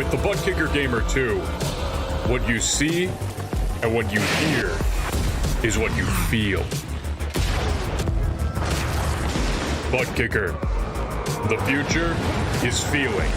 With the Butt Kicker Gamer 2, what you see and what you hear is what you feel. Butt Kicker. The future is feeling.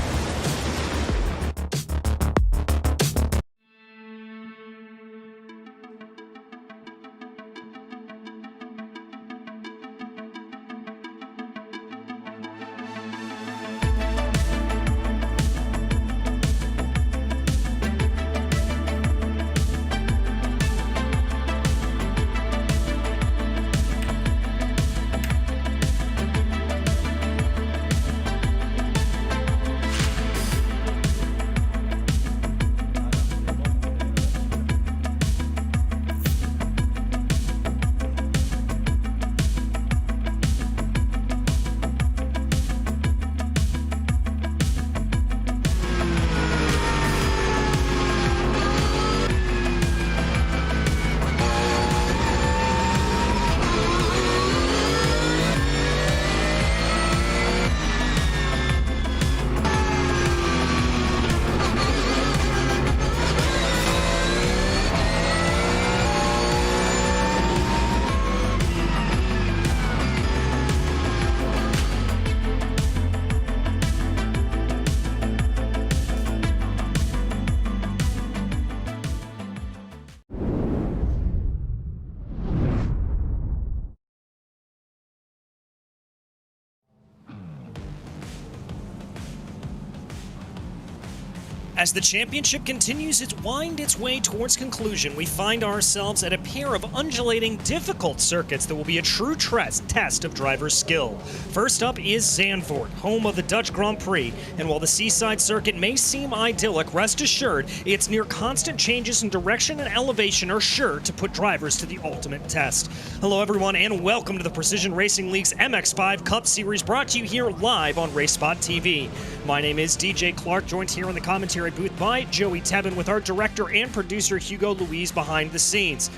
As the championship continues its wind its way towards conclusion, we find ourselves at a pair of undulating, difficult circuits that will be a true test of driver skill. First up is Zandvoort, home of the Dutch Grand Prix, and while the seaside circuit may seem idyllic, rest assured, its near constant changes in direction and elevation are sure to put drivers to the ultimate test. Hello everyone, and welcome to the Precision Racing League's MX-5 Cup Series, brought to you here live on RaceSpotTV. My name is DJ Clark, joined here in the commentary booth by Joey Tebben, with our director and producer Hugo Louise behind the scenes.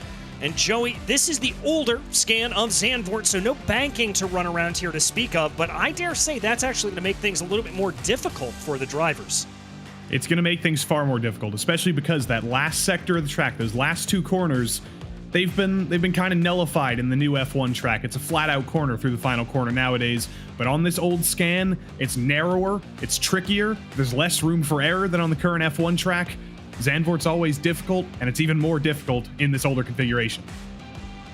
And Joey, this is the older scan of Zandvoort, so no banking to run around here to speak of, but I dare say that's actually going to make things a little bit more difficult for the drivers. It's going to make things far more difficult, especially because that last sector of the track, those last two corners, they've been kind of nullified in the new F1 track. It's a flat-out corner through the final corner nowadays, but on this old scan, it's narrower, it's trickier, there's less room for error than on the current F1 track. Zandvoort's always difficult, and it's even more difficult in this older configuration.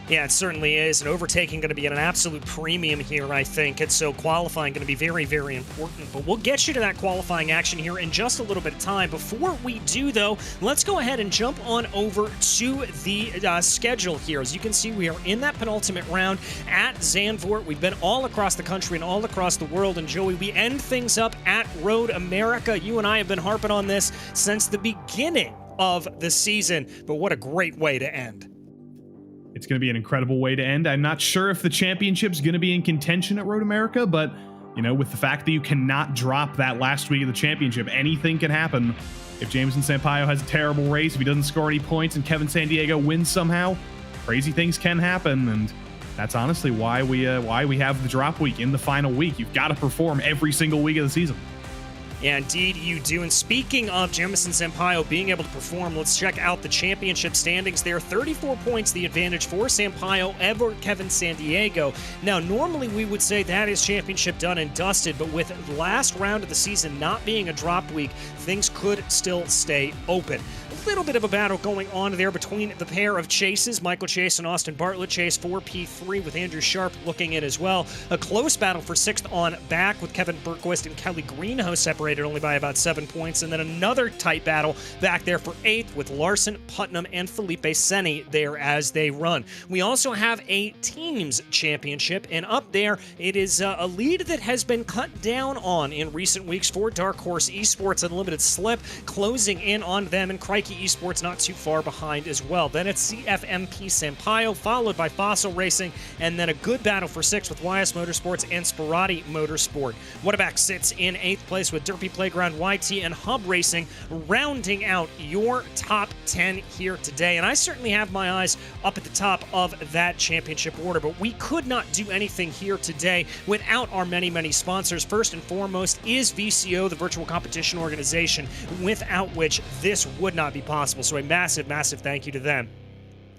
Yeah, it certainly is. And overtaking going to be at an absolute premium here, I think. And so qualifying going to be very, very important. But we'll get you to that qualifying action here in just a little bit of time. Before we do, though, let's go ahead and jump on over to the schedule here. As you can see, we are in that penultimate round at Zandvoort. We've been all across the country and all across the world. And Joey, we end things up at Road America. You and I have been harping on this since the beginning of the season. But what a great way to end. It's going to be an incredible way to end. I'm not sure if the championship's going to be in contention at Road America, but, you know, with the fact that you cannot drop that last week of the championship, anything can happen. If Jameson Sampaio has a terrible race, if he doesn't score any points, and Kevin Sandiego wins somehow, crazy things can happen, and that's honestly why we have the drop week in the final week. You've got to perform every single week of the season. Yeah, indeed you do. And speaking of Jamison Sampaio being able to perform, let's check out the championship standings there. 34 points the advantage for Sampaio over Kevin Sandiego. Now, normally we would say that is championship done and dusted, but with the last round of the season not being a drop week, things could still stay open. A little bit of a battle going on there between the pair of chases, Michael Chase and Austin Bartlett. Chase 4P3 with Andrew Sharp looking in as well. A close battle for 6th on back with Kevin Bergquist and Kelly Greenhouse separated only by about 7 points. And then another tight battle back there for 8th with Larson, Putnam, and Felipe Seni there as they run. We also have a teams championship, and up there it is a lead that has been cut down on in recent weeks for Dark Horse Esports. Unlimited Slip closing in on them, and Crikey Esports not too far behind as well. Then it's CFMP Sampaio, followed by Fossil Racing, and then a good battle for 6 with YS Motorsports and Sperati Motorsport. Whataback sits in 8th place with Derpy Playground, YT, and Hub Racing, rounding out your top 10 here today. And I certainly have my eyes up at the top of that championship order, but we could not do anything here today without our many, many sponsors. First and foremost is VCO, the virtual competition organization, without which this would not be possible. So a massive, massive thank you to them.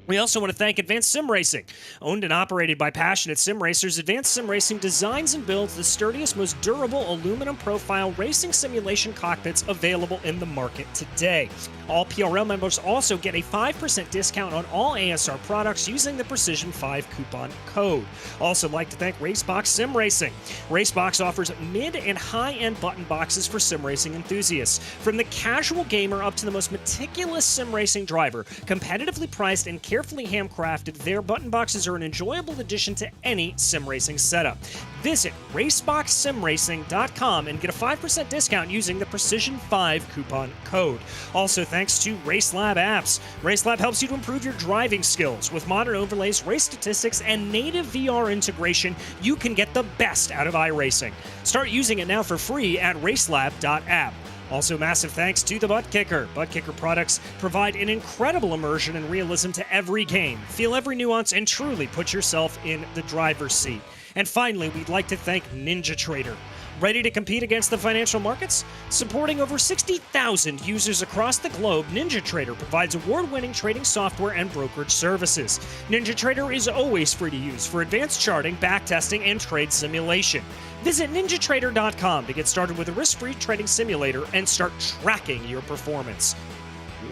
We also want to thank Advanced Sim Racing. Owned and operated by passionate sim racers, Advanced Sim Racing designs and builds the sturdiest, most durable aluminum profile racing simulation cockpits available in the market today. All PRL members also get a 5% discount on all ASR products using the Precision 5 coupon code. Also like to thank Racebox Sim Racing. Racebox offers mid and high-end button boxes for sim racing enthusiasts. From the casual gamer up to the most meticulous sim racing driver, competitively priced and carefully handcrafted, their button boxes are an enjoyable addition to any sim racing setup. Visit raceboxsimracing.com and get a 5% discount using the Precision 5 coupon code. Also, thanks to RaceLab apps. RaceLab helps you to improve your driving skills. With modern overlays, race statistics, and native VR integration, you can get the best out of iRacing. Start using it now for free at racelab.app. Also, massive thanks to the Butt Kicker. Butt Kicker products provide an incredible immersion and realism to every game. Feel every nuance and truly put yourself in the driver's seat. And finally, we'd like to thank NinjaTrader. Ready to compete against the financial markets? Supporting over 60,000 users across the globe, NinjaTrader provides award-winning trading software and brokerage services. NinjaTrader is always free to use for advanced charting, backtesting, and trade simulation. Visit ninjatrader.com to get started with a risk-free trading simulator and start tracking your performance.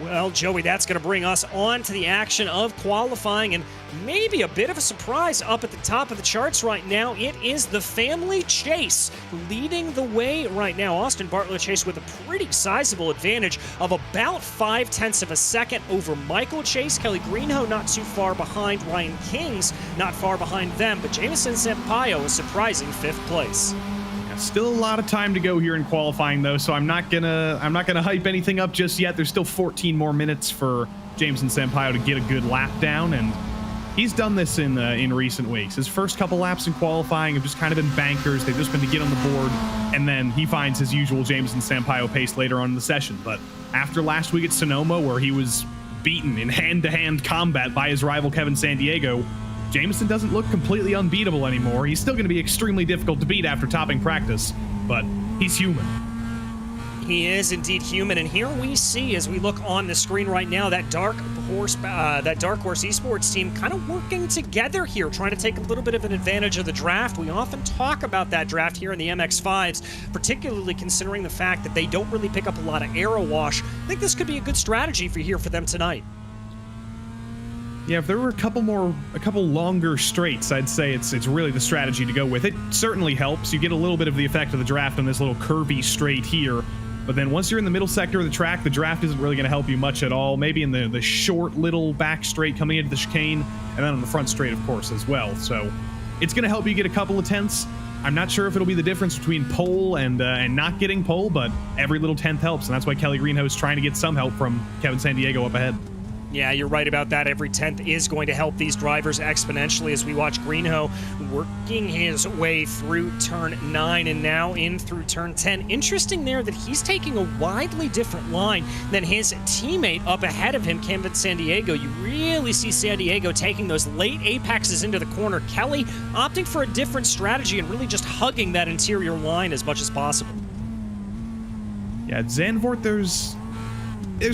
Well, Joey, that's going to bring us on to the action of qualifying, and maybe a bit of a surprise up at the top of the charts right now. It is the Family Chase leading the way right now. Austin Bartlett Chase with a pretty sizable advantage of about 0.5 of a second over Michael Chase. Kelly Greenhoe not too far behind. Ryan Kings not far behind them, but Jamison Sampaio a surprising 5th place. Still a lot of time to go here in qualifying, though, so I'm not gonna hype anything up just yet. There's still 14 more minutes for Jameson Sampaio to get a good lap down, and he's done this in recent weeks. His first couple laps in qualifying have just kind of been bankers. They've just been to get on the board, and then he finds his usual Jameson Sampaio pace later on in the session. But after last week at Sonoma, where he was beaten in hand-to-hand combat by his rival Kevin Sandiego, Jameson doesn't look completely unbeatable anymore. He's still going to be extremely difficult to beat after topping practice, but he's human. He is indeed human, and here we see, as we look on the screen right now, that Dark Horse Esports team kind of working together here, trying to take a little bit of an advantage of the draft. We often talk about that draft here in the MX-5s, particularly considering the fact that they don't really pick up a lot of aero wash. I think this could be a good strategy for them tonight. Yeah, if there were a couple longer straights, I'd say it's really the strategy to go with. It certainly helps. You get a little bit of the effect of the draft on this little curvy straight here, but then once you're in the middle sector of the track, the draft isn't really going to help you much at all. Maybe in the short little back straight coming into the chicane, and then on the front straight, of course, as well. So it's going to help you get a couple of tenths. I'm not sure if it'll be the difference between pole and not getting pole, but every little tenth helps, and that's why Kelly Greenhoe is trying to get some help from Kevin Sandiego up ahead. Yeah, you're right about that. Every 10th is going to help these drivers exponentially as we watch Greenhoe working his way through turn 9 and now in through turn 10. Interesting there that he's taking a widely different line than his teammate up ahead of him, Kevin Sandiego. You really see Sandiego taking those late apexes into the corner. Kelly opting for a different strategy and really just hugging that interior line as much as possible. Yeah, at Zandvoort, there's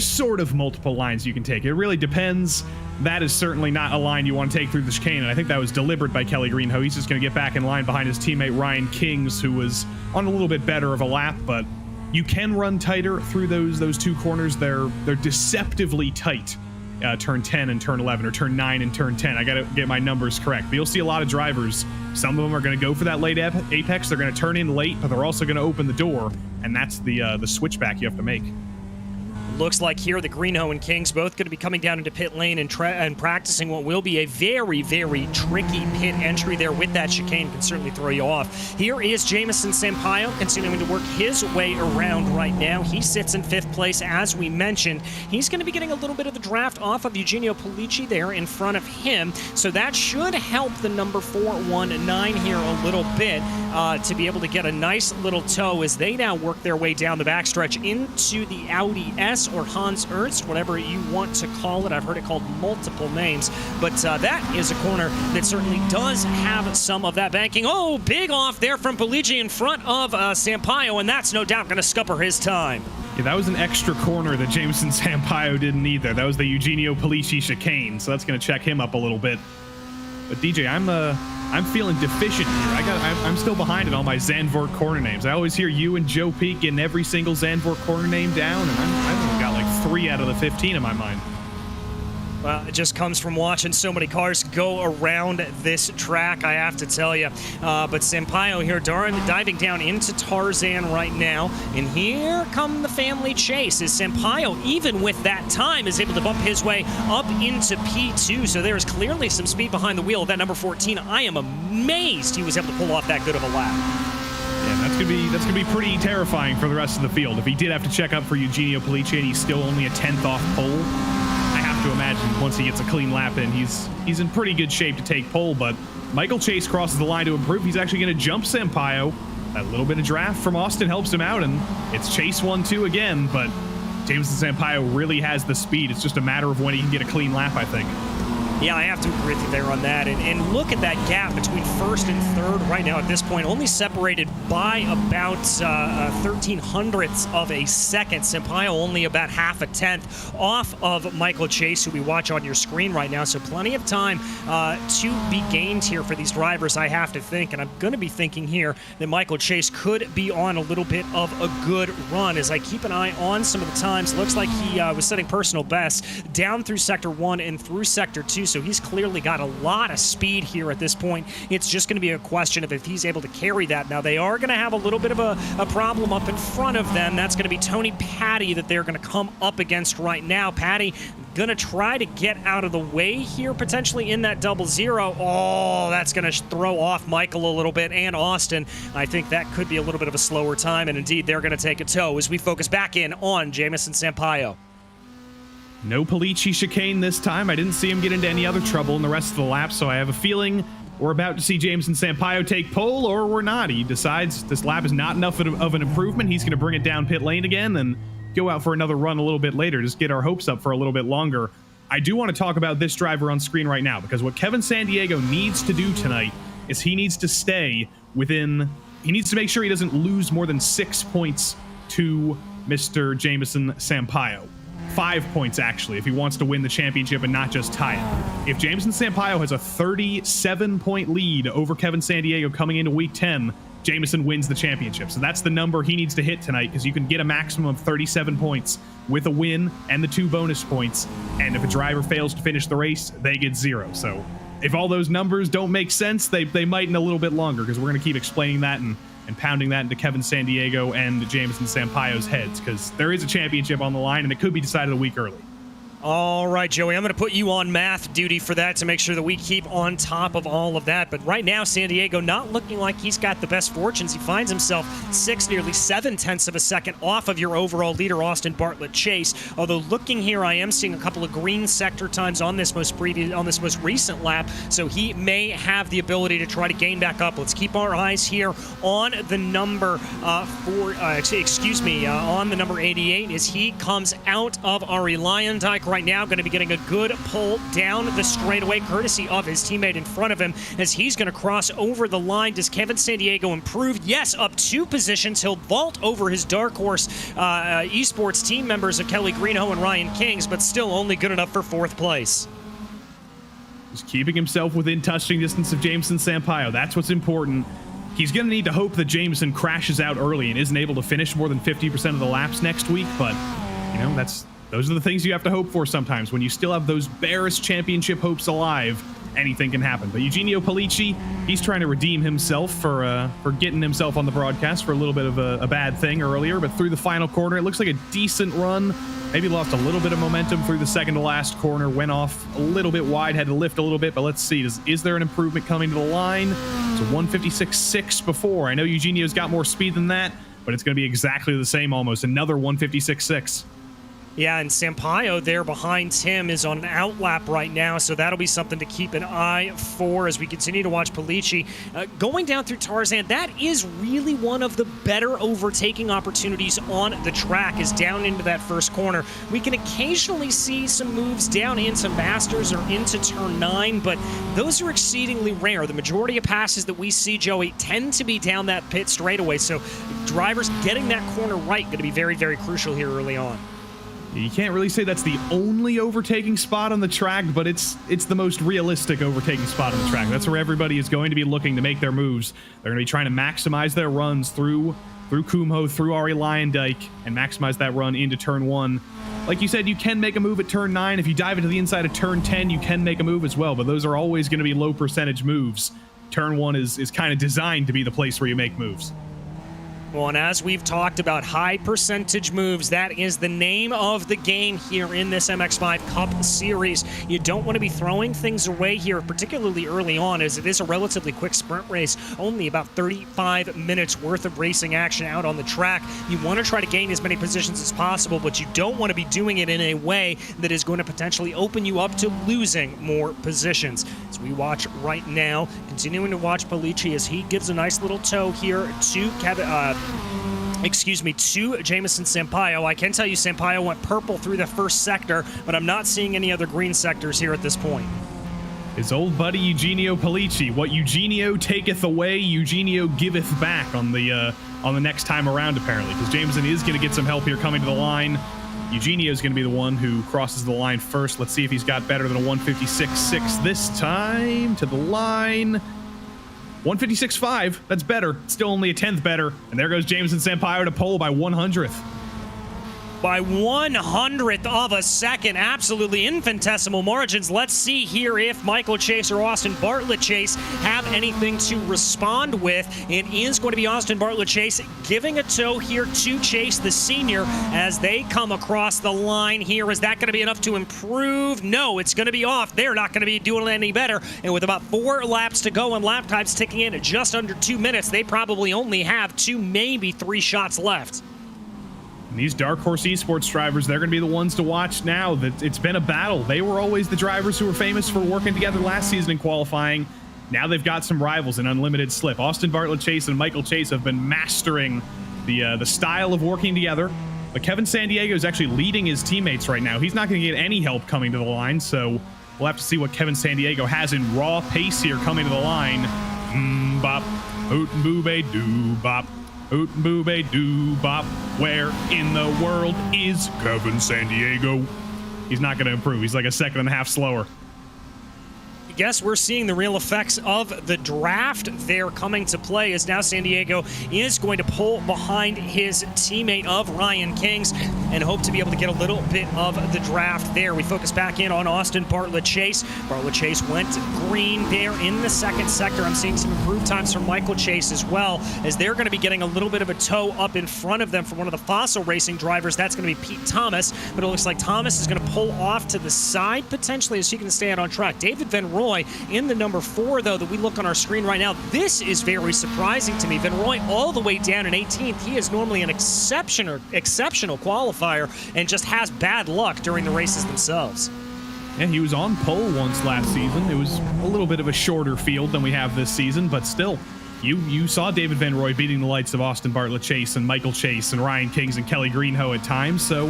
sort of multiple lines you can take. It really depends. That is certainly not a line you want to take through the chicane, and I think that was deliberate by Kelly Greenhoe. He's just going to get back in line behind his teammate Ryan Kings, who was on a little bit better of a lap, but you can run tighter through those two corners. They're deceptively tight. Turn 10 and turn 11, or turn 9 and turn 10. I got to get my numbers correct. But you'll see a lot of drivers. Some of them are going to go for that late apex. They're going to turn in late, but they're also going to open the door, and that's the switchback you have to make. Looks like here the Greenhoe and Kings both going to be coming down into pit lane and practicing what will be a very, very tricky pit entry there with that chicane. Can certainly throw you off. Here is Jamison Sampaio continuing to work his way around right now. He sits in 5th place, as we mentioned. He's going to be getting a little bit of the draft off of Eugenio Pulici there in front of him, so that should help the number 419 here a little bit to be able to get a nice little tow as they now work their way down the backstretch into the Audi S or Hans Ernst, whatever you want to call it. I've heard it called multiple names, but that is a corner that certainly does have some of that banking. Oh, big off there from Pulici in front of Sampaio, and that's no doubt going to scupper his time. Yeah, that was an extra corner that Jamison Sampaio didn't need there. That was the Eugenio Pulici chicane, so that's going to check him up a little bit. But DJ, I'm feeling deficient here. I'm still behind in all my Zandvoort corner names. I always hear you and Joe Peak getting every single Zandvoort corner name down, and I've only got like 3 out of the 15 in my mind. Well, it just comes from watching so many cars go around this track, I have to tell you. But Sampaio here diving down into Tarzan right now. And here come the family chase as Sampaio, even with that time, is able to bump his way up into P2. So there's clearly some speed behind the wheel of that number 14. I am amazed he was able to pull off that good of a lap. Yeah, that's gonna be pretty terrifying for the rest of the field. If he did have to check up for Eugenio Pulici and he's still only a 10th off pole, to imagine once he gets a clean lap in, he's in pretty good shape to take pole. But Michael Chase crosses the line to improve. He's actually going to jump Sampaio. That little bit of draft from Austin helps him out, and it's Chase 1-2 again. But Jamison Sampaio really has the speed. It's just a matter of when he can get a clean lap, I think. Yeah, I have to agree with you there on that. And look at that gap between 1st and 3rd right now at this point, only separated by about 0.13 of a second. Sampaio only about half a tenth off of Michael Chase, who we watch on your screen right now. So plenty of time to be gained here for these drivers, I have to think. And I'm going to be thinking here that Michael Chase could be on a little bit of a good run as I keep an eye on some of the times. Looks like he was setting personal best down through Sector 1 and through Sector 2. So he's clearly got a lot of speed here at this point. It's just going to be a question of if he's able to carry that. Now, they are going to have a little bit of a problem up in front of them. That's going to be Tony Patty that they're going to come up against right now. Patty going to try to get out of the way here, potentially in that 0-0. Oh, that's going to throw off Michael a little bit, and Austin. I think that could be a little bit of a slower time, and indeed, they're going to take a tow as we focus back in on Jamison Sampaio. No Pulici chicane this time. I didn't see him get into any other trouble in the rest of the lap, so I have a feeling we're about to see Jamison Sampaio take pole, or we're not. He decides this lap is not enough of an improvement. He's going to bring it down pit lane again and go out for another run a little bit later, just get our hopes up for a little bit longer. I do want to talk about this driver on screen right now, because what Kevin Sandiego needs to do tonight is he needs to stay within... He needs to make sure he doesn't lose more than 6 points to Mr. Jamison Sampaio. 5 points, actually, if he wants to win the championship and not just tie it. If Jamison Sampaio has a 37-point lead over Kevin Sandiego coming into Week 10, Jamison wins the championship. So that's the number he needs to hit tonight, because you can get a maximum of 37 points with a win and the 2 bonus points. And if a driver fails to finish the race, they get 0. So if all those numbers don't make sense, they might in a little bit longer, because we're going to keep explaining that and pounding that into Kevin Sandiego and Jamison Sampaio's heads, because there is a championship on the line and it could be decided a week early. All right, Joey, I'm going to put you on math duty for that to make sure that we keep on top of all of that. But right now, Sandiego not looking like he's got the best fortunes. He finds himself 6, nearly 7/10 of a second off of your overall leader, Austin Bartlett Chase. Although looking here, I am seeing a couple of green sector times on this most recent lap, so he may have the ability to try to gain back up. Let's keep our eyes here on the number on the number 88 as he comes out of Ari Lyondike. Right now, going to be getting a good pull down the straightaway, courtesy of his teammate in front of him, as he's going to cross over the line. Does Kevin Sandiego improve? Yes, up 2 positions. He'll vault over his Dark Horse esports team members of Kelly Greenhoe and Ryan Kings, but still only good enough for 4th place. Just keeping himself within touching distance of Jamison Sampaio. That's what's important. He's going to need to hope that Jamison crashes out early and isn't able to finish more than 50% of the laps next week, but, you know, those are the things you have to hope for sometimes when you still have those barest championship hopes alive. anything can happen. But Eugenio Polici, he's trying to redeem himself for getting himself on the broadcast for a little bit of a bad thing earlier. But through the final corner, it looks like a decent run. Maybe lost a little bit of momentum through the second to last corner, went off a little bit wide, had to lift a little bit, but let's see. Is there an improvement coming to the line? It's a 156.6 before. I know Eugenio's got more speed than that, but it's going to be exactly the same almost. Another 156.6. Yeah, and Sampaio there behind him is on an outlap right now, so that'll be something to keep an eye for as we continue to watch Polici. Going down through Tarzan, that is really one of the better overtaking opportunities on the track, is down into that first corner. We can occasionally see some moves down into Masters or into Turn 9, but those are exceedingly rare. The majority of passes that we see, Joey, tend to be down that pit straightaway, so drivers getting that corner right going to be very, very crucial here early on. You can't really say that's the only overtaking spot on the track, but it's the most realistic overtaking spot on the track. That's where everybody is going to be looking to make their moves. They're going to be trying to maximize their runs through Kumho, through Ari Lyondike, and maximize that run into Turn 1. Like you said, you can make a move at Turn 9. If you dive into the inside of Turn 10, you can make a move as well, but those are always going to be low percentage moves. Turn 1 is kind of designed to be the place where you make moves. Well, and as we've talked about high percentage moves, that is the name of the game here in this MX-5 Cup Series. You don't want to be throwing things away here, particularly early on, as it is a relatively quick sprint race, only about 35 minutes worth of racing action out on the track. You want to try to gain as many positions as possible, but you don't want to be doing it in a way that is going to potentially open you up to losing more positions. As we watch right now, continuing to watch Polici as he gives a nice little tow here to to Jamison Sampaio. I can tell you Sampaio went purple through the first sector, but I'm not seeing any other green sectors here at this point. His old buddy Eugenio Polici. What Eugenio taketh away, Eugenio giveth back on the next time around, apparently, because Jameson is going to get some help here coming to the line. Eugenio is going to be the one who crosses the line first. Let's see if he's got better than a 156.6 this time. To the line. 156.5, that's better. Still only a 10th better. And there goes Jameson Sampaio to pole by 100th. By 100th of a second, absolutely infinitesimal margins. Let's see here if Michael Chase or Austin Bartlett Chase have anything to respond with. It is going to be Austin Bartlett Chase giving a tow here to Chase, the senior, as they come across the line here. Is that going to be enough to improve? No, it's going to be off. They're not going to be doing any better. And with about 4 laps to go and lap times ticking in at just under 2 minutes, they probably only have 2, maybe 3 shots left. And these Dark Horse Esports drivers, they're going to be the ones to watch now. That it's been a battle. They were always the drivers who were famous for working together last season in qualifying. Now they've got some rivals in Unlimited Slip. Austin Bartlett Chase and Michael Chase have been mastering the style of working together. But Kevin Sandiego is actually leading his teammates right now. He's not going to get any help coming to the line, so we'll have to see what Kevin Sandiego has in raw pace here coming to the line. Bop, hoot and boobe doo bop. Oot and boobe doo bop. Where in the world is Kevin Sandiego? He's not going to improve. He's like a second and a half slower. I guess we're seeing the real effects of the draft there coming to play, as now Sandiego is going to pull behind his teammate of Ryan Kings and hope to be able to get a little bit of the draft there. We focus back in on Austin Bartlett Chase. Bartlett Chase went green there in the second sector. I'm seeing some improved times from Michael Chase as well, as they're going to be getting a little bit of a tow up in front of them from one of the Fossil Racing drivers. That's going to be Pete Thomas, but it looks like Thomas is going to pull off to the side potentially as he can stay out on track. David Van Roy in the number 4, though, that we look on our screen right now. This is very surprising to me. Van Roy all the way down in 18th. He is normally an exceptional qualifier and just has bad luck during the races themselves. Yeah, he was on pole once last season. It was a little bit of a shorter field than we have this season, but still, you saw David Van Roy beating the likes of Austin Bartlett Chase and Michael Chase and Ryan Kings and Kelly Greenhoe at times, so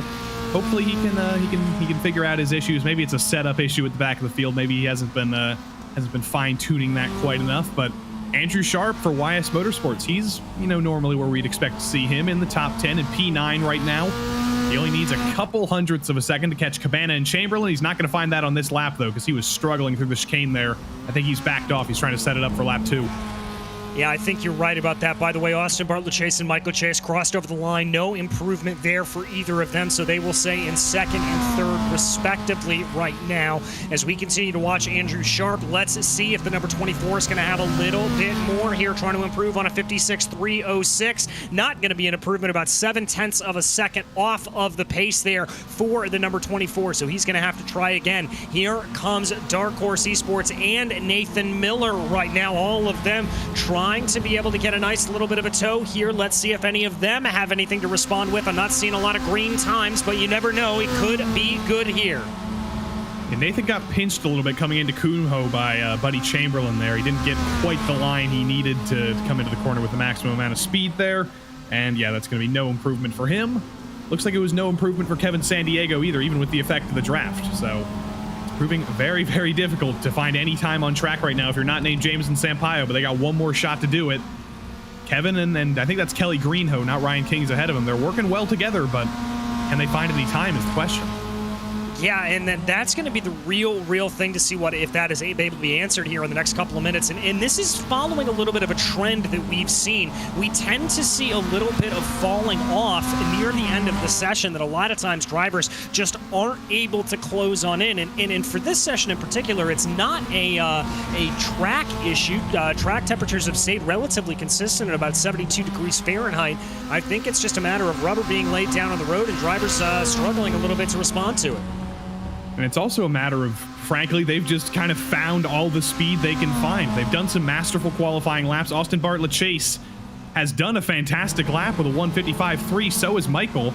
hopefully he can figure out his issues. Maybe it's a setup issue at the back of the field. Maybe he hasn't been fine-tuning that quite enough. But Andrew Sharp for YS Motorsports, he's normally where we'd expect to see him in the top 10 in P9 right now. He only needs a couple hundredths of a second to catch Cabana and Chamberlain. He's not going to find that on this lap though, because he was struggling through the chicane there. I think he's backed off. He's trying to set it up for lap 2. Yeah, I think you're right about that. By the way, Austin Bartlett Chase and Michael Chase crossed over the line. No improvement there for either of them, so they will stay in second and third respectively right now. As we continue to watch Andrew Sharp, let's see if the number 24 is going to have a little bit more here, trying to improve on a 56.306. Not going to be an improvement, about 0.7 of a second off of the pace there for the number 24, so he's going to have to try again. Here comes Dark Horse Esports and Nathan Miller right now, all of them trying to be able to get a nice little bit of a tow here. Let's see if any of them have anything to respond with. I'm not seeing a lot of green times, but you never know. It could be good here. And Nathan got pinched a little bit coming into Kumho by Buddy Chamberlain there. He didn't get quite the line he needed to come into the corner with the maximum amount of speed there. And yeah, that's going to be no improvement for him. Looks like it was no improvement for Kevin Sandiego either, even with the effect of the draft. So proving very, very difficult to find any time on track right now if you're not named Jameson Sampaio, but they got one more shot to do it. Kevin and I think that's Kelly Greenhoe, not Ryan King's ahead of him. They're working well together, but can they find any time is the question. Yeah, and then that's going to be the real thing to see what if that is able to be answered here in the next couple of minutes. And this is following a little bit of a trend that we've seen. We tend to see a little bit of falling off near the end of the session that a lot of times drivers just aren't able to close on in. And for this session in particular, it's not a track issue. Track temperatures have stayed relatively consistent at about 72 degrees Fahrenheit. I think it's just a matter of rubber being laid down on the road and drivers struggling a little bit to respond to it. And it's also a matter of, frankly, they've just kind of found all the speed they can find. They've done some masterful qualifying laps. Austin Bartlett Chase has done a fantastic lap with a 155.3. So is Michael.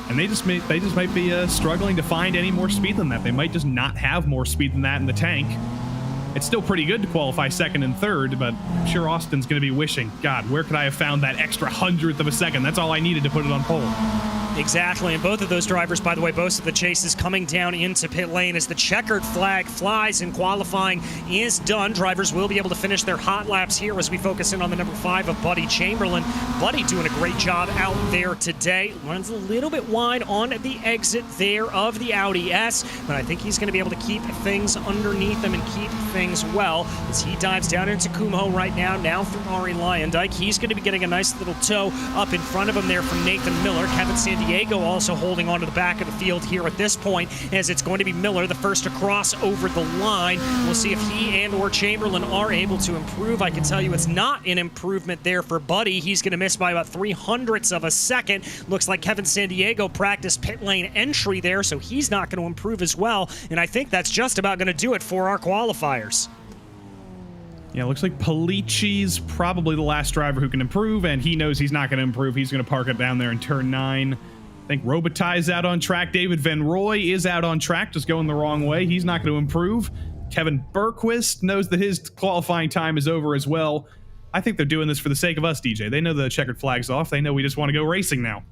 And they just might be struggling to find any more speed than that. They might just not have more speed than that in the tank. It's still pretty good to qualify second and third, but I'm sure Austin's going to be wishing, God, where could I have found that extra 100th of a second? That's all I needed to put it on pole. Exactly, and both of those drivers, by the way, both of the chases coming down into pit lane as the checkered flag flies and qualifying is done. Drivers will be able to finish their hot laps here as we focus in on the number 5 of Buddy Chamberlain. Buddy doing a great job out there today. Runs a little bit wide on the exit there of the Audi S, but I think he's going to be able to keep things underneath him and keep things well as he dives down into Kumho right now through Ari Lyondike. He's going to be getting a nice little tow up in front of him there from Nathan Miller. Kevin Sandiego also holding onto the back of the field here at this point, as it's going to be Miller, the first to cross over the line. We'll see if he and or Chamberlain are able to improve. I can tell you it's not an improvement there for Buddy. He's going to miss by about 0.03 of a second. Looks like Kevin Sandiego practiced pit lane entry there, so he's not going to improve as well. And I think that's just about going to do it for our qualifiers. Yeah, looks like Polici's probably the last driver who can improve, and he knows he's not going to improve. He's going to park it down there in turn 9. I think Robitaille's out on track. David Van Roy is out on track, just going the wrong way. He's not going to improve. Kevin Bergquist knows that his qualifying time is over as well. I think they're doing this for the sake of us, DJ. They know the checkered flag's off. They know we just want to go racing now.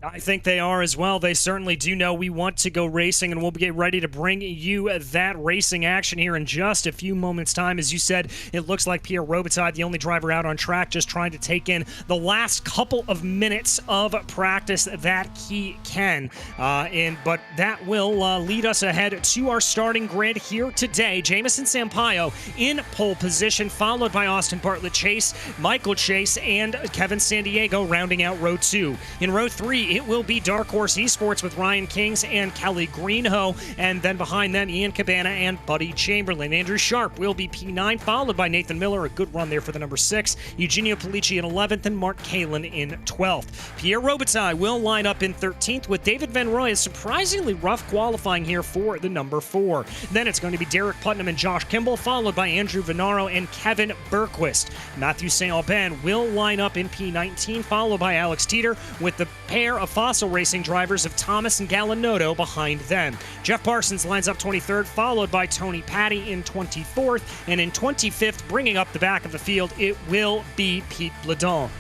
I think they are as well. They certainly do know we want to go racing, and we'll get ready to bring you that racing action here in just a few moments' time. As you said, it looks like Pierre Robitaille, the only driver out on track, just trying to take in the last couple of minutes of practice that he can. But that will lead us ahead to our starting grid here today. Jameson Sampaio in pole position, followed by Austin Bartlett Chase, Michael Chase, and Kevin Sandiego rounding out row 2. In row 3, it will be Dark Horse Esports with Ryan Kings and Kelly Greenhoe, and then behind them, Ian Cabana and Buddy Chamberlain. Andrew Sharp will be P9, followed by Nathan Miller, a good run there for the number 6, Eugenio Polici in 11th, and Mark Kalin in 12th. Pierre Robitaille will line up in 13th, with David Van Roy, a surprisingly rough qualifying here for the number 4. Then it's going to be Derek Putnam and Josh Kimball, followed by Andrew Venaro and Kevin Bergquist. Matthew St. Aubin will line up in P19, followed by Alex Teeter, with the pair of Fossil Racing drivers of Thomas and Gallinotto behind them. Jeff Parsons lines up 23rd, followed by Tony Patty in 24th, and in 25th, bringing up the back of the field, it will be Pete Bledon.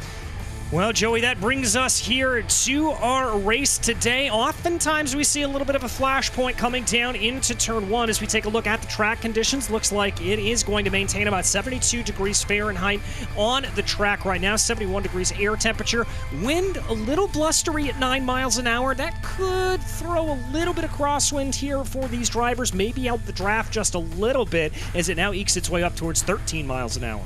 Well, Joey, that brings us here to our race today. Oftentimes we see a little bit of a flashpoint coming down into turn 1 as we take a look at the track conditions. Looks like it is going to maintain about 72 degrees Fahrenheit on the track right now, 71 degrees air temperature. Wind a little blustery at 9 miles an hour. That could throw a little bit of crosswind here for these drivers, maybe out the draft just a little bit as it now ekes its way up towards 13 miles an hour.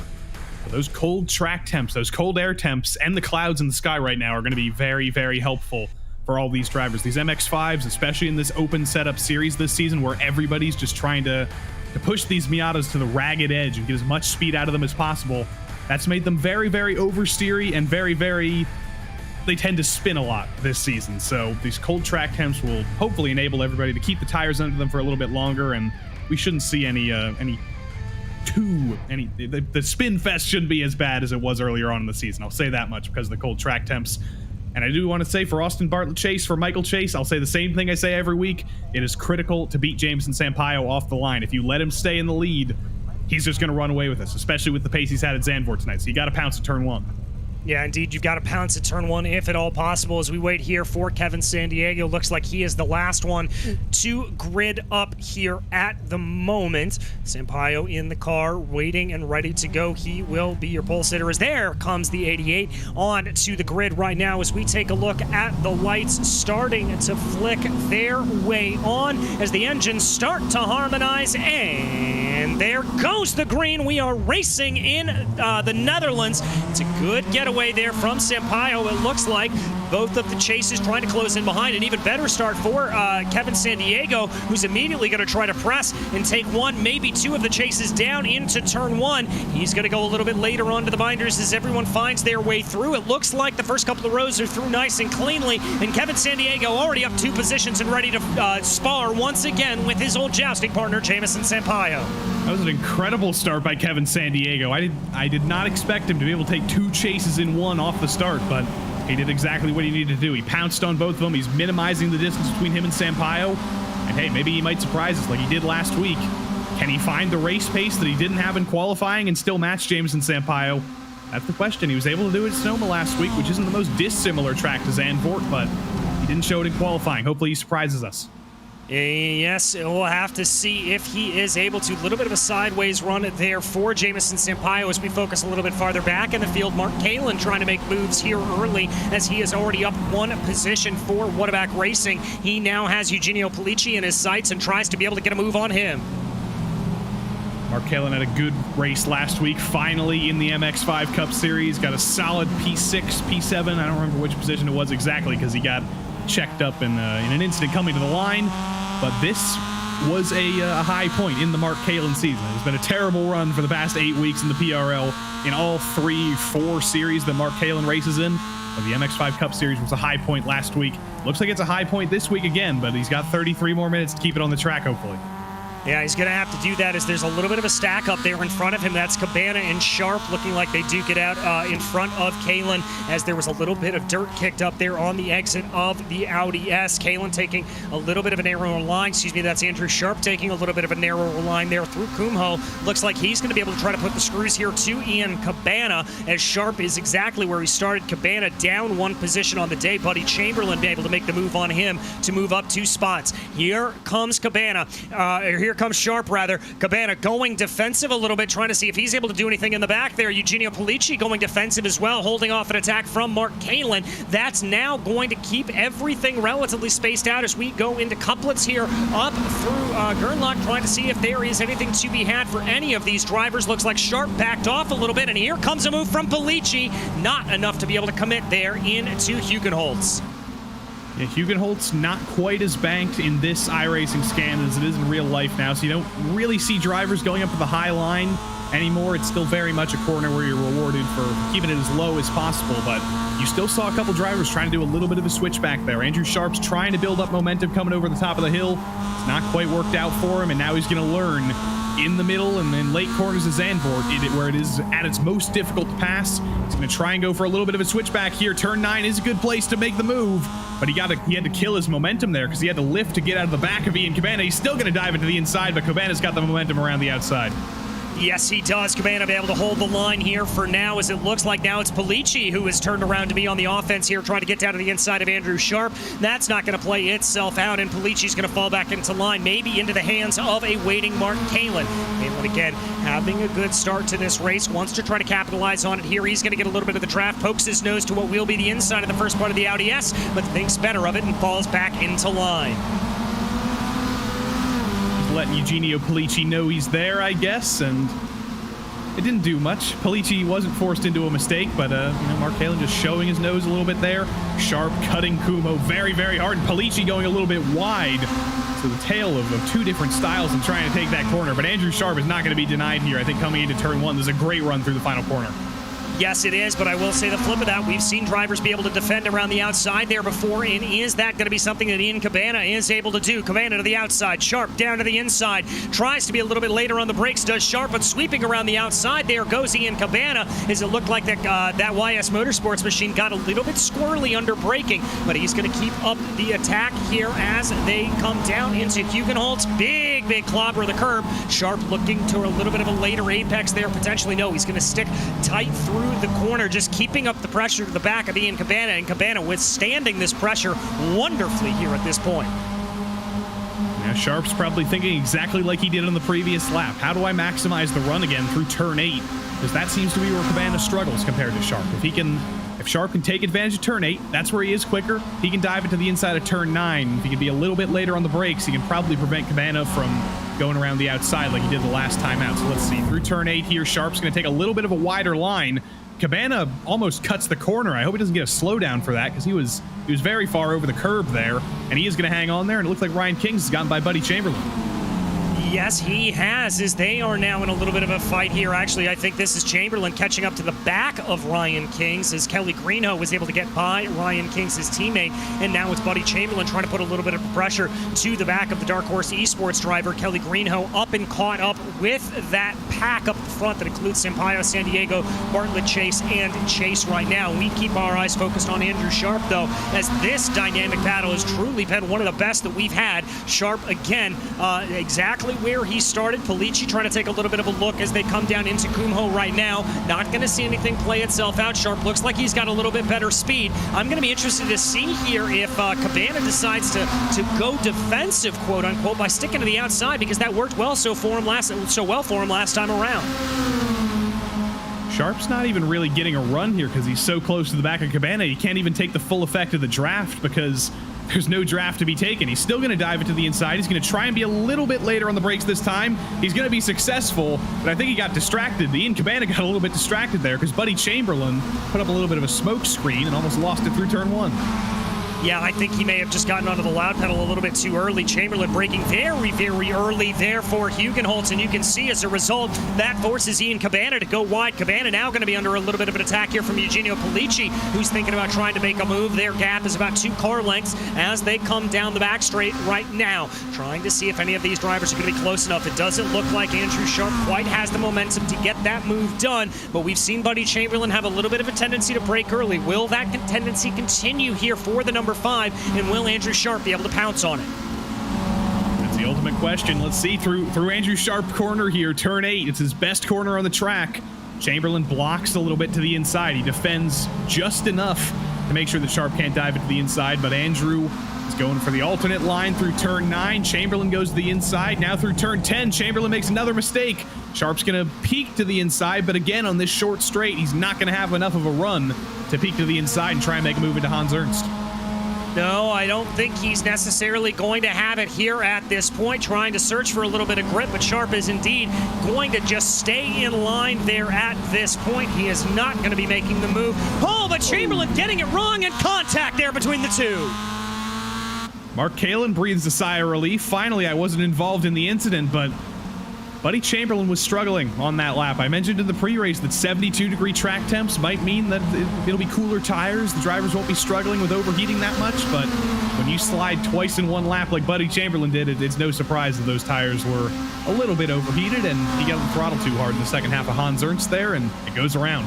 But those cold track temps, those cold air temps, and the clouds in the sky right now are going to be very, very helpful for all these drivers. These MX-5s, especially in this open setup series this season where everybody's just trying to push these Miatas to the ragged edge and get as much speed out of them as possible. That's made them very, very oversteery and very, very... They tend to spin a lot this season. So these cold track temps will hopefully enable everybody to keep the tires under them for a little bit longer, and we shouldn't see the spin fest shouldn't be as bad as it was earlier on in the season. I'll say that much because of the cold track temps. And I do want to say for Austin Bartlett Chase, for Michael Chase, I'll say the same thing I say every week. It is critical to beat Jameson Sampaio off the line. If you let him stay in the lead, he's just going to run away with us, especially with the pace he's had at Zandvoort tonight. So you got to pounce at turn 1. Yeah, indeed, you've got to pounce at turn 1 if at all possible. As we wait here for Kevin Sandiego, looks like he is the last one to grid up here at the moment. Sampaio in the car, waiting and ready to go. He will be your pole sitter. As there comes the 88 on to the grid right now as we take a look at the lights starting to flick their way on as the engines start to harmonize, and there goes the green. We are racing in the Netherlands. It's a good getaway there from Sampaio. It looks like both of the chases trying to close in behind. An even better start for Kevin Sandiego, who's immediately going to try to press and take one, maybe two of the chases down into turn 1. He's going to go a little bit later onto the binders as everyone finds their way through. It looks like the first couple of rows are through nice and cleanly, and Kevin Sandiego already up 2 positions and ready to spar once again with his old jousting partner, Jameson Sampaio. That was an incredible start by Kevin Sandiego. I did not expect him to be able to take 2 chases in 1 off the start, but he did exactly what he needed to do. He pounced on both of them. He's minimizing the distance between him and Sampaio. And hey, maybe he might surprise us like he did last week. Can he find the race pace that he didn't have in qualifying and still match Jameson Sampaio? That's the question. He was able to do it at Sonoma last week, which isn't the most dissimilar track to Zandvoort, but he didn't show it in qualifying. Hopefully he surprises us. Yes, we'll have to see if he is able to. A little bit of a sideways run there for Jameson Sampaio as we focus a little bit farther back in the field. Mark Kalin trying to make moves here early as he is already up 1 position for Whataback Racing. He now has Eugenio Polici in his sights and tries to be able to get a move on him. Mark Kalin had a good race last week, finally in the MX-5 Cup Series. Got a solid P6, P7. I don't remember which position it was exactly because he got checked up in an incident coming to the line. But this was a high point in the Mark Kalin season. It's been a terrible run for the past 8 weeks in the PRL in all 3-4 series that Mark Kalin races in. But the MX-5 Cup Series was a high point last week. Looks like it's a high point this week again, but he's got 33 more minutes to keep it on the track, hopefully. Yeah, he's going to have to do that as there's a little bit of a stack up there in front of him. That's Cabana and Sharp looking like they duke it out in front of Kalin as there was a little bit of dirt kicked up there on the exit of the Audi S. Kalin taking a little bit of a narrower line. That's Andrew Sharp taking a little bit of a narrower line there through Kumho. Looks like he's going to be able to try to put the screws here to Ian Cabana as Sharp is exactly where he started. Cabana down 1 position on the day. Buddy Chamberlain be able to make the move on him to move up 2 spots. Here comes Cabana. Here comes Sharp, rather. Cabana going defensive a little bit, trying to see if he's able to do anything in the back there. Eugenio Polici going defensive as well, holding off an attack from Mark Kalin. That's now going to keep everything relatively spaced out as we go into couplets here up through Gernlock, trying to see if there is anything to be had for any of these drivers. Looks like Sharp backed off a little bit, and here comes a move from Polici. Not enough to be able to commit there into Hugenholtz. Yeah, Hugenholtz not quite as banked in this iRacing scan as it is in real life now, so you don't really see drivers going up to the high line anymore. It's still very much a corner where you're rewarded for keeping it as low as possible, but you still saw a couple drivers trying to do a little bit of a switch back there. Andrew Sharp's trying to build up momentum coming over the top of the hill. It's not quite worked out for him, and now he's going to learn in the middle and then late corners of Zandvoort, where it is at its most difficult to pass. He's going to try and go for a little bit of a switchback here. Turn 9 is a good place to make the move, but he had to kill his momentum there because he had to lift to get out of the back of Ian Cabana. He's still going to dive into the inside, but Cabana's got the momentum around the outside. Yes, he does. Cabana be able to hold the line here for now, as it looks like now it's Polici who has turned around to be on the offense here, trying to get down to the inside of Andrew Sharp. That's not going to play itself out, and Polici's going to fall back into line, maybe into the hands of a waiting Mark Kalin. Kalin, again, having a good start to this race, wants to try to capitalize on it here. He's going to get a little bit of the draft, pokes his nose to what will be the inside of the first part of the Audi S, but thinks better of it and falls back into line. Letting Eugenio Polici know he's there, I guess, and it didn't do much. Polici wasn't forced into a mistake, but you know, Mark Halen just showing his nose a little bit there. Sharp cutting Kumo very, very hard. And Polici going a little bit wide. So the tale of two different styles and trying to take that corner. But Andrew Sharp is not going to be denied here. I think coming into turn one, there's a great run through the final corner. Yes, it is, but I will say the flip of that. We've seen drivers be able to defend around the outside there before, and is that going to be something that Ian Cabana is able to do? Cabana to the outside, Sharp down to the inside, tries to be a little bit later on the brakes, does Sharp, but sweeping around the outside, there goes Ian Cabana. As it looked like that YS Motorsports machine got a little bit squirrely under braking, but he's going to keep up the attack here as they come down into Hugenholtz. Big clobber of the curb. Sharp looking to a little bit of a later apex there, potentially. No, he's going to stick tight through the corner, just keeping up the pressure to the back of Ian Cabana, and Cabana withstanding this pressure wonderfully here at this point. Now Sharp's probably thinking exactly like he did on the previous lap. How do I maximize the run again through turn 8? Because that seems to be where Cabana struggles compared to Sharp. If Sharp can take advantage of turn 8, that's where he is quicker. He can dive into the inside of turn 9. If he can be a little bit later on the brakes, he can probably prevent Cabana from going around the outside like he did the last time out. So let's see. Through turn 8 here, Sharp's going to take a little bit of a wider line. Cabana almost cuts the corner. I hope he doesn't get a slowdown for that, because he was very far over the curb there, and he is going to hang on there, and it looks like Ryan Kings has gotten by Buddy Chamberlain. Yes, he has, as they are now in a little bit of a fight here. Actually, I think this is Chamberlain catching up to the back of Ryan Kings, as Kelly Greenhoe was able to get by Ryan Kings, his teammate, and now it's Buddy Chamberlain trying to put a little bit of pressure to the back of the Dark Horse Esports driver. Kelly Greenhoe up and caught up with that pack up front that includes Sampaio, San Diego, Bartlett, Chase, and Chase right now. We keep our eyes focused on Andrew Sharp, though, as this dynamic battle has truly been one of the best that we've had. Sharp, again, exactly where he started. Polici trying to take a little bit of a look as they come down into Kumho right now. Not going to see anything play itself out. Sharp looks like he's got a little bit better speed. I'm going to be interested to see here if Cabana decides to go defensive, quote unquote, by sticking to the outside, because that worked well so well for him last time around. Sharp's not even really getting a run here because he's so close to the back of Cabana. He can't even take the full effect of the draft because there's no draft to be taken. He's still going to dive into the inside. He's going to try and be a little bit later on the brakes this time. He's going to be successful, but I think he got distracted. Ian Cabana got a little bit distracted there because Buddy Chamberlain put up a little bit of a smoke screen and almost lost it through turn 1. Yeah, I think he may have just gotten onto the loud pedal a little bit too early. Chamberlain braking very early there for Hugenholtz, and you can see as a result, that forces Ian Cabana to go wide. Cabana now going to be under a little bit of an attack here from Eugenio Polici, who's thinking about trying to make a move. Their gap is about 2 car lengths as they come down the back straight right now, trying to see if any of these drivers are going to be close enough. It doesn't look like Andrew Sharp quite has the momentum to get that move done, but we've seen Buddy Chamberlain have a little bit of a tendency to brake early. Will that tendency continue here for the number 5, and will Andrew Sharp be able to pounce on it? That's the ultimate question. Let's see through Andrew Sharp corner here, turn 8. It's his best corner on the track. Chamberlain blocks a little bit to the inside. He defends just enough to make sure that Sharp can't dive into the inside, but Andrew is going for the alternate line through turn 9. Chamberlain goes to the inside. Now through turn 10, Chamberlain makes another mistake. Sharp's going to peek to the inside, but again, on this short straight, he's not going to have enough of a run to peek to the inside and try and make a move into Hans Ernst. No, I don't think he's necessarily going to have it here at this point, trying to search for a little bit of grip, but Sharp is indeed going to just stay in line there at this point. He is not going to be making the move. Oh, but Chamberlain getting it wrong, and contact there between the two. Mark Kalen breathes a sigh of relief. Finally, I wasn't involved in the incident, but Buddy Chamberlain was struggling on that lap. I mentioned in the pre-race that 72-degree track temps might mean that it'll be cooler tires. The drivers won't be struggling with overheating that much, but when you slide twice in one lap like Buddy Chamberlain did, it's no surprise that those tires were a little bit overheated, and he got the throttle too hard in the second half of Hans Ernst there, and it goes around.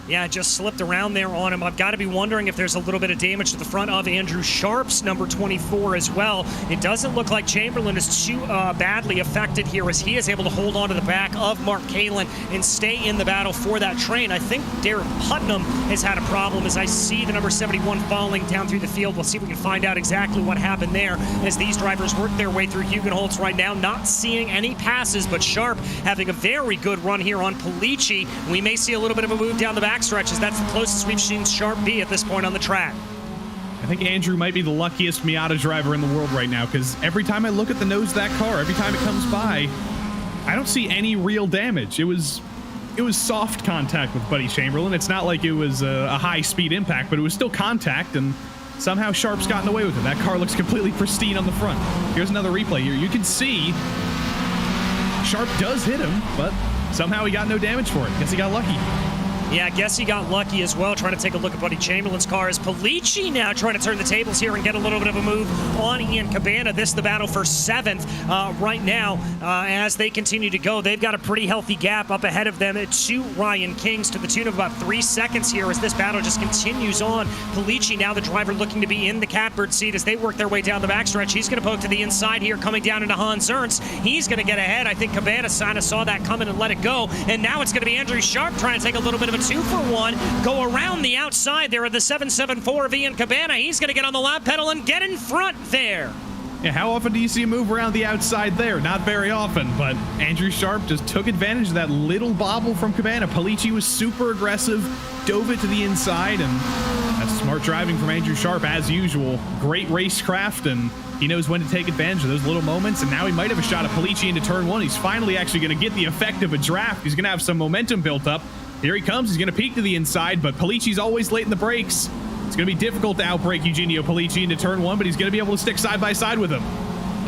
Yeah, just slipped around there on him. I've got to be wondering if there's a little bit of damage to the front of Andrew Sharp's number 24 as well. It doesn't look like Chamberlain is too badly affected here, as he is able to hold on to the back of Mark Kalen and stay in the battle for that train. I think Derek Putnam has had a problem, as I see the number 71 falling down through the field. We'll see if we can find out exactly what happened there as these drivers work their way through Hugenholtz right now. Not seeing any passes, but Sharp having a very good run here on Polici. We may see a little bit of a move down the back stretches. That's the closest we've seen Sharp be at this point on the track. I think Andrew might be the luckiest Miata driver in the world right now, because every time I look at the nose of that car, every time it comes by, I don't see any real damage. It was soft contact with Buddy Chamberlain. It's not like it was a high-speed impact, but it was still contact, and somehow Sharp's gotten away with it. That car looks completely pristine on the front. Here's another replay here. You can see Sharp does hit him, but somehow he got no damage for it. Guess he got lucky. Yeah, I guess he got lucky as well. Trying to take a look at Buddy Chamberlain's car. Is Polici now trying to turn the tables here and get a little bit of a move on Ian Cabana? This the battle for 7th right now as they continue to go. They've got a pretty healthy gap up ahead of them to Ryan Kings to the tune of about 3 seconds here as this battle just continues on. Polici now the driver looking to be in the catbird seat as they work their way down the backstretch. He's going to poke to the inside here, coming down into Hans Ernst. He's going to get ahead. I think Cabana kind of saw that coming and let it go. And now it's going to be Andrew Sharp trying to take a little bit of a 2-for-1, go around the outside there of the 774 of Ian Cabana. He's going to get on the lap pedal and get in front there. Yeah, how often do you see a move around the outside there? Not very often, but Andrew Sharp just took advantage of that little bobble from Cabana. Polici was super aggressive, dove it to the inside, and that's smart driving from Andrew Sharp as usual. Great racecraft, and he knows when to take advantage of those little moments, and now he might have a shot at Polici into turn 1. He's finally actually going to get the effect of a draft. He's going to have some momentum built up. Here he comes. He's going to peek to the inside, but Polici's always late in the brakes. It's going to be difficult to outbrake Eugenio Polici into turn 1, but he's going to be able to stick side by side with him.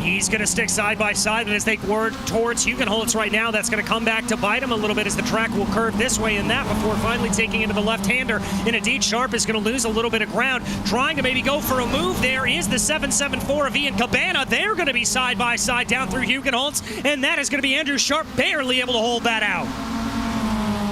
He's going to stick side by side, and as they work towards Hugenholtz right now, that's going to come back to bite him a little bit as the track will curve this way and that before finally taking into the left-hander. And indeed, Sharp is going to lose a little bit of ground. Trying to maybe go for a move there is the 774 of Ian Cabana. They're going to be side by side down through Hugenholtz, and that is going to be Andrew Sharp barely able to hold that out.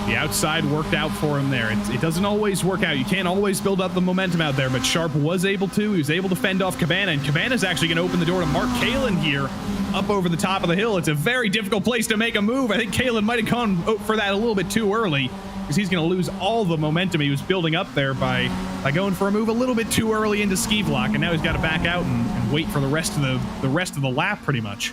The outside worked out for him there. It doesn't always work out. You can't always build up the momentum out there, but Sharp was able to. He was able to fend off Cabana, and Cabana's actually going to open the door to Mark Kalin here up over the top of the hill. It's a very difficult place to make a move. I think Kalin might have gone for that a little bit too early because he's going to lose all the momentum he was building up there by going for a move a little bit too early into ski block, and now he's got to back out and wait for the rest of the lap pretty much.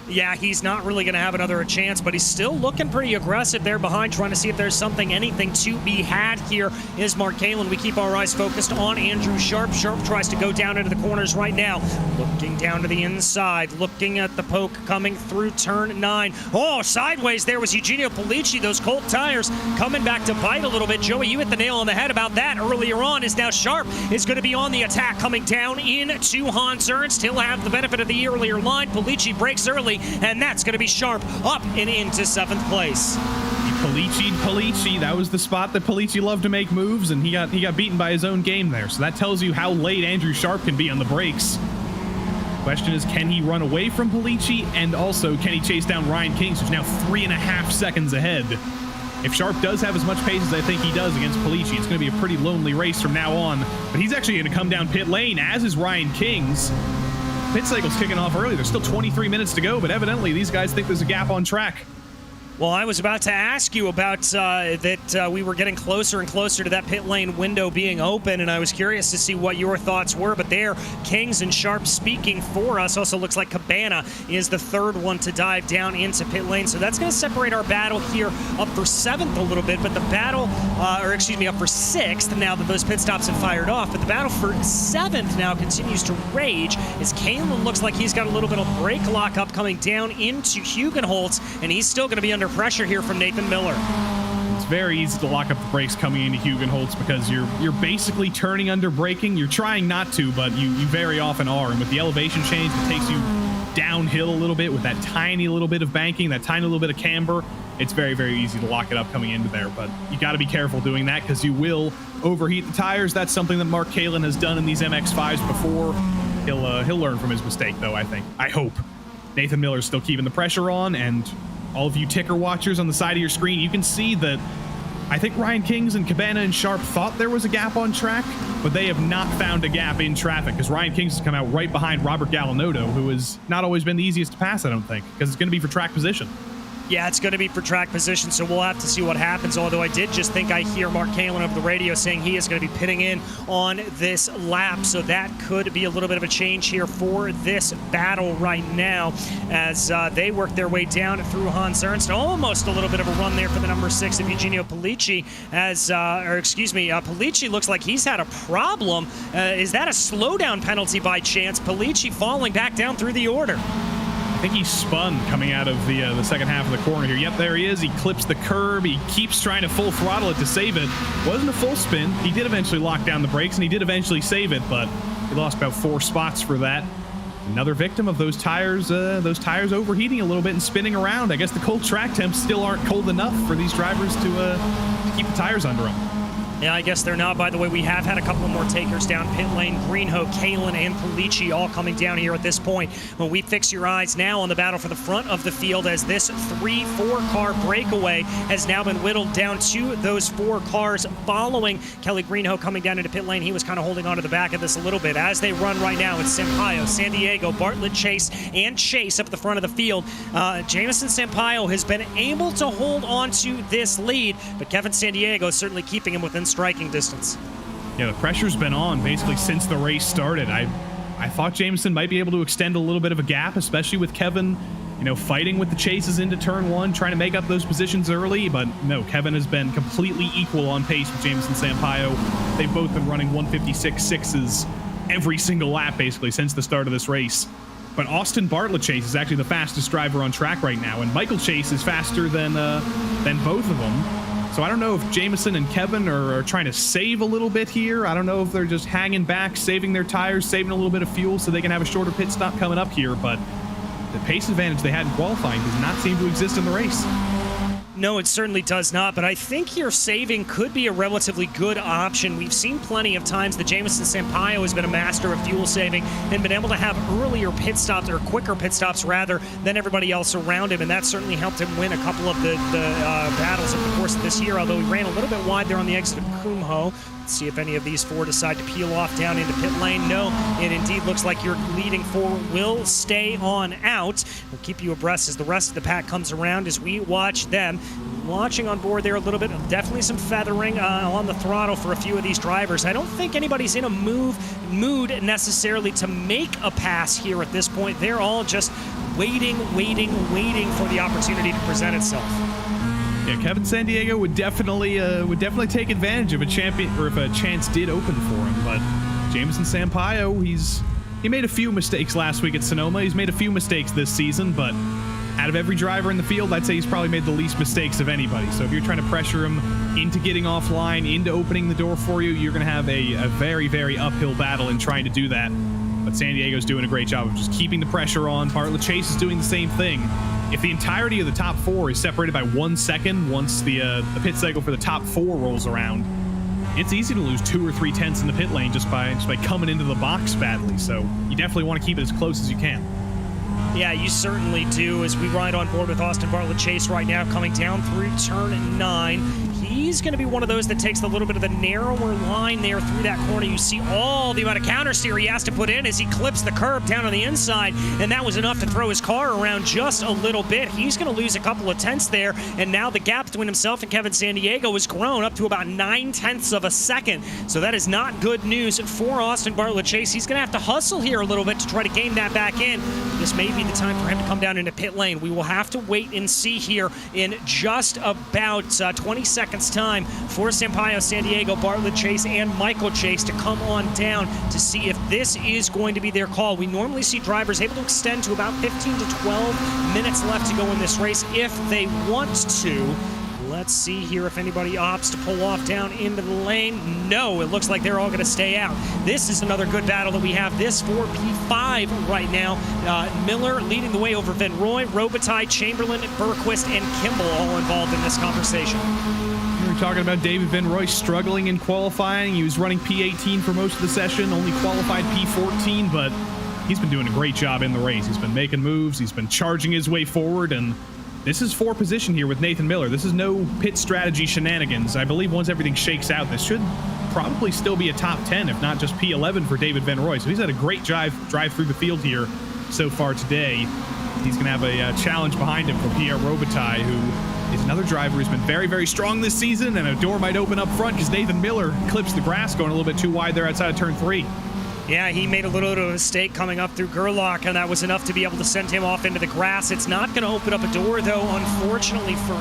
Yeah, he's not really going to have another chance, but he's still looking pretty aggressive there behind, trying to see if there's anything to be had here is Mark Kalin. We keep our eyes focused on Andrew Sharp. Sharp tries to go down into the corners right now, looking down to the inside, looking at the poke coming through turn 9. Oh, sideways there was Eugenio Polici. Those Colt tires coming back to bite a little bit. Joey, you hit the nail on the head about that earlier on. Is now Sharp is going to be on the attack coming down into Hans Ernst. He'll have the benefit of the earlier line. Polici breaks early, and that's going to be Sharp up and into 7th place. Polici, that was the spot that Polici loved to make moves, and he got beaten by his own game there. So that tells you how late Andrew Sharp can be on the brakes. Question is, can he run away from Polici, and also can he chase down Ryan Kings, who's now 3.5 seconds ahead? If Sharp does have as much pace as I think he does against Polici, it's going to be a pretty lonely race from now on. But he's actually going to come down pit lane, as is Ryan Kings. Pit cycle's kicking off early. There's still 23 minutes to go, but evidently these guys think there's a gap on track. Well, I was about to ask you about that we were getting closer and closer to that pit lane window being open, and I was curious to see what your thoughts were. But there, Kings and Sharp speaking for us. Also looks like Cabana is the third one to dive down into pit lane. So that's going to separate our battle here up for 7th a little bit. But the battle, up for 6th now that those pit stops have fired off. But the battle for 7th now continues to rage as Kalin looks like he's got a little bit of brake lock up coming down into Hugenholtz, and he's still going to be under pressure here from Nathan Miller. It's very easy to lock up the brakes coming into Hugenholtz because you're basically turning under braking. You're trying not to, but you very often are. And with the elevation change, it takes you downhill a little bit with that tiny little bit of banking, that tiny little bit of camber. It's very, very easy to lock it up coming into there, but you got to be careful doing that because you will overheat the tires. That's something that Mark Kalin has done in these MX-5s before. He'll learn from his mistake, though, I think. I hope. Nathan Miller's still keeping the pressure on, and all of you ticker watchers on the side of your screen, you can see that I think Ryan Kings and Cabana and Sharp thought there was a gap on track, but they have not found a gap in traffic because Ryan Kings has come out right behind Robert Gallinotto, who has not always been the easiest to pass, I don't think, because it's going to be for track position. Yeah, it's going to be for track position, so we'll have to see what happens, although I did just think I hear Mark Kalin over the radio saying he is going to be pitting in on this lap, so that could be a little bit of a change here for this battle right now as they work their way down through Hans Ernst. Almost a little bit of a run there for the number 6 of Eugenio Polici as, Polici looks like he's had a problem. Is that a slowdown penalty by chance? Polici falling back down through the order. I think he spun coming out of the second half of the corner here. Yep, there he is. He clips the curb. He keeps trying to full throttle it to save it. Wasn't a full spin. He did eventually lock down the brakes, and he did eventually save it, but he lost about 4 spots for that. Another victim of those tires overheating a little bit and spinning around. I guess the cold track temps still aren't cold enough for these drivers to keep the tires under them. Yeah, I guess they're not. By the way, we have had a couple of more takers down pit lane. Greenhoe, Kalen, and Pulici all coming down here at this point. When we fix your eyes now on the battle for the front of the field, as this 3-4 car breakaway has now been whittled down to those 4 cars following Kelly Greenhoe coming down into pit lane. He was kind of holding on to the back of this a little bit. As they run right now, it's Sampaio, San Diego, Bartlett, Chase, and Chase up at the front of the field. Jamison Sampaio has been able to hold on to this lead, but Kevin San Diego is certainly keeping him within striking distance. Yeah, the pressure's been on basically since the race started. I thought Jameson might be able to extend a little bit of a gap, especially with Kevin, fighting with the chases into turn 1, trying to make up those positions early, but no, Kevin has been completely equal on pace with Jamison Sampaio. They've both been running 156.6s every single lap basically since the start of this race. But Austin Bartlett Chase is actually the fastest driver on track right now, and Michael Chase is faster than both of them. So I don't know if Jameson and Kevin are trying to save a little bit here. I don't know if they're just hanging back, saving their tires, saving a little bit of fuel so they can have a shorter pit stop coming up here. But the pace advantage they had in qualifying does not seem to exist in the race. No, it certainly does not, but I think your saving could be a relatively good option. We've seen plenty of times that Jamison Sampaio has been a master of fuel saving and been able to have earlier pit stops, or quicker pit stops rather, than everybody else around him, and that certainly helped him win a couple of the battles over the course of this year, although he ran a little bit wide there on the exit of Kumho. Let's see if any of these 4 decide to peel off down into pit lane. No, it indeed looks like your leading 4 will stay on out. We'll keep you abreast as the rest of the pack comes around as we watch them. Watching on board there a little bit, definitely some feathering on the throttle for a few of these drivers. I don't think anybody's in a mood necessarily to make a pass here at this point. They're all just waiting for the opportunity to present itself. Yeah, Kevin San Diego would definitely take advantage of a champion, or if a chance did open for him. But Jamison Sampaio, he made a few mistakes last week at Sonoma. He's made a few mistakes this season, but out of every driver in the field, I'd say he's probably made the least mistakes of anybody. So if you're trying to pressure him into getting offline, into opening the door for you, you're going to have a very, very uphill battle in trying to do that. But San Diego's doing a great job of just keeping the pressure on. Bartlett Chase is doing the same thing. If the entirety of the top 4 is separated by 1 second once the pit cycle for the top 4 rolls around, it's easy to lose 2 or 3 tenths in the pit lane just by coming into the box badly. So you definitely want to keep it as close as you can. Yeah, you certainly do. As we ride on board with Austin Bartlett Chase right now, coming down through turn 9. He's going to be one of those that takes a little bit of the narrower line there through that corner. You see all the amount of counter steer he has to put in as he clips the curb down on the inside, and that was enough to throw his car around just a little bit. He's going to lose a couple of tenths there, and now the gap between himself and Kevin San Diego has grown up to about 9 tenths of a second. So that is not good news for Austin Bartlett Chase. He's going to have to hustle here a little bit to try to gain that back in. This may be the time for him to come down into pit lane. We will have to wait and see here in just about 20 seconds time for Sampaio, San Diego, Bartlett Chase, and Michael Chase to come on down to see if this is going to be their call. We normally see drivers able to extend to about 15 to 12 minutes left to go in this race if they want to. Let's see here if anybody opts to pull off down into the lane. No, it looks like they're all going to stay out. This is another good battle that we have. This for P5 right now. Miller leading the way over Van Roy, Robitaille, Chamberlain, Bergquist, and Kimball all involved in this conversation. We were talking about David Van Roy struggling in qualifying. He was running P18 for most of the session, only qualified P14, but he's been doing a great job in the race. He's been making moves. He's been charging his way forward, and this is 4 position here with Nathan Miller. This is no pit strategy shenanigans. I believe once everything shakes out, this should probably still be a top 10, if not just P11 for David Van Roy. So he's had a great drive through the field here so far today. He's going to have a challenge behind him from Pierre Robitaille, who is another driver who's been very, very strong this season, and a door might open up front because Nathan Miller clips the grass going a little bit too wide there outside of turn 3. Yeah, he made a little bit of a mistake coming up through Gerlach, and that was enough to be able to send him off into the grass. It's not going to open up a door, though, unfortunately, for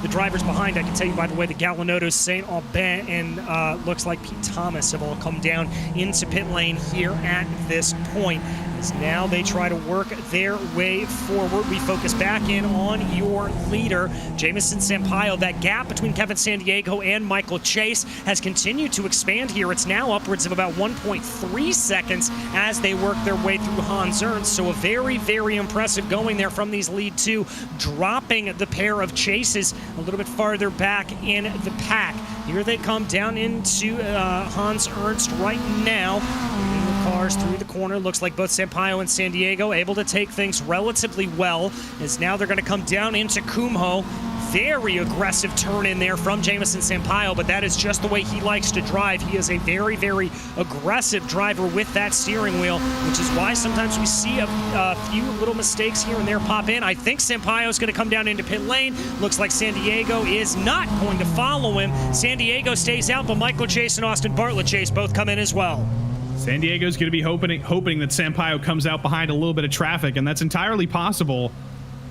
the drivers behind. I can tell you, by the way, the Gallinotto, St. Aubin, and looks like Pete Thomas have all come down into pit lane here at this point. as now they try to work their way forward. We focus back in on your leader, Jamison Sampaio. That gap between Kevin Sandiego and Michael Chase has continued to expand here. It's now upwards of about 1.3 seconds as they work their way through Hans Ernst. So a very, very impressive going there from these lead two, dropping the pair of Chases a little bit farther back in the pack. Here they come down into Hans Ernst right now. The cars through the corner. Looks like both Sampaio and Sandiego able to take things relatively well, as now they're going to come down into Kumho. Very aggressive turn in there from Jamison Sampaio, but that is just the way he likes to drive. He is a very, very aggressive driver with that steering wheel, which is why sometimes we see a few little mistakes here and there pop in. I think Sampaio is going to come down into pit lane. Looks like Sandiego is not going to follow him. Sandiego stays out, but Michael Chase and Austin Bartlett Chase both come in as well. San Diego's going to be hoping that Sampaio comes out behind a little bit of traffic, and that's entirely possible.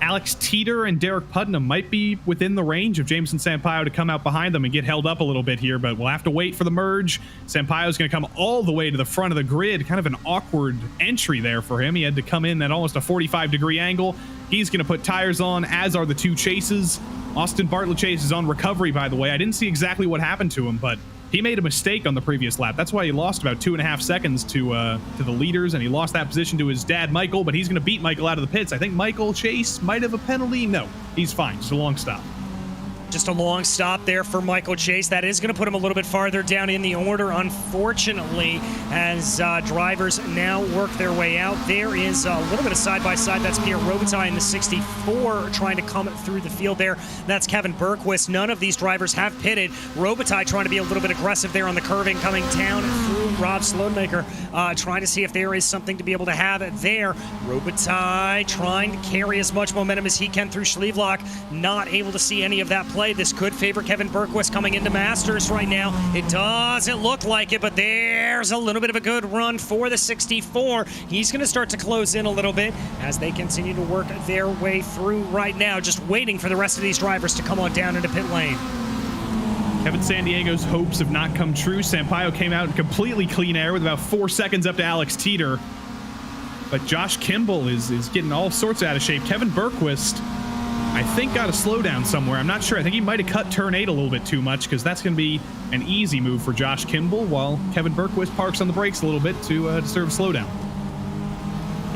Alex Teeter and Derek Putnam might be within the range of Jamison Sampaio to come out behind them and get held up a little bit here, but we'll have to wait for the merge. Sampaio's going to come all the way to the front of the grid. Kind of an awkward entry there for him. He had to come in at almost a 45-degree angle. He's going to put tires on, as are the two Chases. Austin Bartlett Chase is on recovery, by the way. I didn't see exactly what happened to him, but he made a mistake on the previous lap. That's why he lost about 2.5 seconds to the leaders, and he lost that position to his dad, Michael, but he's going to beat Michael out of the pits. I think Michael Chase might have a penalty. No, he's fine. Just a long stop. Just a long stop there for Michael Chase. That is going to put him a little bit farther down in the order, unfortunately, as drivers now work their way out. There is a little bit of side-by-side. That's Pierre Robitaille in the 64 trying to come through the field there. That's Kevin Bergquist. None of these drivers have pitted. Robitaille trying to be a little bit aggressive there on the curving, coming down through Rob Slonemaker, trying to see if there is something to be able to have there. Robitaille trying to carry as much momentum as he can through Schlievelock. Not able to see any of that play. This could favor Kevin Bergquist coming into Masters right now. It doesn't look like it, but there's a little bit of a good run for the 64. He's going to start to close in a little bit as they continue to work their way through right now, just waiting for the rest of these drivers to come on down into pit lane. Kevin Sandiego's hopes have not come true. Sampaio came out in completely clean air with about 4 seconds up to Alex Teeter. But Josh Kimball is getting all sorts out of shape. Kevin Bergquist, I think, got a slowdown somewhere. I'm not sure. I think he might have cut turn 8 a little bit too much, because that's going to be an easy move for Josh Kimball, while Kevin Bergquist parks on the brakes a little bit to serve a slowdown.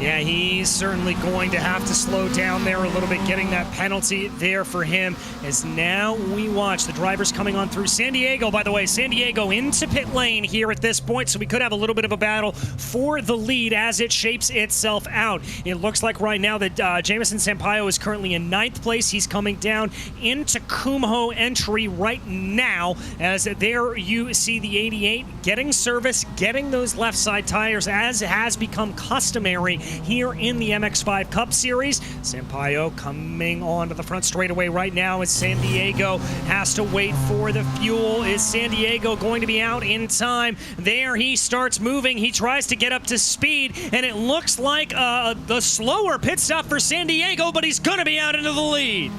Yeah, he's certainly going to have to slow down there a little bit, getting that penalty there for him. As now we watch the drivers coming on through. Sandiego, by the way, Sandiego into pit lane here at this point, so we could have a little bit of a battle for the lead as it shapes itself out. It looks like right now that Jamison Sampaio is currently in 9th place. He's coming down into Kumho entry right now, as there you see the 88 getting service, getting those left side tires, as has become customary here in the MX-5 Cup Series. Sampaio coming onto the front straightaway right now as Sandiego has to wait for the fuel. Is Sandiego going to be out in time? There he starts moving. He tries to get up to speed, and it looks like the slower pit stop for Sandiego, but he's going to be out into the lead.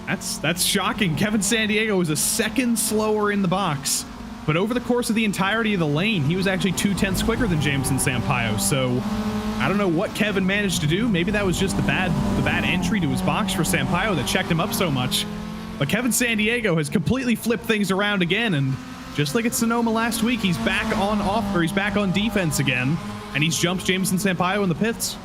That's shocking. Kevin Sandiego was a second slower in the box, but over the course of the entirety of the lane, he was actually 0.2 quicker than Jamison Sampaio. So I don't know what Kevin managed to do. Maybe that was just the bad entry to his box for Sampaio that checked him up so much. But Kevin Sandiego has completely flipped things around again, and just like at Sonoma last week, he's back on defense again, and he's jumped Jamison Sampaio in the pits.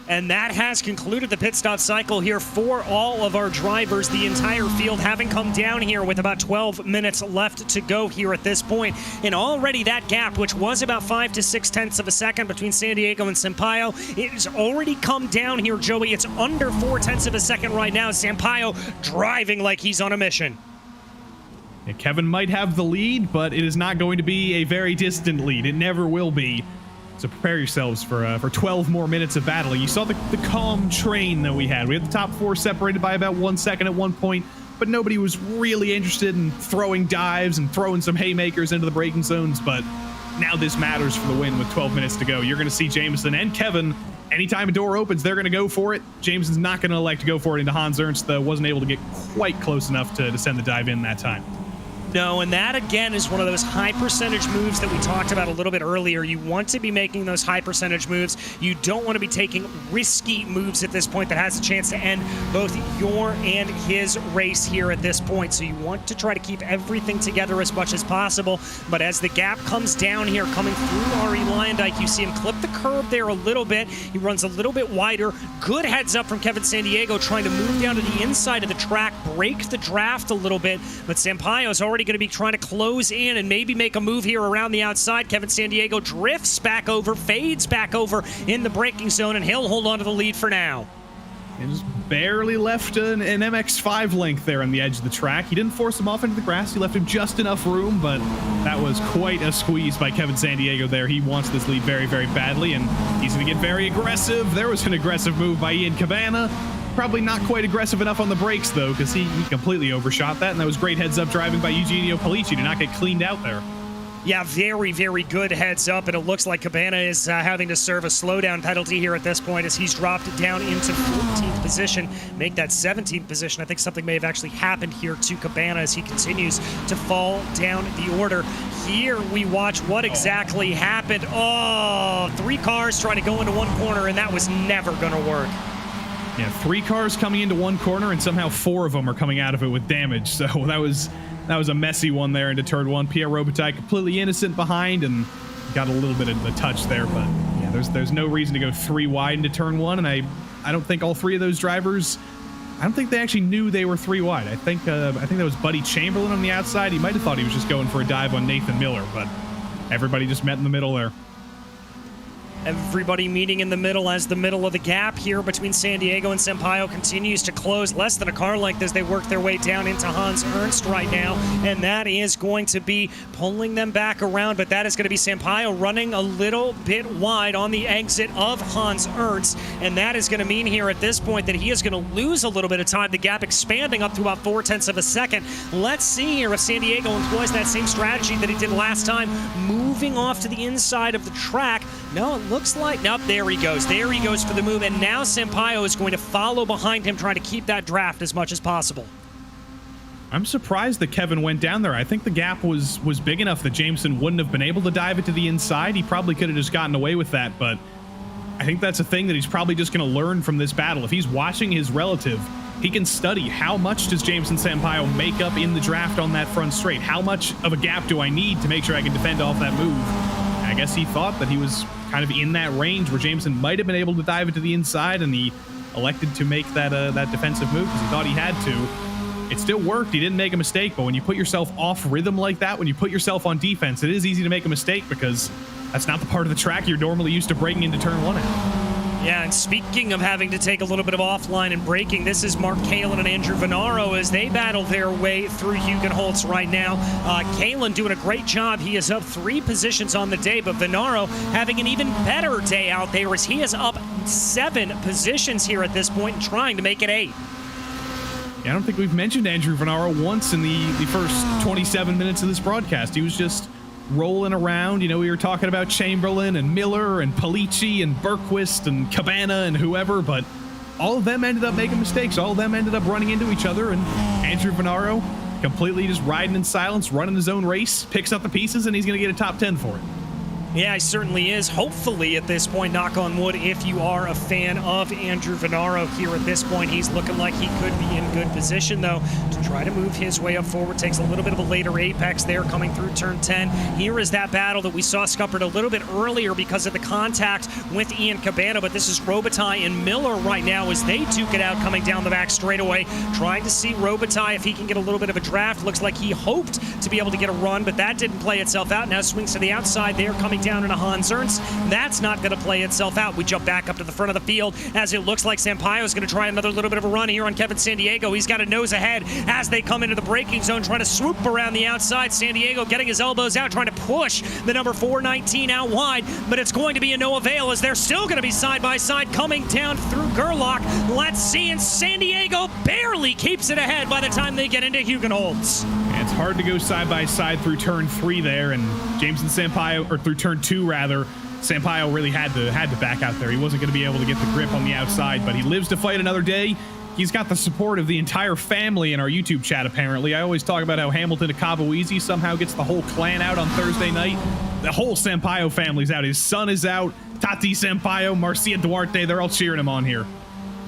And that has concluded the pit stop cycle here for all of our drivers. The entire field having come down here with about 12 minutes left to go here at this point. And already that gap, which was about 5 to 6 of a second between Sandiego and Sampaio, it has already come down here, Joey. It's under 4 tenths of a second right now. Sampaio driving like he's on a mission. Yeah, Kevin might have the lead, but it is not going to be a very distant lead. It never will be. So prepare yourselves for 12 more minutes of battling. You saw the calm train that we had. We had the top 4 separated by about 1 second at one point, but nobody was really interested in throwing dives and throwing some haymakers into the braking zones. But now this matters for the win with 12 minutes to go. You're going to see Jamison and Kevin, anytime a door opens, they're going to go for it. Jamison's not going to elect to go for it into Hans Ernst, though. Wasn't able to get quite close enough to send the dive in that time. No, and that again is one of those high percentage moves that we talked about a little bit earlier. You want to be making those high percentage moves. You don't want to be taking risky moves at this point that has a chance to end both your and his race here at this point. So you want to try to keep everything together as much as possible. But as the gap comes down here, coming through Ari Lyondike, you see him clip the curb there a little bit. He runs a little bit wider. Good heads up from Kevin Sandiego, trying to move down to the inside of the track, break the draft a little bit. But Sampaio's already going to be trying to close in and maybe make a move here around the outside. Kevin Sandiego drifts back over, fades back over in the braking zone, and he'll hold on to the lead for now. And just barely left an MX-5 length there on the edge of the track. He didn't force him off into the grass. He left him just enough room, but that was quite a squeeze by Kevin Sandiego there. He wants this lead very, very badly, and he's going to get very aggressive. There was an aggressive move by Ian Cabana. Probably not quite aggressive enough on the brakes, though, because he completely overshot that, and that was great heads-up driving by Eugenio Polici to not get cleaned out there. Yeah, very, very good heads up, and it looks like Cabana is having to serve a slowdown penalty here at this point as he's dropped down into 14th position, make that 17th position. I think something may have actually happened here to Cabana as he continues to fall down the order. Here we watch what exactly happened. Oh, 3 cars trying to go into one corner, and that was never going to work. Yeah, 3 cars coming into one corner, and somehow 4 of them are coming out of it with damage. So that was a messy one there into turn 1. Pierre Robitaille completely innocent behind and got a little bit of the touch there, but yeah, there's no reason to go 3 wide into turn 1, and I don't think all 3 of those drivers, I don't think they actually knew they were 3 wide. I think that was Buddy Chamberlain on the outside. He might have thought he was just going for a dive on Nathan Miller, but everybody just met in the middle there. Everybody meeting in the middle as the middle of the gap here between Sandiego and Sampaio continues to close. Less than a car length as they work their way down into Hans Ernst right now. And that is going to be pulling them back around. But that is going to be Sampaio running a little bit wide on the exit of Hans Ernst. And that is going to mean here at this point that he is going to lose a little bit of time. The gap expanding up to about 0.4 of a second. Let's see here if Sandiego employs that same strategy that he did last time, moving off to the inside of the track. No, it looks like, nope, there he goes. There he goes for the move, and now Sampaio is going to follow behind him, trying to keep that draft as much as possible. I'm surprised that Kevin went down there. I think the gap was big enough that Jameson wouldn't have been able to dive it to the inside. He probably could have just gotten away with that, but I think that's a thing that he's probably just going to learn from this battle. If he's watching his relative, he can study how much does Jameson Sampaio make up in the draft on that front straight? How much of a gap do I need to make sure I can defend off that move? I guess he thought that he was kind of in that range where Jameson might have been able to dive it to the inside, and he elected to make that defensive move because he thought he had to. It still worked. He didn't make a mistake, but when you put yourself off rhythm like that, when you put yourself on defense, it is easy to make a mistake because that's not the part of the track you're normally used to breaking into turn 1 at. Yeah, and speaking of having to take a little bit of offline and braking, this is Mark Kalin and Andrew Venaro as they battle their way through Hugenholtz right now. Kalin doing a great job. He is up 3 positions on the day, but Venaro having an even better day out there as he is up 7 positions here at this point and trying to make it 8. Yeah, I don't think we've mentioned Andrew Venaro once in the first 27 minutes of this broadcast. He was just rolling around. You know, we were talking about Chamberlain and Miller and Polici and Bergquist and Cabana and whoever, but all of them ended up making mistakes. All of them ended up running into each other, and Andrew Venaro completely just riding in silence, running his own race, picks up the pieces, and he's going to get a top 10 for it. Yeah, he certainly is. Hopefully, at this point, knock on wood, if you are a fan of Andrew Venaro here at this point, he's looking like he could be in good position, though, to try to move his way up forward. Takes a little bit of a later apex there coming through turn 10. Here is that battle that we saw scuppered a little bit earlier because of the contact with Ian Cabana, but this is Robitaille and Miller right now as they duke it out coming down the back straightaway, trying to see Robitaille if he can get a little bit of a draft. Looks like he hoped to be able to get a run, but that didn't play itself out. Now swings to the outside there, coming down into Hans Ernst. That's not going to play itself out. We jump back up to the front of the field as it looks like Sampaio is going to try another little bit of a run here on Kevin Sandiego. He's got a nose ahead as they come into the braking zone, trying to swoop around the outside. Sandiego getting his elbows out, trying to push the number 419 out wide, but it's going to be a no avail as they're still going to be side by side coming down through Gerlach. Let's see, and Sandiego barely keeps it ahead by the time they get into Hugenholtz. It's hard to go side by side through turn 3 there, and Jameson Sampaio, or through turn 2 rather, Sampaio really had to back out there. He wasn't going to be able to get the grip on the outside, but he lives to fight another day. he's got the support of the entire family in our YouTube chat, apparently. I always talk about how Hamilton to Cabo somehow gets the whole clan out on Thursday night. The whole Sampaio family's out. His son is out. Tati Sampaio, Marcia Duarte, they're all cheering him on here.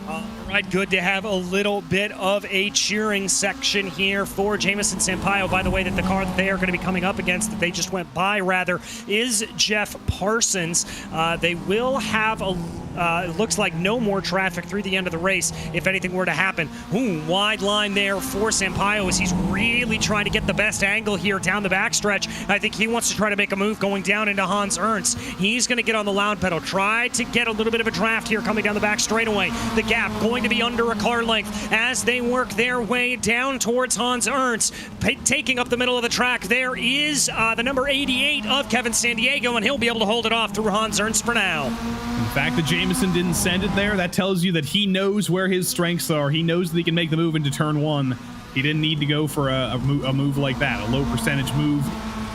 All right, good to have a little bit of a cheering section here for Jamison Sampaio. By the way, that the car that they are going to be coming up against, that they just went by, rather, is Jeff Parsons. They will have it looks like no more traffic through the end of the race if anything were to happen. Wide line there for Sampaio as he's really trying to get the best angle here down the backstretch. I think he wants to try to make a move going down into Hans Ernst. He's going to get on the loud pedal, try to get a little bit of a draft here coming down the back straightaway. The gap going to be under a car length as they work their way down towards Hans Ernst. Taking up the middle of the track, there is the number 88 of Kevin Sandiego, and he'll be able to hold it off through Hans Ernst for now. The fact that Jamison didn't send it there, that tells you that he knows where his strengths are. He knows that he can make the move into turn one. He didn't need to go for a move like that, a low percentage move.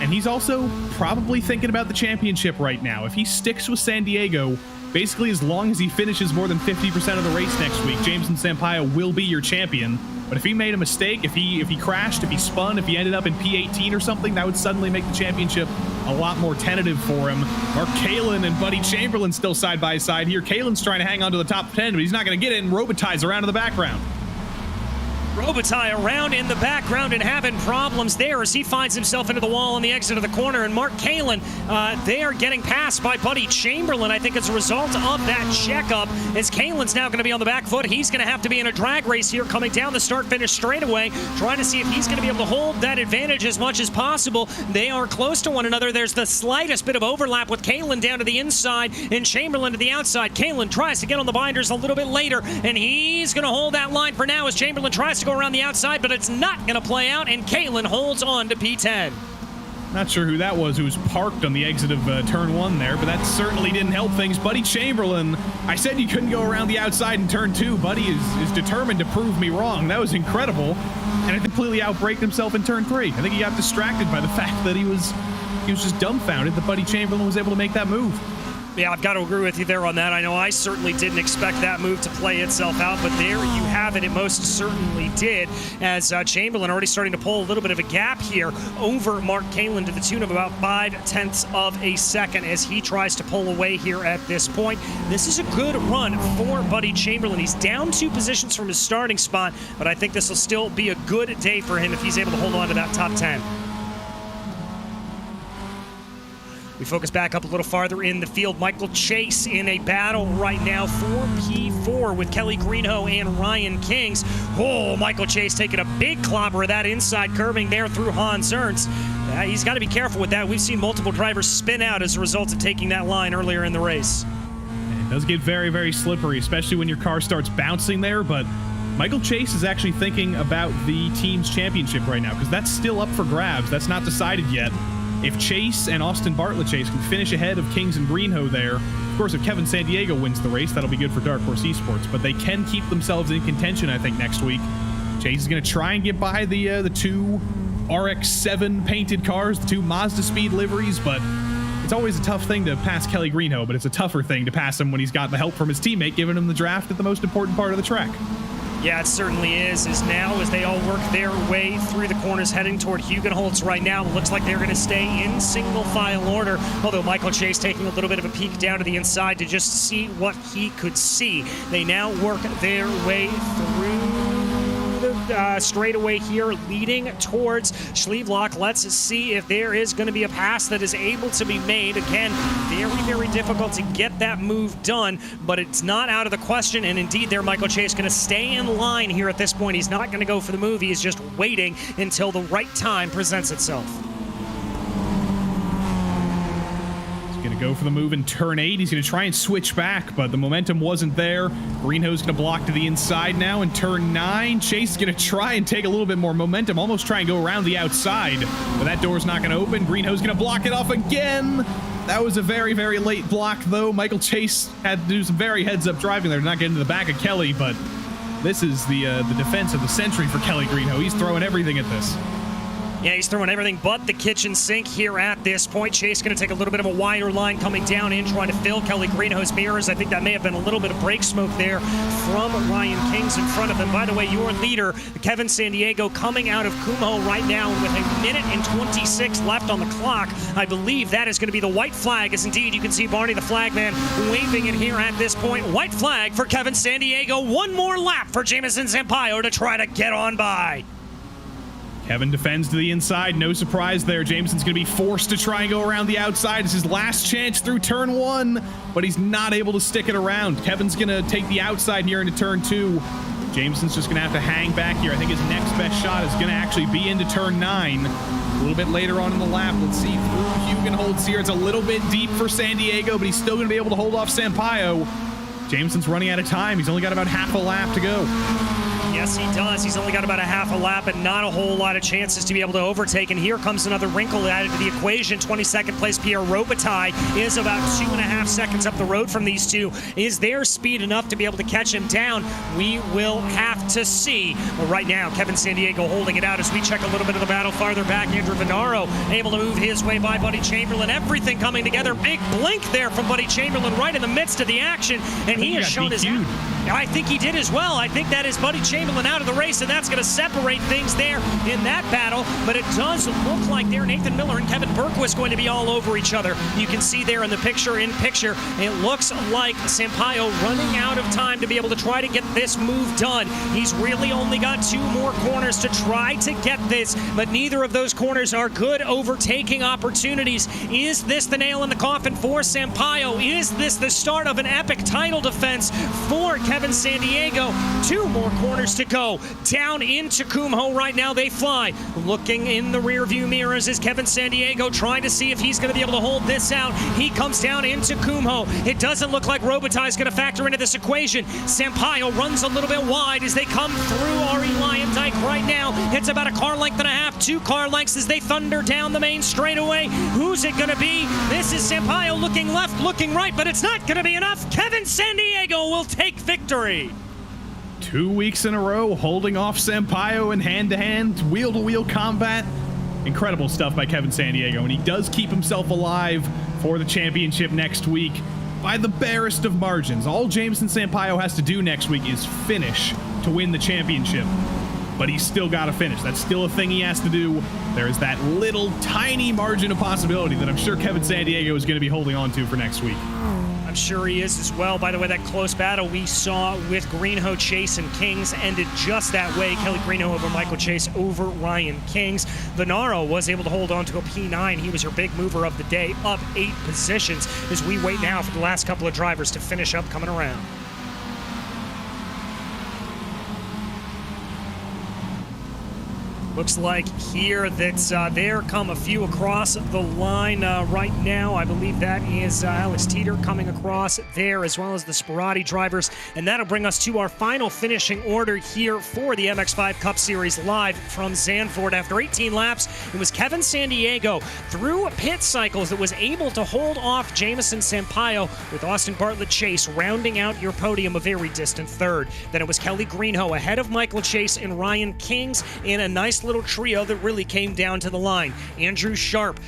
And he's also probably thinking about the championship right now. If he sticks with San Diego, basically as long as he finishes more than 50% of the race next week, Jamison Sampaio will be your champion. But if he made a mistake, if he crashed, if he spun, if he ended up in P18 or something, that would suddenly make the championship a lot more tentative for him. Mark Kalin and Buddy Chamberlain still side by side here. Kalin's trying to hang on to the top 10, but he's not going to get it, and Robitaille's around in the background. Robitaille around in the background and having problems there as he finds himself into the wall on the exit of the corner. And Mark Kalin, they are getting passed by Buddy Chamberlain, I think, as a result of that checkup. As Kalin's now going to be on the back foot, he's going to have to be in a drag race here coming down the start-finish straightaway, trying to see if he's going to be able to hold that advantage as much as possible. They are close to one another. There's the slightest bit of overlap with Kalin down to the inside and Chamberlain to the outside. Kalin tries to get on the binders a little bit later, and he's going to hold that line for now as Chamberlain tries to go around the outside, but it's not going to play out, and Kalin holds on to P10. Not sure who that was who was parked on the exit of turn one there, but that certainly didn't help things. Buddy Chamberlain, I said you couldn't go around the outside in turn two. Buddy is determined to prove me wrong. That was incredible, and I completely outbraked himself in turn three. I think he got distracted by the fact that he was just dumbfounded that Buddy Chamberlain was able to make that move. Yeah, I've got to agree with you there on that. I know I certainly didn't expect that move to play itself out, but there you have it. It most certainly did, as Chamberlain already starting to pull a little bit of a gap here over Mark Kalin to the tune of about 0.5 of a second as he tries to pull away here at this point. This is a good run for Buddy Chamberlain. He's down 2 positions from his starting spot, but I think this will still be a good day for him if he's able to hold on to that top 10. We focus back up a little farther in the field. Michael Chase in a battle right now for P4 with Kelly Greenhoe and Ryan Kings. Oh, Michael Chase taking a big clobber of that inside curving there through Hans Ernst. He's got to be careful with that. We've seen multiple drivers spin out as a result of taking that line earlier in the race. It does get very, very slippery, especially when your car starts bouncing there, but Michael Chase is actually thinking about the team's championship right now because that's still up for grabs. That's not decided yet. If Chase and Austin Bartlett Chase can finish ahead of Kings and Greenhoe there, of course, if Kevin Sandiego wins the race, that'll be good for Dark Horse Esports, but they can keep themselves in contention, I think, next week. Chase is going to try and get by the 2 RX-7 painted cars, the 2 Mazda Speed liveries, but it's always a tough thing to pass Kelly Greenhoe, but it's a tougher thing to pass him when he's got the help from his teammate giving him the draft at the most important part of the track. Yeah, it certainly is. As now, as they all work their way through the corners heading toward Hugenholtz right now, it looks like they're going to stay in single file order, although Michael Chase taking a little bit of a peek down to the inside to just see what he could see. They now work their way through the straightaway here, leading towards Schlievlock. Let's see if there is going to be a pass that is able to be made. Again, very, very difficult to get that move done, but it's not out of the question. And indeed, there, Michael Chase going to stay in line here at this point. He's not going to go for the move. He is just waiting until the right time presents itself. Going to go for the move in turn 8. He's going to try and switch back, but the momentum wasn't there. Greenhoe's going to block to the inside now in turn 9. Chase is going to try and take a little bit more momentum, almost try and go around the outside, but that door's not going to open. Greenhoe's going to block it off again. That was a very, very late block, though. Michael Chase had to do some very heads-up driving there to not get into the back of Kelly, but this is the defense of the century for Kelly Greenhoe. He's throwing everything at this. Yeah, he's throwing everything but the kitchen sink here at this point. Chase going to take a little bit of a wider line coming down in, trying to fill Kelly Greenho's mirrors. I think that may have been a little bit of brake smoke there from Ryan Kings in front of him. By the way, your leader, Kevin Sandiego, coming out of Kumho right now with a minute and 26 left on the clock. I believe that is going to be the white flag, as indeed you can see Barney the flagman waving it here at this point. White flag for Kevin Sandiego. One more lap for Jamison Sampaio to try to get on by. Kevin defends to the inside. No surprise there. Jameson's going to be forced to try and go around the outside. It's his last chance through turn 1, but he's not able to stick it around. Kevin's going to take the outside here into turn 2. Jameson's just going to have to hang back here. I think his next best shot is going to actually be into turn 9. A little bit later on in the lap. Let's see if Hugan holds here. It's a little bit deep for Sandiego, but he's still going to be able to hold off Sampaio. Jameson's running out of time. He's only got about half a lap to go. Yes, he does. He's only got about a half a lap and not a whole lot of chances to be able to overtake. And here comes another wrinkle added to the equation. 22nd place Pierre Robitaille is about 2.5 seconds up the road from these two. Is their speed enough to be able to catch him down? We will have to see. Well, right now, Kevin Sandiego holding it out as we check a little bit of the battle farther back. Andrew Venaro able to move his way by Buddy Chamberlain. Everything coming together. Big blink there from Buddy Chamberlain right in the midst of the action. And he has shown his... I think he did as well. I think that is Buddy Chamberlain out of the race, and that's going to separate things there in that battle. But it does look like there Nathan Miller and Kevin Berquist going to be all over each other. You can see there in the picture-in-picture, it looks like Sampaio running out of time to be able to try to get this move done. He's really only got 2 more corners to try to get this, but neither of those corners are good overtaking opportunities. Is this the nail in the coffin for Sampaio? Is this the start of an epic title defense for Kevin Sandiego? 2 more corners to go. Down into Kumho right now they fly. Looking in the rearview mirrors is Kevin Sandiego trying to see if he's going to be able to hold this out. He comes down into Kumho. It doesn't look like Robitaille is going to factor into this equation. Sampaio runs a little bit wide as they come through Ari Lyondike right now. It's about a car length and a half, 2 car lengths as they thunder down the main straightaway. Who's it going to be? This is Sampaio looking left, looking right, but it's not going to be enough. Kevin Sandiego will take victory. 2 weeks in a row, holding off Sampaio in hand-to-hand, wheel-to-wheel combat. Incredible stuff by Kevin Sandiego, and he does keep himself alive for the championship next week by the barest of margins. All Jameson Sampaio has to do next week is finish to win the championship, but he's still got to finish. That's still a thing he has to do. There is that little tiny margin of possibility that I'm sure Kevin Sandiego is going to be holding on to for next week. I'm sure he is as well. By the way, that close battle we saw with Greenho, Chase, and Kings ended just that way. Kelly Greenho over Michael Chase over Ryan Kings. Venaro was able to hold on to a P9. He was your big mover of the day, up 8 positions as we wait now for the last couple of drivers to finish up coming around. Looks like here that there come a few across the line right now. I believe that is Alex Teeter coming across there, as well as the Sperati drivers. And that'll bring us to our final finishing order here for the MX-5 Cup Series live from Zandvoort. After 18 laps, it was Kevin Sandiego through pit cycles that was able to hold off Jamison Sampaio, with Austin Bartlett Chase rounding out your podium a very distant third. Then it was Kelly Greenho ahead of Michael Chase and Ryan Kings in a nice little trio that really came down to the line. Andrew Sharp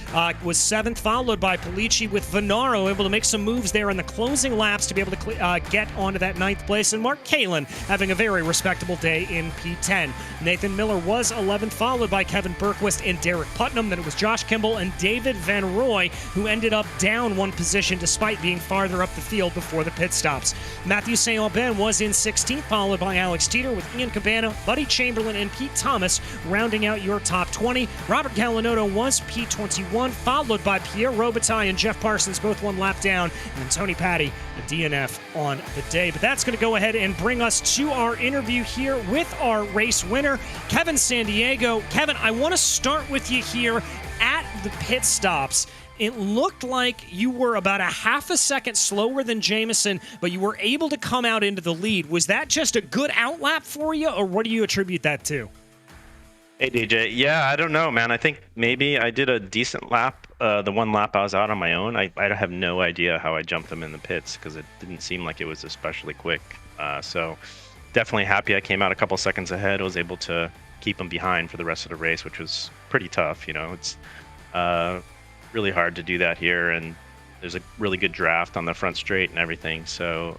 was 7th, followed by Polici, with Venaro able to make some moves there in the closing laps to be able to get onto that 9th place, and Mark Kalin having a very respectable day in P10. Nathan Miller was 11th, followed by Kevin Berquist and Derek Putnam. Then it was Josh Kimball and David Van Roy, who ended up down 1 position despite being farther up the field before the pit stops. Matthew St. Aubin was in 16th, followed by Alex Teeter, with Ian Cabana, Buddy Chamberlain, and Pete Thomas rounding out your top 20. Robert Galinotto was P21, followed by Pierre Robitaille and Jeff Parsons, both 1 lap down, and Tony Patty, the DNF on the day. But that's going to go ahead and bring us to our interview here with our race winner, Kevin Sandiego. Kevin, I want to start with you here at the pit stops. It looked like you were about a half a second slower than Jamison, but you were able to come out into the lead. Was that just a good outlap for you, or what do you attribute that to? Hey, DJ. Yeah, I don't know, man. I think maybe I did a decent lap. The 1 lap I was out on my own. I have no idea how I jumped them in the pits because it didn't seem like it was especially quick. So definitely happy I came out a couple seconds ahead. I was able to keep them behind for the rest of the race, which was pretty tough. You know, it's really hard to do that here, and there's a really good draft on the front straight and everything. So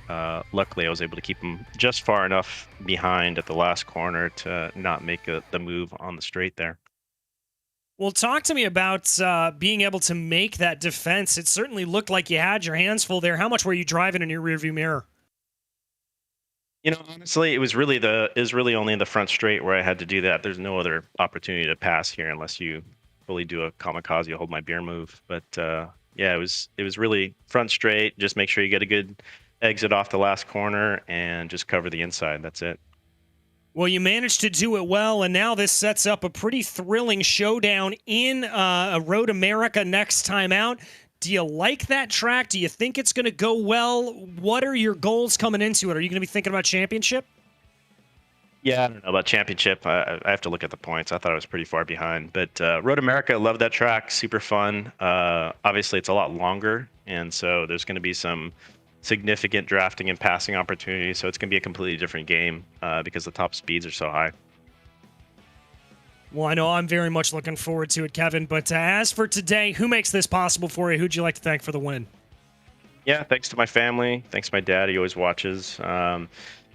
luckily I was able to keep them just far enough behind at the last corner to not make the move on the straight there. Well, talk to me about being able to make that defense. It certainly looked like you had your hands full there. How much were you driving in your rearview mirror? You know, honestly, it was really only in the front straight where I had to do that. There's no other opportunity to pass here unless you fully do a kamikaze, hold my beer move. But yeah, it was really front straight. Just make sure you get a good exit off the last corner and just cover the inside. That's it. Well, you managed to do it well, and now this sets up a pretty thrilling showdown in Road America next time out. Do you like that track? Do you think it's going to go well? What are your goals coming into it? Are you going to be thinking about championship? Yeah, I don't know about championship. I have to look at the points. I thought I was pretty far behind. But Road America, love that track. Super fun. Obviously, it's a lot longer, and so there's going to be some significant drafting and passing opportunities. So it's going to be a completely different game because the top speeds are so high. Well, I know I'm very much looking forward to it, Kevin. But as for today, who makes this possible for you? Who'd you like to thank for the win? Yeah, thanks to my family. Thanks to my dad. He always watches.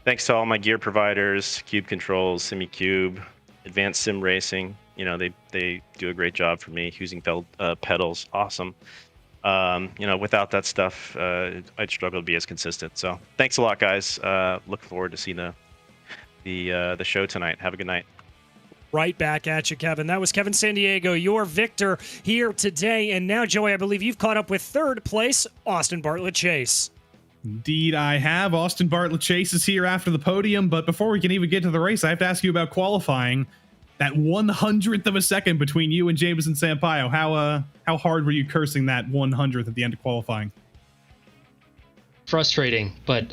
Thanks to all my gear providers, Cube Controls, SimiCube, Advanced Sim Racing. You know, they do a great job for me. Husingfeld pedals, awesome. You know, without that stuff, I'd struggle to be as consistent. So thanks a lot, guys. Look forward to seeing the show tonight. Have a good night. Right back at you, Kevin. That was Kevin Sandiego, your victor here today. And now, Joey, I believe you've caught up with third place, Austin Bartlett Chase. Indeed, I have. Austin Bartlett Chase is here after the podium, but before we can even get to the race, I have to ask you about qualifying. That 100th of a second between you and Jameson Sampaio. How hard were you cursing that 100th at the end of qualifying? Frustrating, but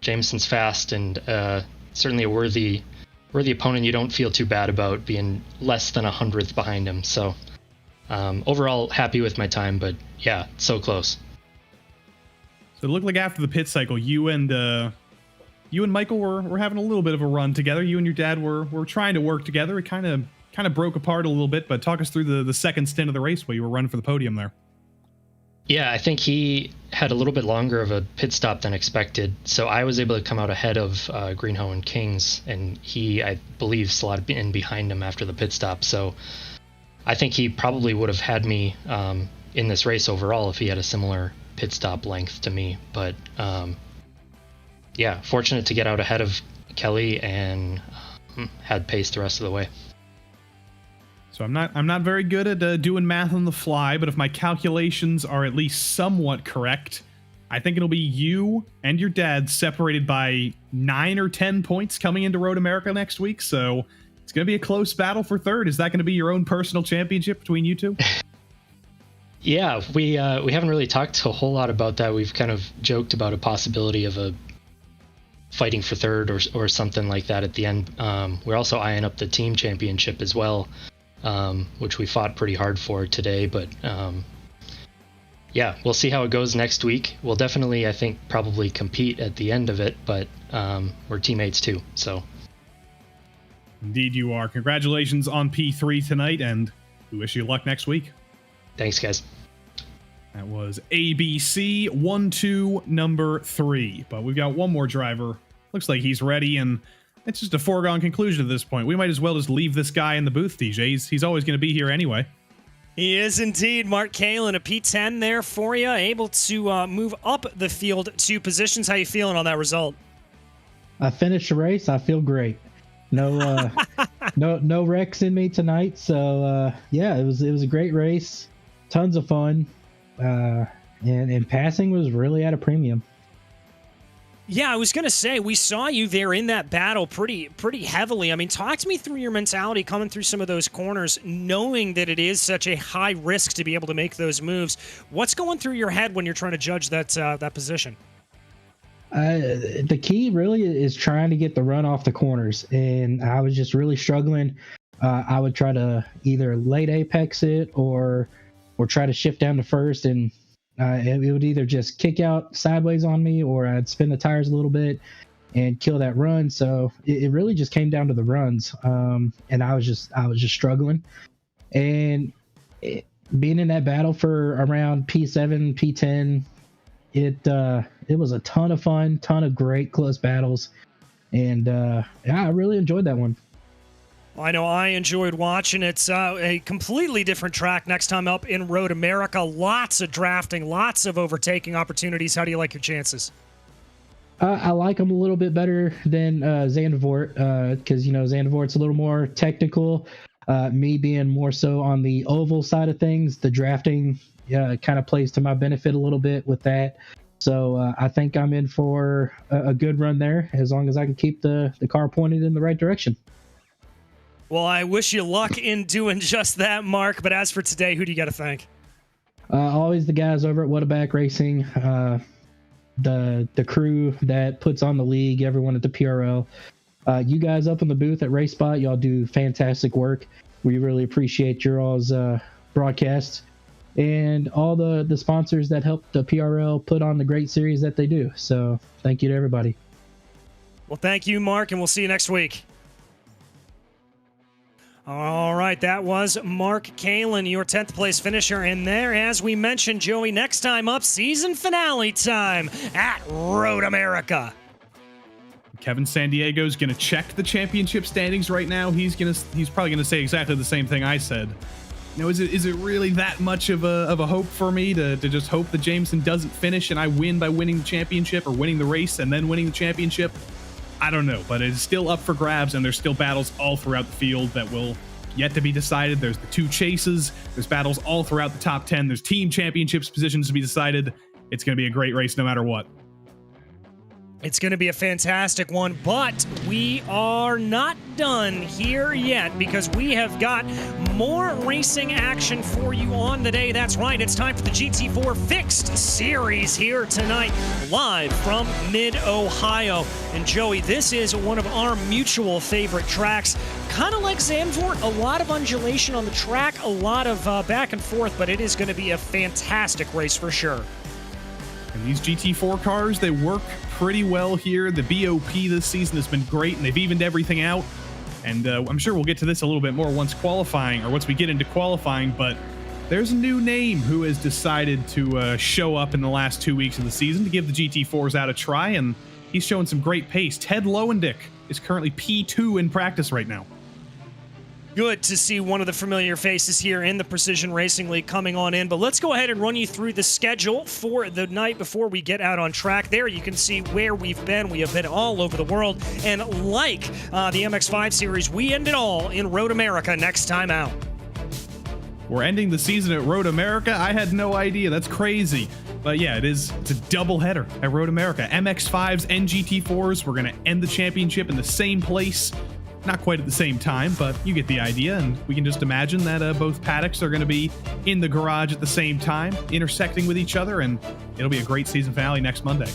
Jameson's fast and certainly a worthy opponent. You don't feel too bad about being less than 100th behind him. So overall, happy with my time, but yeah, so close. So it looked like after the pit cycle, you and Michael were having a little bit of a run together. You and your dad were trying to work together. It kind of broke apart a little bit, but talk us through the second stint of the race where you were running for the podium there. Yeah, I think he had a little bit longer of a pit stop than expected, so I was able to come out ahead of Greenhoe and Kings, and he, I believe, slotted in behind him after the pit stop. So I think he probably would have had me in this race overall if he had a similar pit stop length to me. But yeah, fortunate to get out ahead of Kelly and had pace the rest of the way. So I'm not very good at doing math on the fly, but if my calculations are at least somewhat correct, I think it'll be you and your dad separated by 9 or 10 points coming into Road America next week. So it's going to be a close battle for third. Is that going to be your own personal championship between you two? Yeah, we haven't really talked a whole lot about that. We've kind of joked about a possibility of a fighting for third or something like that at the end. We're also eyeing up the team championship as well, which we fought pretty hard for today. But yeah, we'll see how it goes next week. We'll definitely, I think, probably compete at the end of it, but we're teammates too. So Indeed you are. Congratulations on P3 tonight, and we wish you luck next week. Thanks, guys. That was ABC 1-2 number 3. But we've got one more driver. Looks like he's ready, and it's just a foregone conclusion at this point. We might as well just leave this guy in the booth, DJ. He's always going to be here anyway. He is indeed. Mark Kalin, a P10 there for you, able to move up the field 2 positions. How you feeling on that result? I finished the race. I feel great. No no wrecks in me tonight. So yeah, it was a great race. Tons of fun. And passing was really at a premium. Yeah, I was going to say, we saw you there in that battle pretty heavily. I mean, talk to me through your mentality coming through some of those corners, knowing that it is such a high risk to be able to make those moves. What's going through your head when you're trying to judge that position? The key really is trying to get the run off the corners, and I was just really struggling. I would try to either late apex it or try to shift down to first, and it would either just kick out sideways on me or I'd spin the tires a little bit. and kill that run. So it really just came down to the runs. And I was just struggling. And being in that battle for around P7, P10, it was a ton of fun, ton of great close battles. And yeah, I really enjoyed that one. I know I enjoyed watching. It's a completely different track next time up in Road America. Lots of drafting, lots of overtaking opportunities. How do you like your chances? I like them a little bit better than Zandvoort because, Zandvoort's a little more technical. Me being more so on the oval side of things, the drafting kind of plays to my benefit a little bit with that. So I think I'm in for a good run there as long as I can keep the car pointed in the right direction. Well, I wish you luck in doing just that, Mark. But as for today, who do you got to thank? Always the guys over at Whataback Racing, the crew that puts on the league, everyone at the PRL. You guys up in the booth at RaceSpot, y'all do fantastic work. We really appreciate your all's broadcasts. And all the sponsors that help the PRL put on the great series that they do. So thank you to everybody. Well, thank you, Mark, and we'll see you next week. All right, that was Mark Kalin, your 10th place finisher. And there, as we mentioned, Joey, next time up, season finale time at Road America. Kevin Sandiego's going to check the championship standings right now. He's probably going to say exactly the same thing I said. Is it really that much of a hope for me to just hope that Jameson doesn't finish and I win by winning the championship or winning the race and then winning the championship? I don't know, but it's still up for grabs, and there's still battles all throughout the field that will yet to be decided. There's the 2 chases. There's battles all throughout the top 10. There's team championships positions to be decided. It's going to be a great race no matter what. It's going to be a fantastic one, but we are not done here yet because we have got more racing action for you on the day. That's right, it's time for the GT4 Fixed Series here tonight, live from Mid-Ohio. And Joey, this is one of our mutual favorite tracks. Kind of like Zandvoort, a lot of undulation on the track, a lot of back and forth, but it is going to be a fantastic race for sure. And these GT4 cars, they work pretty well here. The BOP this season has been great, and they've evened everything out. And I'm sure we'll get to this a little bit more once we get into qualifying, but there's a new name who has decided to show up in the last 2 weeks of the season to give the GT4s out a try, and he's showing some great pace. Ted Lowendick is currently P2 in practice right now. Good to see one of the familiar faces here in the Precision Racing League coming on in. But let's go ahead and run you through the schedule for the night before we get out on track. There you can see where we've been. We have been all over the world. And like the MX-5 series, we end it all in Road America next time out. We're ending the season at Road America? I had no idea. That's crazy. But yeah, it's a doubleheader at Road America. MX-5s and GT4s. We're going to end the championship in the same place. Not quite at the same time, but you get the idea, and we can just imagine that both paddocks are going to be in the garage at the same time, intersecting with each other, and it'll be a great season finale next Monday.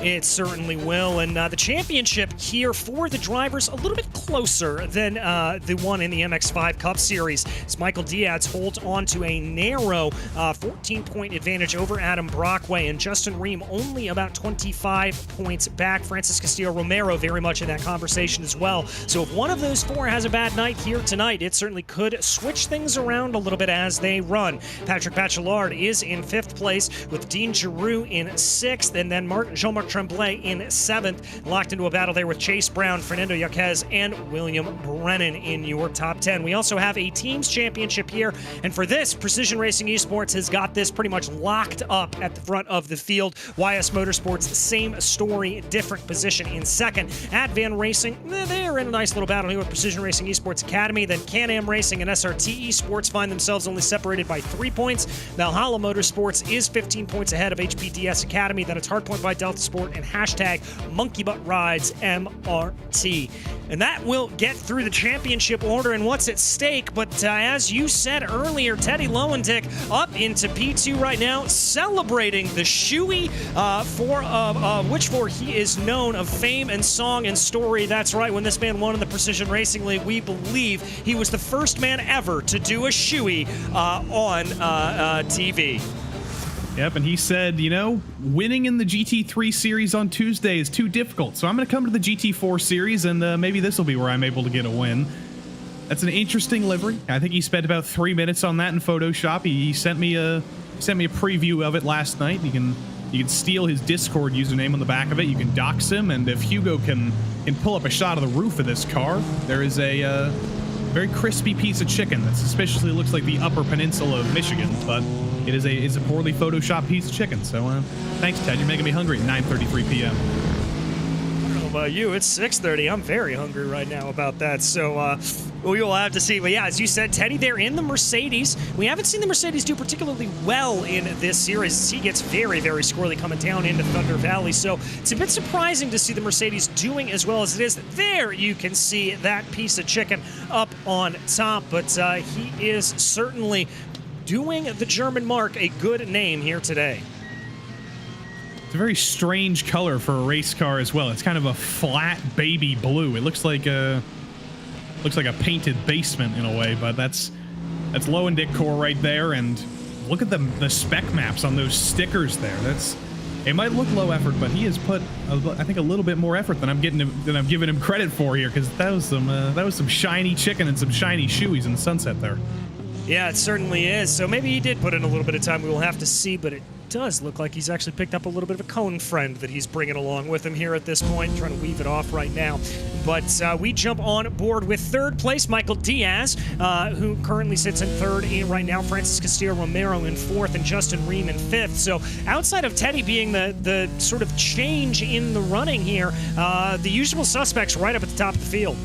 It certainly will, and the championship here for the drivers a little bit closer than the one in the MX-5 Cup Series, as Michael Diaz holds on to a narrow 14-point advantage over Adam Brockway, and Justin Ream only about 25 points back. Francis Castillo-Romero very much in that conversation as well. So if one of those 4 has a bad night here tonight, it certainly could switch things around a little bit as they run. Patrick Bachelard is in 5th place with Dean Giroux in 6th, and then Jean-Marc Tremblay in 7th, locked into a battle there with Chase Brown, Fernando Yaquez, and William Brennan in your top 10. We also have a teams championship here, and for this, Precision Racing Esports has got this pretty much locked up at the front of the field. YS Motorsports, same story, different position in 2nd. Advan Racing, they're in a nice little battle here with Precision Racing Esports Academy. Then Can-Am Racing and SRT Esports find themselves only separated by 3 points. Valhalla Motorsports is 15 points ahead of HPDS Academy. Then it's Hardpoint by Delta Sport and hashtag Monkey Butt Rides MRT. And that will get through the championship order and what's at stake. But as you said earlier, Teddy Lowendick up into P2 right now, celebrating the shoey for he is known of fame and song and story. That's right, when this man won in the Precision Racing League, we believe he was the first man ever to do a shoey on TV. Yep, and he said, you know, winning in the GT3 series on Tuesday is too difficult, so I'm going to come to the GT4 series, and maybe this will be where I'm able to get a win. That's an interesting livery. I think he spent about 3 minutes on that in Photoshop. He sent me a preview of it last night. You can steal his Discord username on the back of it. You can dox him, and if Hugo can pull up a shot of the roof of this car, there is a very crispy piece of chicken that suspiciously looks like the Upper Peninsula of Michigan, but it's a poorly photoshopped piece of chicken. So thanks, Ted. You're making me hungry at 9:33 p.m. I don't know about you. It's 6:30. I'm very hungry right now about that. So we will have to see. But yeah, as you said, Teddy, they're in the Mercedes. We haven't seen the Mercedes do particularly well in this series. He gets very, very squirrely coming down into Thunder Valley. So it's a bit surprising to see the Mercedes doing as well as it is. There you can see that piece of chicken up on top. But he is certainly doing the German mark a good name here today. It's a very strange color for a race car as well. It's kind of a flat baby blue. It looks like a painted basement in a way, but that's Lowendick core right there. And look at the spec maps on those stickers there. It might look low effort, but he has put I think a little bit more effort than I'm giving him credit for here, because that was some shiny chicken and some shiny shoeys in the sunset there. Yeah, it certainly is. So maybe he did put in a little bit of time. We will have to see, but it does look like he's actually picked up a little bit of a cone friend that he's bringing along with him here at this point, trying to weave it off right now. But we jump on board with third place, Michael Diaz, who currently sits in third right now. Francis Castillo-Romero in fourth, and Justin Ream in fifth. So outside of Teddy being the sort of change in the running here, the usual suspects right up at the top of the field.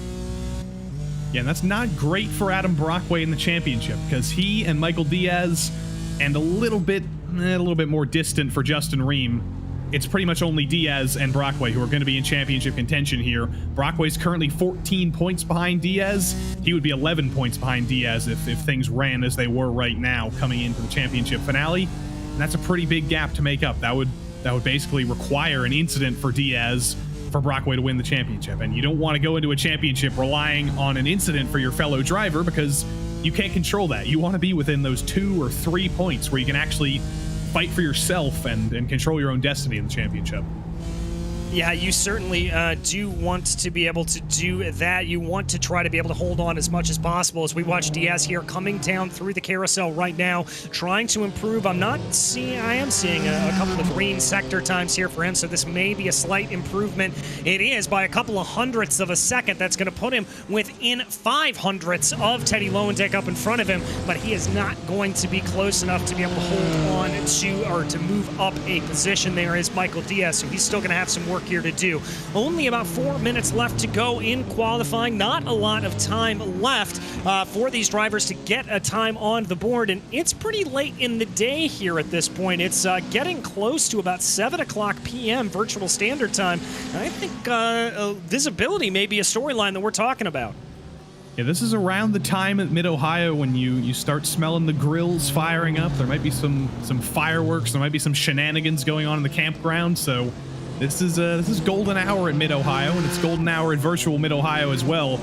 Yeah, and that's not great for Adam Brockway in the championship, because he and Michael Diaz, and a little bit more distant for Justin Ream, it's pretty much only Diaz and Brockway who are going to be in championship contention here. Brockway's currently 14 points behind Diaz. He would be 11 points behind Diaz if things ran as they were right now coming into the championship finale. And that's a pretty big gap to make up. That would basically require an incident for Diaz for Brockway to win the championship. And you don't want to go into a championship relying on an incident for your fellow driver, because you can't control that. You want to be within those 2 or 3 points where you can actually fight for yourself and control your own destiny in the championship. Yeah, you certainly do want to be able to do that. You want to try to be able to hold on as much as possible. As we watch Diaz here coming down through the carousel right now, trying to improve. I am seeing a couple of green sector times here for him, so this may be a slight improvement. It is by a couple of hundredths of a second. That's going to put him within 500ths of Teddy Lowendick up in front of him, but he is not going to be close enough to be able to hold on to move up a position. There is Michael Diaz, so he's still going to have some work here to do. Only about 4 minutes left to go in qualifying. Not a lot of time left for these drivers to get a time on the board, and it's pretty late in the day here at this point. It's getting close to about 7 o'clock p.m. virtual standard time. I think visibility may be a storyline that we're talking about. Yeah, this is around the time at Mid-Ohio when you start smelling the grills firing up. There might be some fireworks. There might be some shenanigans going on in the campground. So this is golden hour at Mid-Ohio, and it's golden hour at virtual Mid-Ohio as well.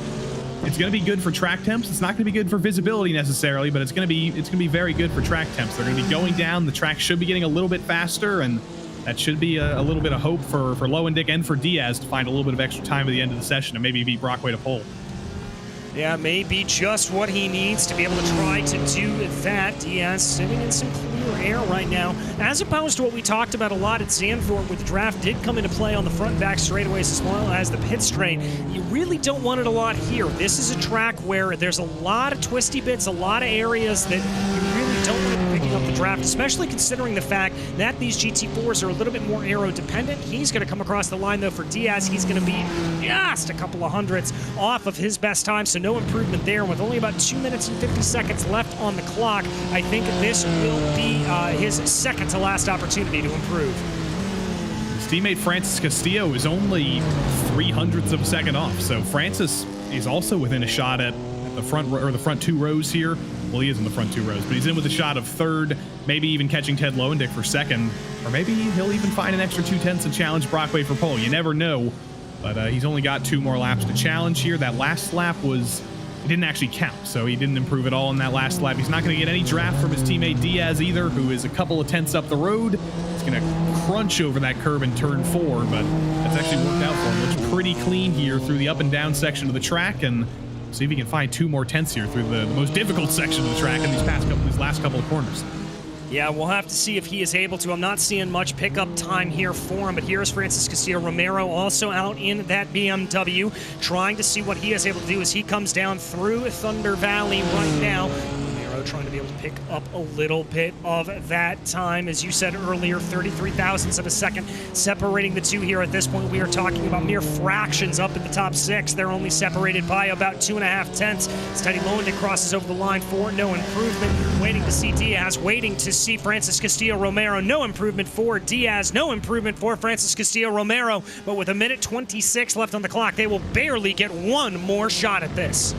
It's going to be good for track temps. It's not going to be good for visibility necessarily, but it's going to be very good for track temps. They're going to be going down. The track should be getting a little bit faster, and that should be a little bit of hope for Lowendick and for Diaz to find a little bit of extra time at the end of the session and maybe beat Brockway to pole. Yeah, maybe just what he needs to be able to try to do that. Diaz sitting in some clear air right now, as opposed to what we talked about a lot at Zandvoort, where the draft did come into play on the front and back straightaways as well as the pit straight. You really don't want it a lot here. This is a track where there's a lot of twisty bits, a lot of areas that you really don't want to be picking up the draft, especially considering the fact that these GT4s are a little bit more aero dependent. He's going to come across the line, though, for Diaz. He's going to be just a couple of hundredths off of his best time, so no improvement there. With only about 2 minutes and 50 seconds left on the clock, I think this will be his second to last opportunity to improve. His teammate Francis Castillo is only 0.03 of a second off, so Francis is also within a shot at the front 2 rows here. Well, he is in the front 2 rows, but he's in with a shot of third, maybe even catching Ted Lowendick for second, or maybe he'll even find an extra 0.2 and challenge Brockway for pole. You never know, but he's only got 2 more laps to challenge here. That last lap was it didn't actually count, so he didn't improve at all in that last lap. He's not going to get any draft from his teammate Diaz either, who is a couple of tenths up the road. He's going to crunch over that curb in turn 4, but that's actually worked out for him. Looks pretty clean here through the up and down section of the track, and see if he can find 2 more tenths here through the most difficult section of the track in these last couple of corners. Yeah, we'll have to see if he is able to. I'm not seeing much pickup time here for him, but here's Francis Castillo-Romero also out in that BMW, trying to see what he is able to do as he comes down through Thunder Valley right now. Trying to be able to pick up a little bit of that time. As you said earlier, 33 thousandths of a second separating the two here. At this point, we are talking about mere fractions up in the top 6. They're only separated by about 2.5 tenths. Teddy Lowendick crosses over the line for no improvement. Waiting to see Diaz, waiting to see Francis Castillo-Romero. No improvement for Diaz, no improvement for Francis Castillo-Romero. But with 1:26 left on the clock, they will barely get one more shot at this.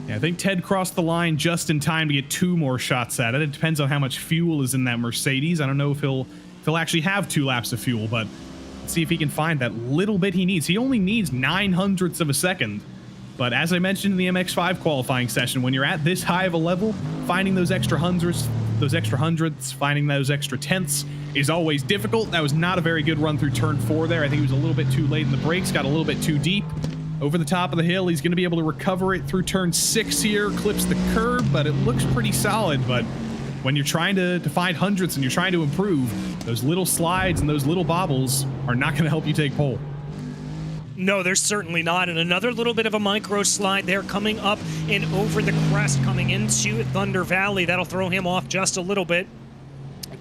Yeah, I think Ted crossed the line just in time to get 2 more shots at it. It depends on how much fuel is in that Mercedes. I don't know if he'll actually have 2 laps of fuel, but let's see if he can find that little bit he needs. He only needs 0.09 of a second. But as I mentioned in the MX-5 qualifying session, when you're at this high of a level, finding those extra hundredths, finding those extra tenths is always difficult. That was not a very good run through turn 4 there. I think he was a little bit too late in the brakes, got a little bit too deep. Over the top of the hill, he's going to be able to recover it through turn 6 here, clips the curb, but it looks pretty solid. But when you're trying to find hundredths and you're trying to improve, those little slides and those little bobbles are not going to help you take pole. No, there's certainly not. And another little bit of a micro slide there coming up and over the crest coming into Thunder Valley. That'll throw him off just a little bit.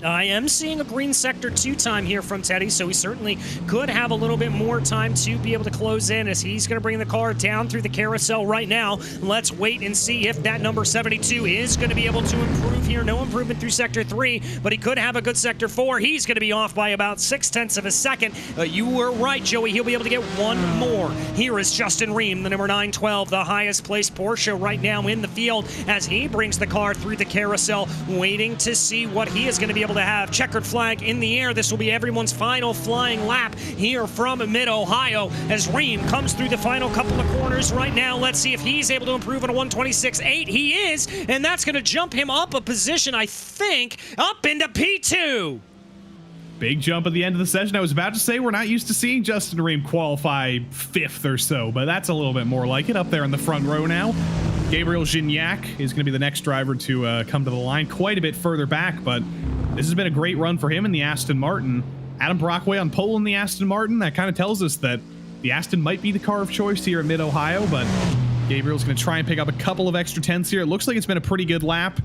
I am seeing a green sector 2 time here from Teddy, so he certainly could have a little bit more time to be able to close in as he's going to bring the car down through the carousel right now. Let's wait and see if that number 72 is going to be able to improve here. No improvement through sector 3, but he could have a good sector 4. He's going to be off by about 0.6 of a second. You were right, Joey. He'll be able to get 1 more. Here is Justin Ream, the number 912, the highest placed Porsche right now in the field as he brings the car through the carousel, waiting to see what he is going to be able to have. Checkered flag in the air. This will be everyone's final flying lap here from Mid-Ohio as Ream comes through the final couple of corners right now. Let's see if he's able to improve on a 1:26.8. He is, and that's going to jump him up a position, I think, up into P2. Big jump at the end of the session. I was about to say we're not used to seeing Justin Ream qualify 5th or so, but that's a little bit more like it up there in the front row now. Gabriel Gignac is going to be the next driver to come to the line quite a bit further back, but this has been a great run for him in the Aston Martin. Adam Brockway on pole in the Aston Martin. That kind of tells us that the Aston might be the car of choice here at Mid-Ohio, but Gabriel's going to try and pick up a couple of extra tenths here. It looks like it's been a pretty good lap.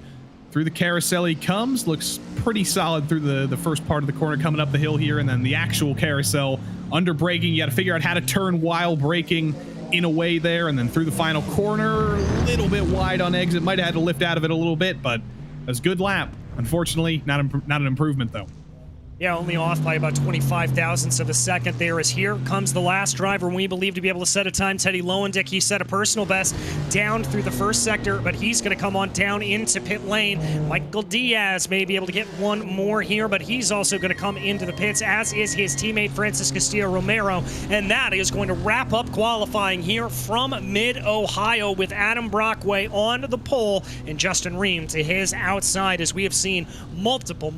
Through the carousel he comes. Looks pretty solid through the first part of the corner coming up the hill here, and then the actual carousel under braking. You got to figure out how to turn while braking in a way there, and then through the final corner, a little bit wide on exit. Might have had to lift out of it a little bit, but it was a good lap. Unfortunately, not an improvement, though. Yeah, only off by about 25 thousandths of a second there as here comes the last driver we believe to be able to set a time, Teddy Lowendick. He set a personal best down through the first sector, but he's going to come on down into pit lane. Michael Diaz may be able to get 1 more here, but he's also going to come into the pits, as is his teammate Francis Castillo-Romero, and that is going to wrap up qualifying here from Mid-Ohio with Adam Brockway on the pole and Justin Ream to his outside, as we have seen multiple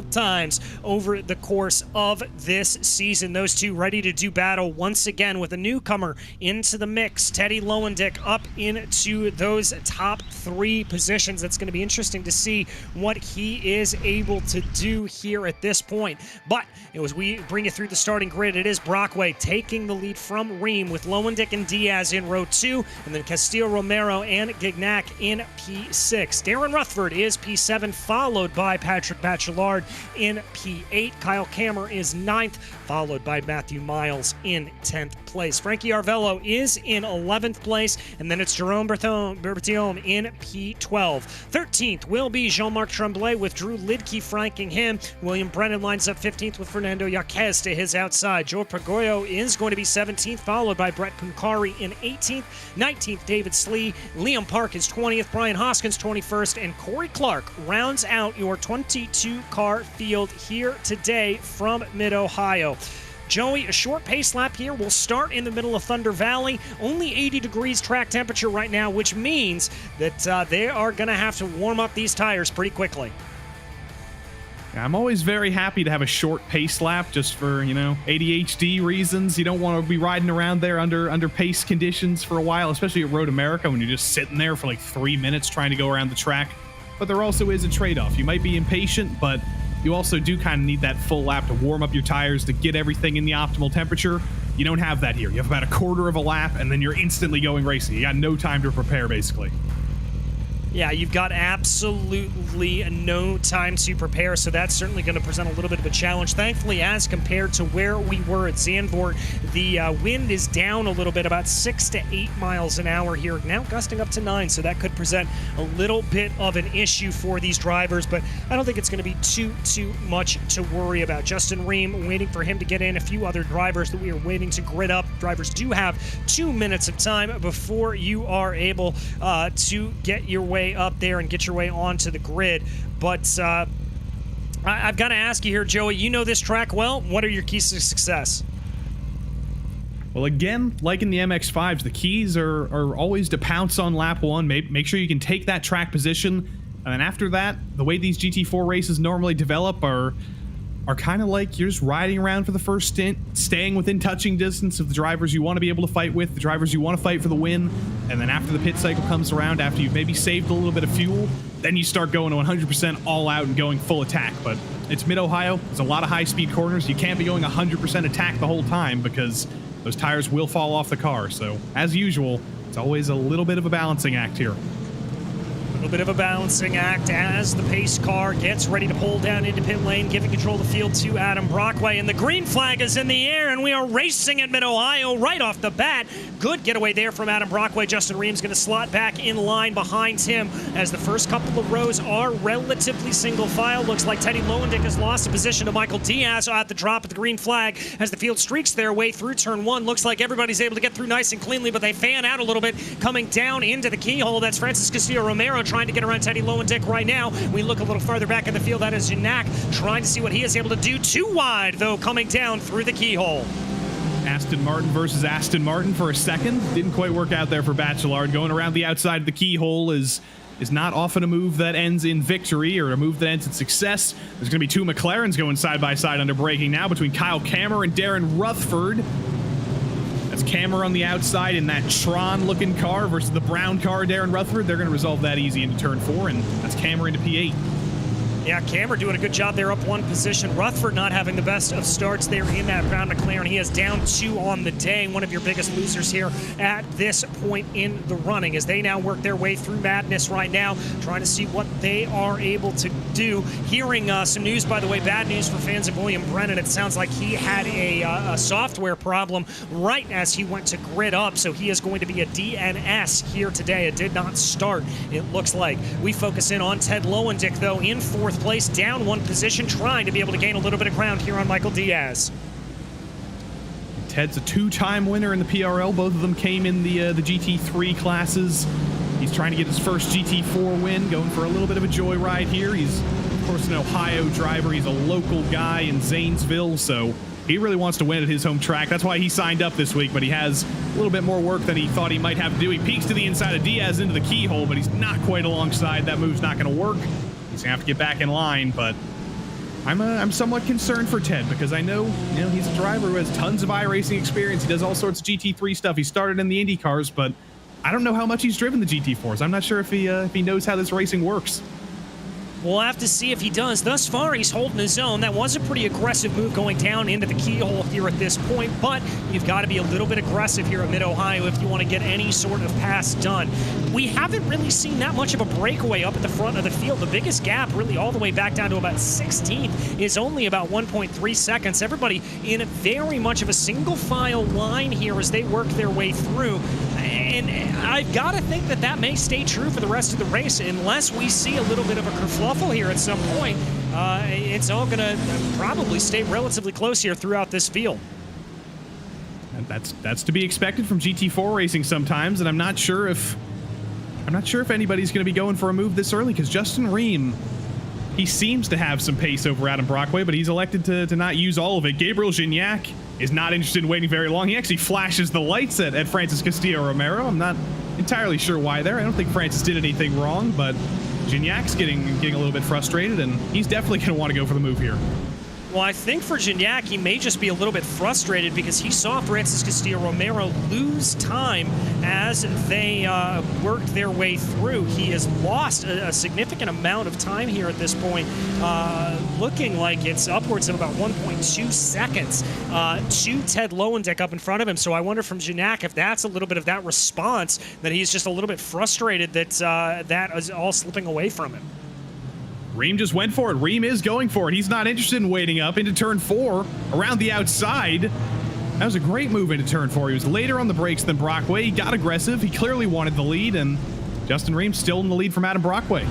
times over the course of this season. Those two ready to do battle once again with a newcomer into the mix. Teddy Lowendick up into those top 3 positions. That's going to be interesting to see what he is able to do here at this point. But as we bring you through the starting grid, it is Brockway taking the lead from Ream with Lowendick and Diaz in row 2, and then Castillo, Romero, and Gignac in P6. Darren Rutherford is P7, followed by Patrick Bachelard in P8. Kyle Kammer is 9th, followed by Matthew Miles in 10th place. Frankie Arvello is in 11th place, and then it's Jerome Berthiaume in P12. 13th will be Jean-Marc Tremblay with Drew Lidke flanking him. William Brennan lines up 15th with Fernando Yaquez to his outside. Joe Pagoyo is going to be 17th, followed by Brett Puncari in 18th. 19th, David Slee. Liam Park is 20th. Brian Hoskins 21st, and Corey Clark rounds out your 22-car field here today from Mid-Ohio. Joey, a short pace lap here. We'll start in the middle of Thunder Valley. Only 80 degrees track temperature right now, which means that they are going to have to warm up these tires pretty quickly. I'm always very happy to have a short pace lap just for, ADHD reasons. You don't want to be riding around there under pace conditions for a while, especially at Road America when you're just sitting there for like 3 minutes trying to go around the track. But there also is a trade-off. You might be impatient, but you also do kind of need that full lap to warm up your tires to get everything in the optimal temperature. You don't have that here. You have about a quarter of a lap, and then you're instantly going racing. You got no time to prepare, basically. Yeah, you've got absolutely no time to prepare, so that's certainly going to present a little bit of a challenge. Thankfully, as compared to where we were at Zandvoort, the wind is down a little bit, about 6 to 8 miles an hour here, now gusting up to 9, so that could present a little bit of an issue for these drivers, but I don't think it's going to be too much to worry about. Justin Ream waiting for him to get in, a few other drivers that we are waiting to grid up. Drivers do have 2 minutes of time before you are able to get your way up there and get your way onto the grid. But I've got to ask you here, Joey, you know this track well. What are your keys to success? Well, again, like in the MX-5s, the keys are always to pounce on lap 1. Make sure you can take that track position. And then after that, the way these GT4 races normally develop are kind of like you're just riding around for the first stint, staying within touching distance of the drivers you want to be able to fight with, the drivers you want to fight for the win, and then after the pit cycle comes around, after you've maybe saved a little bit of fuel, then you start going to 100% all out and going full attack. But it's mid-Ohio, there's a lot of high-speed corners, you can't be going 100% attack the whole time because those tires will fall off the car. So, as usual, it's always a little bit of a balancing act here. A little bit of a balancing act as the pace car gets ready to pull down into pit lane, giving control of the field to Adam Brockway, and the green flag is in the air, and we are racing at Mid-Ohio right off the bat. Good getaway there from Adam Brockway. Justin Ream's going to slot back in line behind him as the first couple of rows are relatively single file. Looks like Teddy Lowendick has lost a position to Michael Diaz at the drop of the green flag as the field streaks their way through turn 1. Looks like everybody's able to get through nice and cleanly, but they fan out a little bit coming down into the keyhole. That's Francis Castillo-Romero trying to get around Teddy Lowendick right now. We look a little further back in the field. That is Janak trying to see what he is able to do. Too wide, though, coming down through the keyhole. Aston Martin versus Aston Martin for a second. Didn't quite work out there for Bachelard. Going around the outside of the keyhole is not often a move that ends in victory or a move that ends in success. There's going to be 2 McLarens going side by side under braking now between Kyle Kammer and Darren Rutherford. That's Kammer on the outside in that Tron-looking car versus the brown car, Darren Rutherford. They're going to resolve that easy into turn 4, and that's Kammer into P8. Yeah, Kammer doing a good job there, up 1 position. Rutherford not having the best of starts there in that brown McLaren. He is down 2 on the day. One of your biggest losers here at this point in the running as they now work their way through madness right now, trying to see what they are able to do. Hearing some news, by the way, bad news for fans of William Brennan. It sounds like he had a software problem right as he went to grid up, so he is going to be a DNS here today. It did not start, it looks like. We focus in on Ted Lowendick, though, in 4th place, down 1 position, trying to be able to gain a little bit of ground here on Michael Diaz. Ted's a 2-time winner in the PRL. Both of them came in the GT3 classes. He's trying to get his first GT4 win, going for a little bit of a joyride here. He's, of course, an Ohio driver. He's a local guy in Zanesville, so he really wants to win at his home track. That's why he signed up this week, but he has a little bit more work than he thought he might have to do. He peeks to the inside of Diaz into the keyhole, but he's not quite alongside. That move's not going to work. He's going to have to get back in line, but I'm somewhat concerned for Ted because I know, he's a driver who has tons of iRacing experience. He does all sorts of GT3 stuff. He started in the Indy cars, but I don't know how much he's driven the GT4s. I'm not sure if he knows how this racing works. We'll have to see if he does. Thus far, he's holding his own. That was a pretty aggressive move going down into the keyhole here at this point, but you've got to be a little bit aggressive here at Mid-Ohio if you want to get any sort of pass done. We haven't really seen that much of a breakaway up at the front of the field. The biggest gap, really all the way back down to about 16th, is only about 1.3 seconds. Everybody in very much of a single file line here as they work their way through. And I've got to think that may stay true for the rest of the race unless we see a little bit of a kerfluffle here at some point. It's all going to probably stay relatively close here throughout this field. And that's to be expected from GT4 racing sometimes, and I'm not sure if anybody's going to be going for a move this early because Justin Ream, he seems to have some pace over Adam Brockway, but he's elected to not use all of it. Gabriel Gignac is not interested in waiting very long. He actually flashes the lights at Francis Castillo-Romero. I'm not entirely sure why there. I don't think Francis did anything wrong, but Gignac's getting a little bit frustrated, and he's definitely going to want to go for the move here. Well, I think for Gignac, he may just be a little bit frustrated because he saw Francis Castillo-Romero lose time as they worked their way through. He has lost a significant amount of time here at this point, looking like it's upwards of about 1.2 seconds to Ted Lowendick up in front of him. So I wonder from Gignac if that's a little bit of that response, that he's just a little bit frustrated that that is all slipping away from him. Ream just went for it. Ream is going for it. He's not interested in waiting up into turn 4 around the outside. That was a great move into turn 4. He was later on the brakes than Brockway. He got aggressive. He clearly wanted the lead, and Justin Ream still in the lead from Adam Brockway.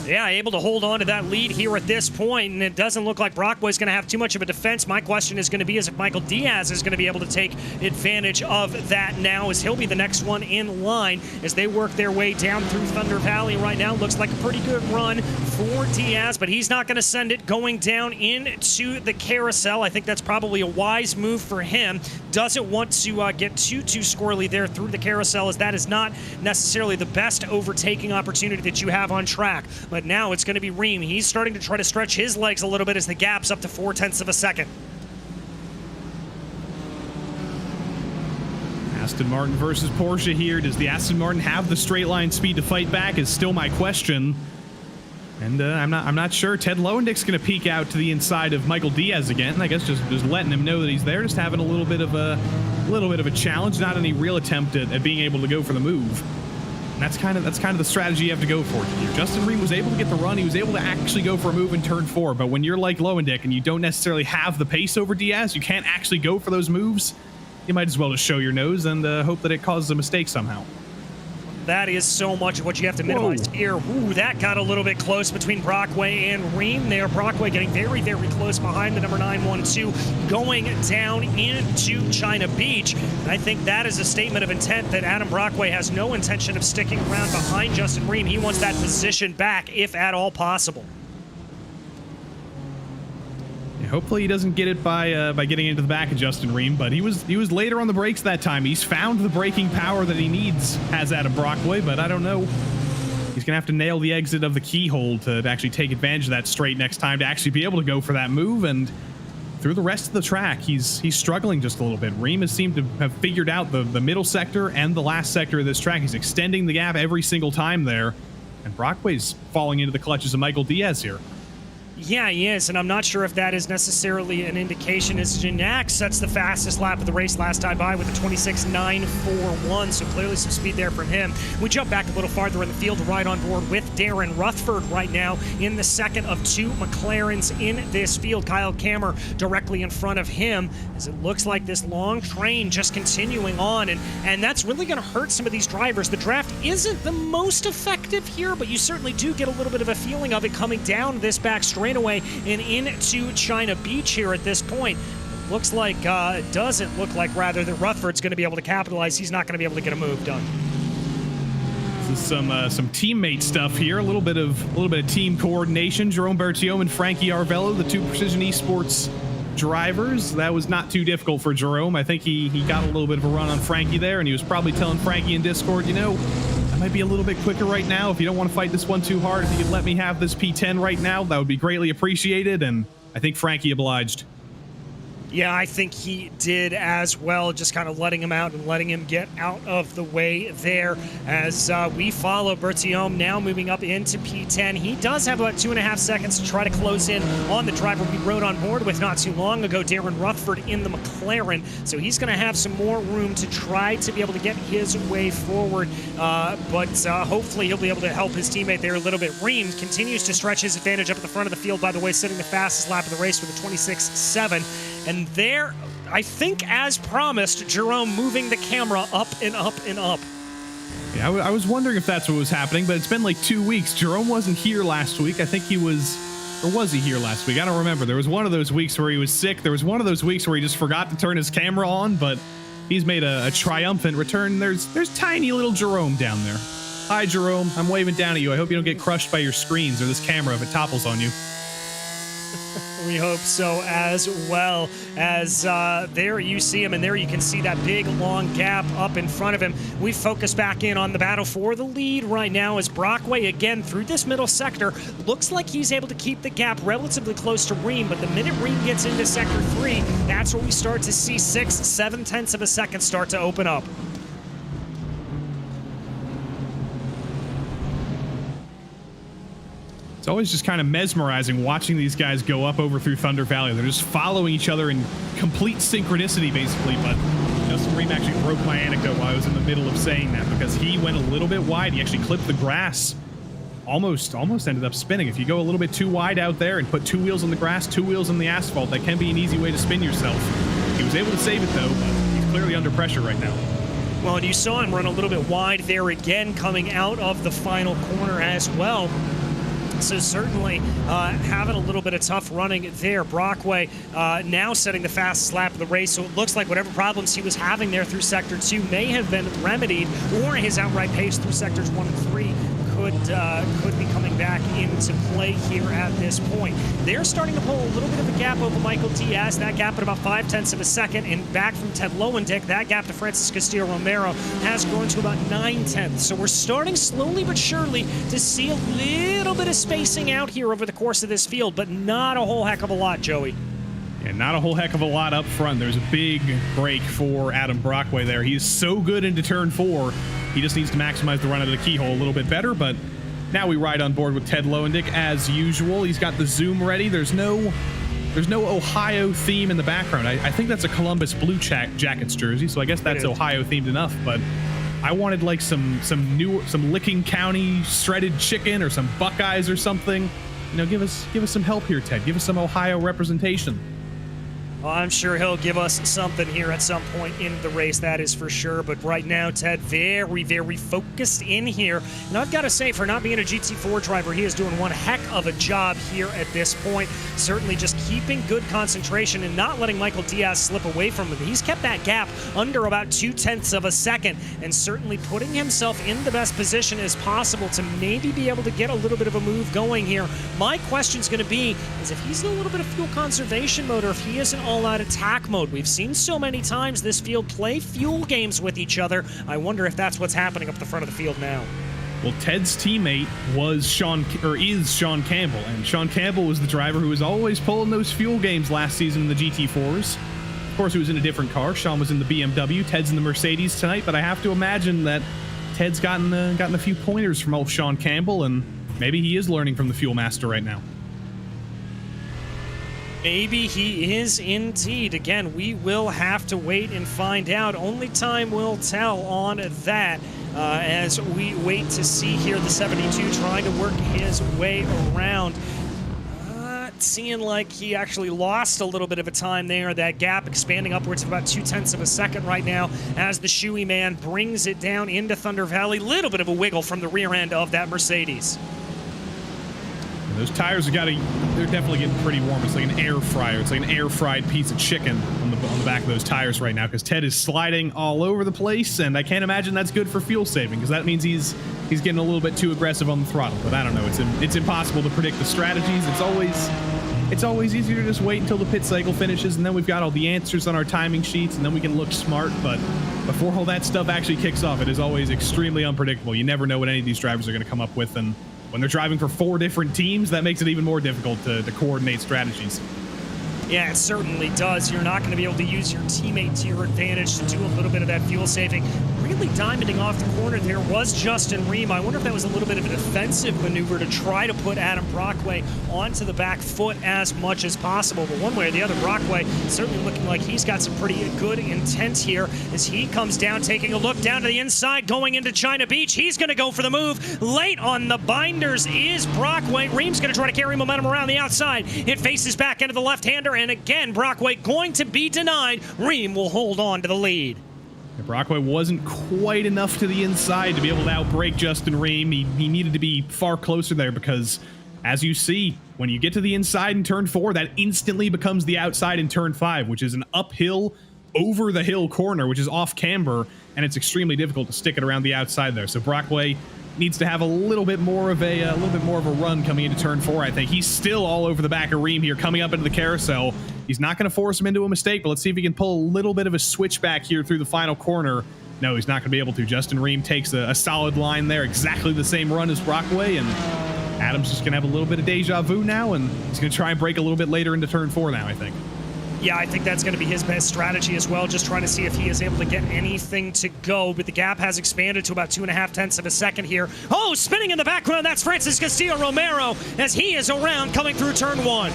Yeah, able to hold on to that lead here at this point, and it doesn't look like Brockway's going to have too much of a defense. My question is going to be is if Michael Diaz is going to be able to take advantage of that now, as he'll be the next one in line as they work their way down through Thunder Valley right now. Looks like a pretty good run for Diaz, but he's not going to send it going down into the carousel. I think that's probably a wise move for him. Doesn't want to get too squirrely there through the carousel, as that is not necessarily the best overtaking opportunity that you have on track. But now it's going to be Ream. He's starting to try to stretch his legs a little bit as the gap's up to 0.4 of a second. Aston Martin versus Porsche here. Does the Aston Martin have the straight line speed to fight back is still my question. And I'm not sure. Ted Lowendick's going to peek out to the inside of Michael Diaz again. I guess just letting him know that he's there, just having a little bit of a challenge, not any real attempt at being able to go for the move. And that's kind of the strategy you have to go for here. Justin Ream was able to get the run. He was able to actually go for a move in turn 4. But when you're like Lowendick and you don't necessarily have the pace over Diaz, you can't actually go for those moves. You might as well just show your nose and hope that it causes a mistake somehow. That is so much of what you have to minimize here. Ooh, that got a little bit close between Brockway and Ream there. Brockway getting very, very close behind the number 912, going down into China Beach. And I think that is a statement of intent that Adam Brockway has no intention of sticking around behind Justin Ream. He wants that position back, if at all possible. Hopefully he doesn't get it by getting into the back of Justin Ream, but he was later on the brakes that time. He's found the braking power that he needs, has Adam Brockway, but I don't know. He's going to have to nail the exit of the keyhole to actually take advantage of that straight next time to actually be able to go for that move, and through the rest of the track, he's struggling just a little bit. Ream has seemed to have figured out the middle sector and the last sector of this track. He's extending the gap every single time there, and Brockway's falling into the clutches of Michael Diaz here. Yeah, he is, and I'm not sure if that is necessarily an indication, as Gignac sets the fastest lap of the race last time by with a 26.941, so clearly some speed there from him. We jump back a little farther in the field to ride on board with Darren Rutherford right now in the second of 2 McLarens in this field. Kyle Kammer directly in front of him, as it looks like this long train just continuing on, and that's really going to hurt some of these drivers. The draft isn't the most effective here, but you certainly do get a little bit of a feeling of it coming down this back straightaway and into China Beach here at this point. Looks like, doesn't look like rather, that Rutherford's going to be able to capitalize. He's not going to be able to get a move done. This is some teammate stuff here. A little bit of team coordination. Jerome Bertiom and Frankie Arvello, the 2 Precision Esports drivers. That was not too difficult for Jerome. I think he got a little bit of a run on Frankie there, and he was probably telling Frankie in Discord, I might be a little bit quicker right now. If you don't want to fight this one too hard, if you could let me have this P10 right now, that would be greatly appreciated. And I think Frankie obliged. Yeah, I think he did as well, just kind of letting him out and letting him get out of the way there as we follow Bertiom now moving up into P10. He does have about 2.5 seconds to try to close in on the driver we rode on board with not too long ago, Darren Rutherford in the McLaren. So he's going to have some more room to try to be able to get his way forward, but hopefully he'll be able to help his teammate there a little bit. Ream continues to stretch his advantage up at the front of the field, by the way, setting the fastest lap of the race with a 26.7. And there, I think as promised, Jerome moving the camera up and up and up. Yeah, I was wondering if that's what was happening, but it's been like 2 weeks. Jerome wasn't here last week. I think he was, or was he here last week? I don't remember. There was one of those weeks where he was sick. There was one of those weeks where he just forgot to turn his camera on, but he's made a triumphant return. There's tiny little Jerome down there. Hi, Jerome. I'm waving down at you. I hope you don't get crushed by your screens or this camera if it topples on you. We hope so as well. As there you see him, and there you can see that big long gap up in front of him. We focus back in on the battle for the lead right now as Brockway again through this middle sector. Looks like he's able to keep the gap relatively close to Ream, but the minute Ream gets into sector 3, that's where we start to see 6-7 tenths of a second start to open up. It's always just kind of mesmerizing watching these guys go up over through Thunder Valley. They're just following each other in complete synchronicity, basically. But Justin Ream actually broke my anecdote while I was in the middle of saying that, because he went a little bit wide. He actually clipped the grass. Almost ended up spinning. If you go a little bit too wide out there and put 2 wheels on the grass, 2 wheels on the asphalt, that can be an easy way to spin yourself. He was able to save it, though, but he's clearly under pressure right now. Well, and you saw him run a little bit wide there again, coming out of the final corner as well. So certainly having a little bit of tough running there. Brockway now setting the fastest lap of the race, so it looks like whatever problems he was having there through Sector 2 may have been remedied, or his outright pace through Sectors 1 and 3 could be coming back into play here at this point. They're starting to pull a little bit of a gap over Michael Diaz. That gap at about 5 tenths of a second, and back from Ted Lowendick, that gap to Francis Castillo Romero has grown to about 9 tenths. So we're starting slowly but surely to see a little bit of spacing out here over the course of this field, but not a whole heck of a lot, Joey. Yeah, not a whole heck of a lot up front. There's a big break for Adam Brockway there. He's so good into turn 4. He just needs to maximize the run out of the keyhole a little bit better, but now we ride on board with Ted Lowendick as usual. He's got the zoom ready. There's no Ohio theme in the background. I think that's a Columbus Blue Jackets jersey, so I guess that's Ohio themed enough, but I wanted like some Licking County shredded chicken or some Buckeyes or something. You know, give us some help here, Ted. Give us some Ohio representation. Well, I'm sure he'll give us something here at some point in the race, that is for sure. But right now, Ted, very, very focused in here. And I've got to say, for not being a GT4 driver, he is doing one heck of a job here at this point. Certainly just keeping good concentration and not letting Michael Diaz slip away from him. He's kept that gap under about 2 tenths of a second, and certainly putting himself in the best position as possible to maybe be able to get a little bit of a move going here. My question's going to be is if he's in a little bit of fuel conservation mode, or if he is in all-out attack mode. We've seen so many times this field play fuel games with each other. I wonder if that's what's happening up the front of the field now. Well, Ted's teammate is Sean Campbell, and Sean Campbell was the driver who was always pulling those fuel games last season in the GT4s. Of course, he was in a different car. Sean was in the BMW. Ted's in the Mercedes tonight, but I have to imagine that Ted's gotten a few pointers from old Sean Campbell, and maybe he is learning from the Fuel Master right now. Maybe he is indeed. Again, we will have to wait and find out. Only time will tell on that as we wait to see here the 72 trying to work his way around. Seeing like he actually lost a little bit of a time there. That gap expanding upwards of about 2 tenths of a second right now as the Shoey man brings it down into Thunder Valley. Little bit of a wiggle from the rear end of that Mercedes. Those tires they're definitely getting pretty warm. It's like an air fryer. It's like an air fried piece of chicken on the back of those tires right now, because Ted is sliding all over the place, and I can't imagine that's good for fuel saving, because that means he's getting a little bit too aggressive on the throttle. But I don't know. It's impossible to predict the strategies. It's always easier to just wait until the pit cycle finishes, and then we've got all the answers on our timing sheets, and then we can look smart. But before all that stuff actually kicks off, it is always extremely unpredictable. You never know what any of these drivers are going to come up with, and when they're driving for 4 different teams, that makes it even more difficult to coordinate strategies. Yeah, it certainly does. You're not going to be able to use your teammate to your advantage to do a little bit of that fuel saving. Really diamonding off the corner there was Justin Ream. I wonder if that was a little bit of a defensive maneuver to try to put Adam Brockway onto the back foot as much as possible. But one way or the other, Brockway certainly looking like he's got some pretty good intent here as he comes down, taking a look down to the inside, going into China Beach. He's going to go for the move. Late on the binders is Brockway. Ream's going to try to carry momentum around the outside. It faces back into the left-hander, and again, Brockway going to be denied. Ream will hold on to the lead. Brockway wasn't quite enough to the inside to be able to outbrake Justin Ream. He needed to be far closer there, because as you see, when you get to the inside in turn 4, that instantly becomes the outside in turn 5, which is an uphill, over the hill corner, which is off camber, and it's extremely difficult to stick it around the outside there. So Brockway needs to have a little bit more of a run coming into turn 4. I think he's still all over the back of Reem here, coming up into the carousel. He's not going to force him into a mistake, but let's see if he can pull a little bit of a switchback here through the final corner. No, he's not going to be able to. Justin Reem takes a solid line there, exactly the same run as Brockway, and Adam's just going to have a little bit of deja vu now, and he's going to try and break a little bit later into turn 4 now, I think. Yeah, I think that's going to be his best strategy as well, just trying to see if he is able to get anything to go. But the gap has expanded to about 2.5 tenths of a second here. Oh, spinning in the background, that's Francis Castillo Romero as he is around coming through turn 1.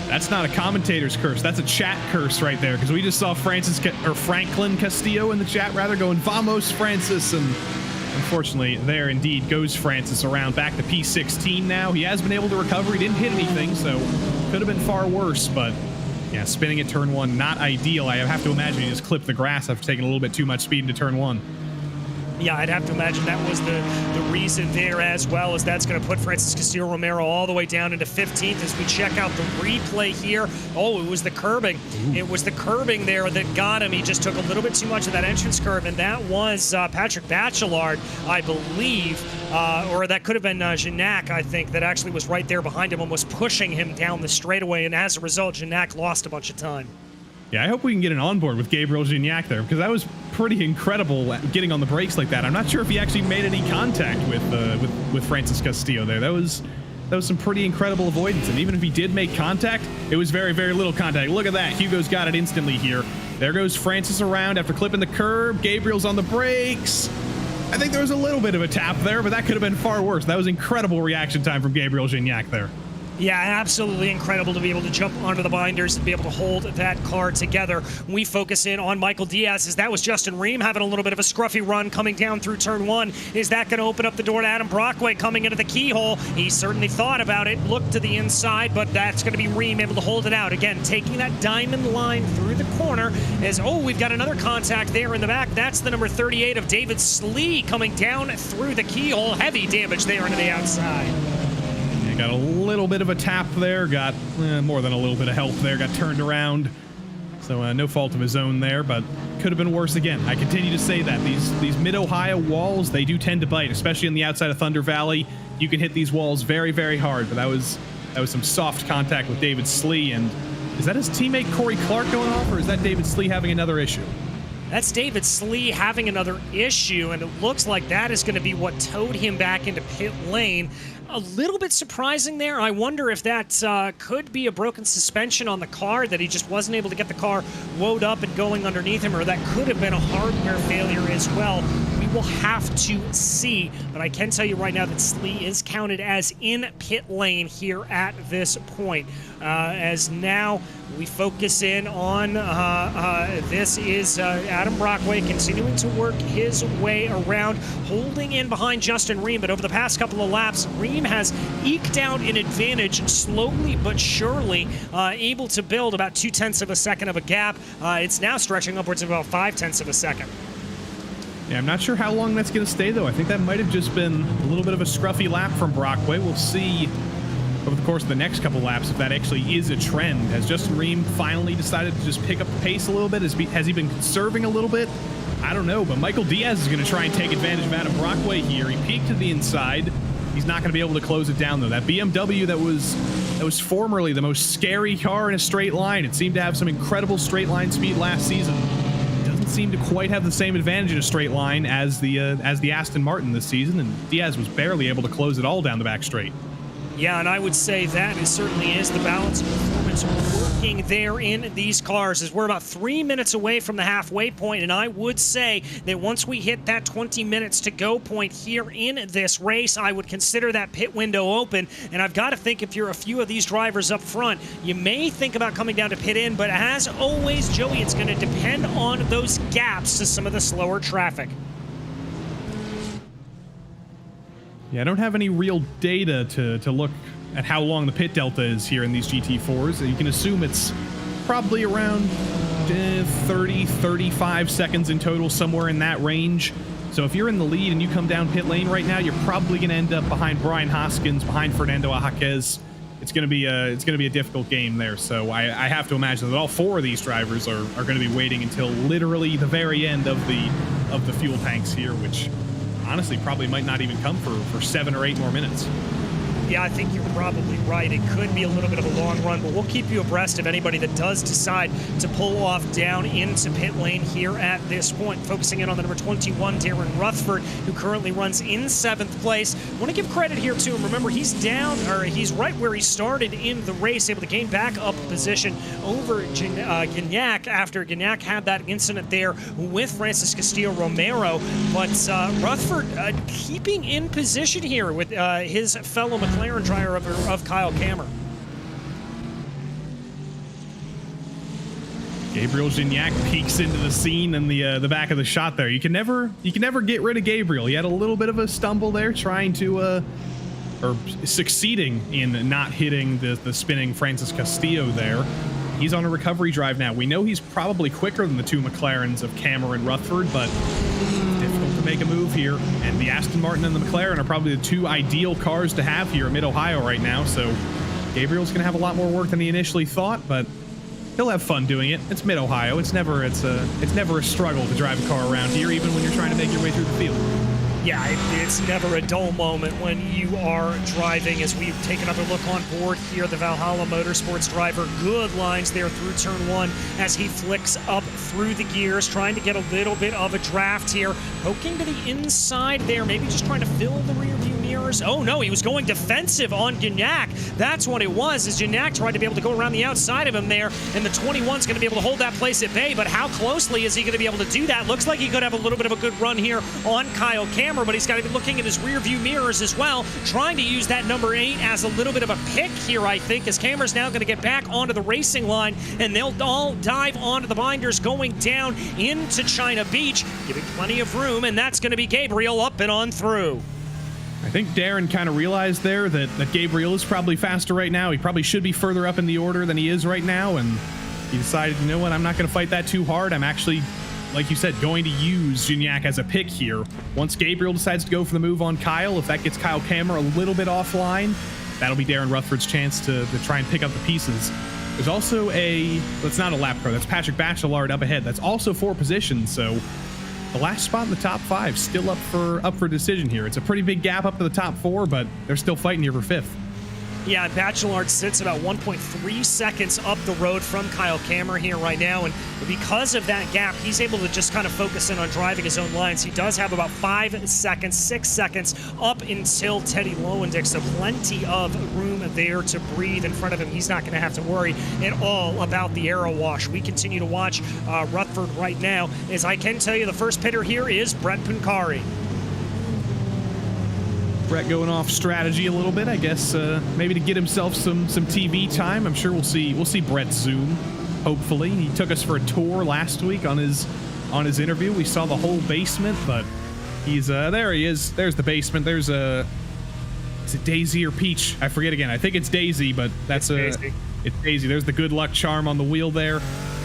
That's not a commentator's curse. That's a chat curse right there, because we just saw Franklin Castillo in the chat, rather, going, "Vamos, Francis," and unfortunately, there indeed goes Francis around back to P16 now. He has been able to recover. He didn't hit anything, so could have been far worse, but yeah, spinning at turn 1, not ideal. I have to imagine he just clipped the grass after taking a little bit too much speed into turn 1. Yeah, I'd have to imagine that was the reason there, as well as that's going to put Francis Castillo Romero all the way down into 15th as we check out the replay here. Oh, it was the curbing. Ooh. It was the curbing there that got him. He just took a little bit too much of that entrance curve, and that was Patrick Bachelard, I believe, or that could have been Gignac, I think, that actually was right there behind him and was pushing him down the straightaway, and as a result, Gignac lost a bunch of time. Yeah, I hope we can get an onboard with Gabriel Gignac there, because that was pretty incredible getting on the brakes like that. I'm not sure if he actually made any contact with Francis Castillo there. That was some pretty incredible avoidance, and even if he did make contact, it was very, very little contact. Look at that. Hugo's got it instantly here. There goes Francis around after clipping the curb. Gabriel's on the brakes. I think there was a little bit of a tap there, but that could have been far worse. That was incredible reaction time from Gabriel Gignac there. Yeah, absolutely incredible to be able to jump onto the binders and be able to hold that car together. We focus in on Michael Diaz, as that was Justin Reem having a little bit of a scruffy run coming down through turn 1. Is that going to open up the door to Adam Brockway coming into the keyhole? He certainly thought about it, looked to the inside, but that's going to be Reem able to hold it out. Again, taking that diamond line through the corner as, oh, we've got another contact there in the back. That's the number 38 of David Slee coming down through the keyhole. Heavy damage there into the outside. Got a little bit of a tap there, got more than a little bit of help there, got turned around. So no fault of his own there, but could have been worse again. I continue to say that. These mid-Ohio walls, they do tend to bite, especially on the outside of Thunder Valley. You can hit these walls very, very hard, but that was some soft contact with David Slee. And is that his teammate Corey Clark going off, or is that David Slee having another issue? That's David Slee having another issue, and it looks like that is going to be what towed him back into pit lane. A little bit surprising there. I wonder if that could be a broken suspension on the car, that he just wasn't able to get the car wound up and going underneath him, or that could have been a hardware failure as well. We will have to see, but I can tell you right now that Slee is counted as in pit lane here at this point. As now we focus in on this is Adam Brockway continuing to work his way around, holding in behind Justin Reem, but over the past couple of laps, Reem has eked out an advantage slowly but surely, able to build about 0.2 of a second of a gap. It's now stretching upwards of about 0.5 of a second. Yeah, I'm not sure how long that's going to stay, though. I think that might have just been a little bit of a scruffy lap from Brockway. We'll see over the course of the next couple laps if that actually is a trend. Has Justin Reem finally decided to just pick up the pace a little bit? Has he been conserving a little bit? I don't know, but Michael Diaz is going to try and take advantage of Adam Brockway here. He peeked to the inside. He's not going to be able to close it down, though. That BMW that was formerly the most scary car in a straight line. It seemed to have some incredible straight line speed last season. Doesn't seem to quite have the same advantage in a straight line as the Aston Martin this season, and Diaz was barely able to close it all down the back straight. Yeah, and I would say that certainly is the balance of performance working there in these cars, as we're about 3 minutes away from the halfway point, and I would say that once we hit that 20 minutes to go point here in this race, I would consider that pit window open, and I've got to think if you're a few of these drivers up front, you may think about coming down to pit in, but as always, Joey, it's going to depend on those gaps to some of the slower traffic. Yeah, I don't have any real data to look at how long the pit delta is here in these GT4s. You can assume it's probably around 30, 35 seconds in total, somewhere in that range. So if you're in the lead and you come down pit lane right now, you're probably going to end up behind Brian Hoskins, behind Fernando Ajaquez. It's going to be a difficult game there. So I have to imagine that all four of these drivers are going to be waiting until literally the very end of the fuel tanks here, which honestly probably might not even come for 7 or 8 more minutes. Yeah, I think you're probably right. It could be a little bit of a long run, but we'll keep you abreast of anybody that does decide to pull off down into pit lane here at this point. Focusing in on the number 21, Darren Rutherford, who currently runs in 7th place. I want to give credit here to him. Remember, he's right where he started in the race, able to gain back up a position over Gignac after Gignac had that incident there with Francis Castillo-Romero. But Rutherford keeping in position here with his fellow McLaren driver of Kyle Kammer. Gabriel Gignac peeks into the scene in the back of the shot there. You can never get rid of Gabriel. He had a little bit of a stumble there trying to or succeeding in not hitting the spinning Francis Castillo there. He's on a recovery drive now. We know he's probably quicker than the 2 McLarens of Kammer and Rutherford, but difficult to make a move here. And the Aston Martin and the McLaren are probably the 2 ideal cars to have here in Mid-Ohio right now. So Gabriel's going to have a lot more work than he initially thought, but he'll have fun doing it. It's Mid-Ohio. It's never a struggle to drive a car around here, even when you're trying to make your way through the field. Yeah, it's never a dull moment when you are driving. As we've taken another look on board here, the Valhalla Motorsports driver, good lines there through turn 1 as he flicks up through the gears, trying to get a little bit of a draft here, poking to the inside there, maybe just trying to fill the rear view mirrors. Oh no, he was going defensive on Gignac. That's what it was, as Gignac tried to be able to go around the outside of him there, and the 21's going to be able to hold that place at bay, but how closely is he going to be able to do that? Looks like he could have a little bit of a good run here on Kyle Kammer, but he's got to be looking at his rear view mirrors as well, trying to use that number 8 as a little bit of a pick here, I think, as Kammer's now going to get back onto the racing line, and they'll all dive onto the binders going down into China Beach, giving plenty of room, and that's going to be Gabriel up and on through. I think Darren kind of realized there that Gabriel is probably faster right now. He probably should be further up in the order than he is right now, and he decided, you know what, I'm not going to fight that too hard. I'm actually, like you said, going to use Gignac as a pick here. Once Gabriel decides to go for the move on Kyle, if that gets Kyle Kammer a little bit offline, that'll be Darren Rutherford's chance to try and pick up the pieces. There's also that's not a lap car, that's Patrick Bachelard up ahead. That's also 4 positions, so the last spot in the top 5 still up for decision here. It's a pretty big gap up to the top 4, but they're still fighting here for 5th. Yeah, Bachelard sits about 1.3 seconds up the road from Kyle Kammer here right now, and because of that gap, he's able to just kind of focus in on driving his own lines. He does have about 5 seconds, 6 seconds up until Teddy Lowendick, so plenty of room there to breathe in front of him. He's not going to have to worry at all about the aero wash. We continue to watch Rutherford right now, as I can tell you the first pitter here is Brett Pancari. Brett going off strategy a little bit, I guess, maybe to get himself some TV time. I'm sure we'll see Brett soon, hopefully. He took us for a tour last week on his interview. We saw the whole basement, but he's there he is. There's the basement. There's is it Daisy or Peach? I forget again. I think it's Daisy, but that's Daisy. It's Daisy. There's the good luck charm on the wheel there.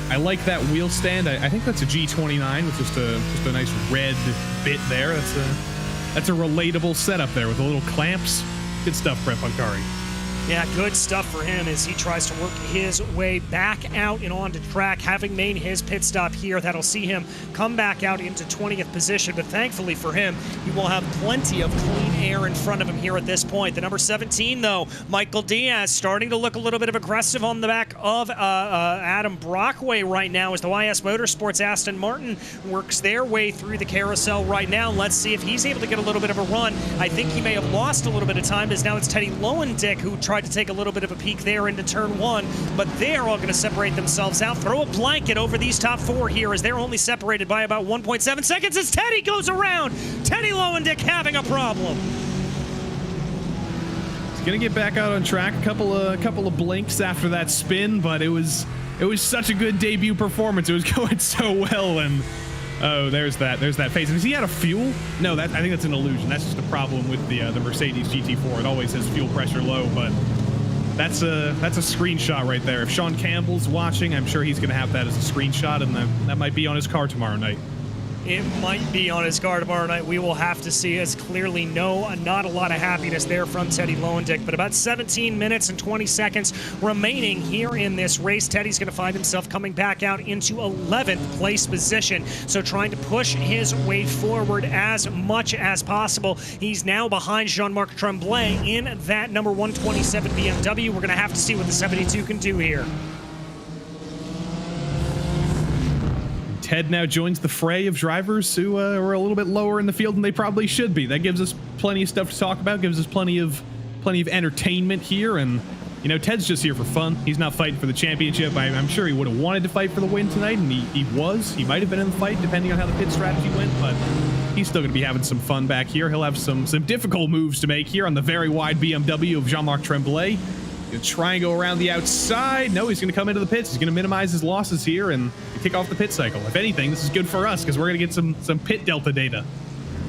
I like that wheel stand. I think that's a G29 with just a nice red bit there. That's a relatable setup there with the little clamps. Good stuff, Brett Pancari. Yeah, good stuff for him as he tries to work his way back out and onto track, having made his pit stop here. That'll see him come back out into 20th position, but thankfully for him, he will have plenty of clean air in front of him here at this point. The number 17, though, Michael Diaz, starting to look a little bit of aggressive on the back of Adam Brockway right now as the YS Motorsports Aston Martin works their way through the carousel right now. Let's see if he's able to get a little bit of a run. I think he may have lost a little bit of time, as now it's Teddy Lowendick who tried to take a little bit of a peek there into turn 1, but they're all going to separate themselves out. Throw a blanket over these top 4 here as they're only separated by about 1.7 seconds as Teddy goes around. Teddy Lowendick having a problem. He's going to get back out on track. A couple of blinks after that spin, but it was such a good debut performance. It was going so well, and oh, there's that face. And is he out of fuel? No, I think that's an illusion. That's just a problem with the Mercedes GT4. It always has fuel pressure low, but that's a screenshot right there. If Sean Campbell's watching, I'm sure he's going to have that as a screenshot, and that might be on his car tomorrow night. It might be on his car tomorrow night. We will have to see, as clearly not a lot of happiness there from Teddy Lowendick. But about 17 minutes and 20 seconds remaining here in this race. Teddy's going to find himself coming back out into 11th place position. So trying to push his way forward as much as possible. He's now behind Jean-Marc Tremblay in that number 127 BMW. We're going to have to see what the 72 can do here. Ted now joins the fray of drivers who are a little bit lower in the field than they probably should be. That gives us plenty of stuff to talk about, gives us plenty of entertainment here, and you know, Ted's just here for fun. He's not fighting for the championship. I'm sure he would have wanted to fight for the win tonight, and he was. He might have been in the fight depending on how the pit strategy went, but he's still going to be having some fun back here. He'll have some difficult moves to make here on the very wide BMW of Jean-Marc Tremblay. Gonna try and go around the outside. No, he's gonna come into the pits. He's gonna minimize his losses here and kick off the pit cycle. If anything, this is good for us because we're gonna get some pit delta data.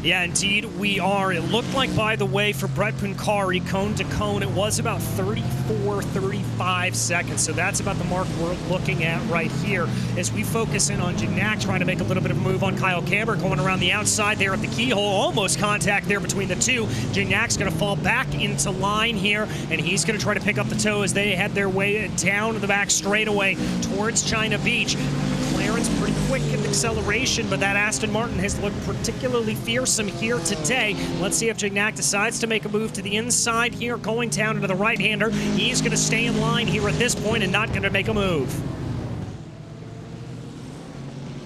Yeah, indeed we are. It looked like, by the way, for Brett Puncari, cone to cone, it was about 34, 35 seconds. So that's about the mark we're looking at right here as we focus in on Gignac, trying to make a little bit of a move on Kyle Camber, going around the outside there at the keyhole. Almost contact there between the two. Gignac's going to fall back into line here, and he's going to try to pick up the toe as they head their way down the back straightaway towards China Beach. McLaren's pretty quick in acceleration, but that Aston Martin has looked particularly fearsome here today. Let's see if Gignac decides to make a move to the inside here, going down into the right-hander. He's going to stay in line here at this point and not going to make a move.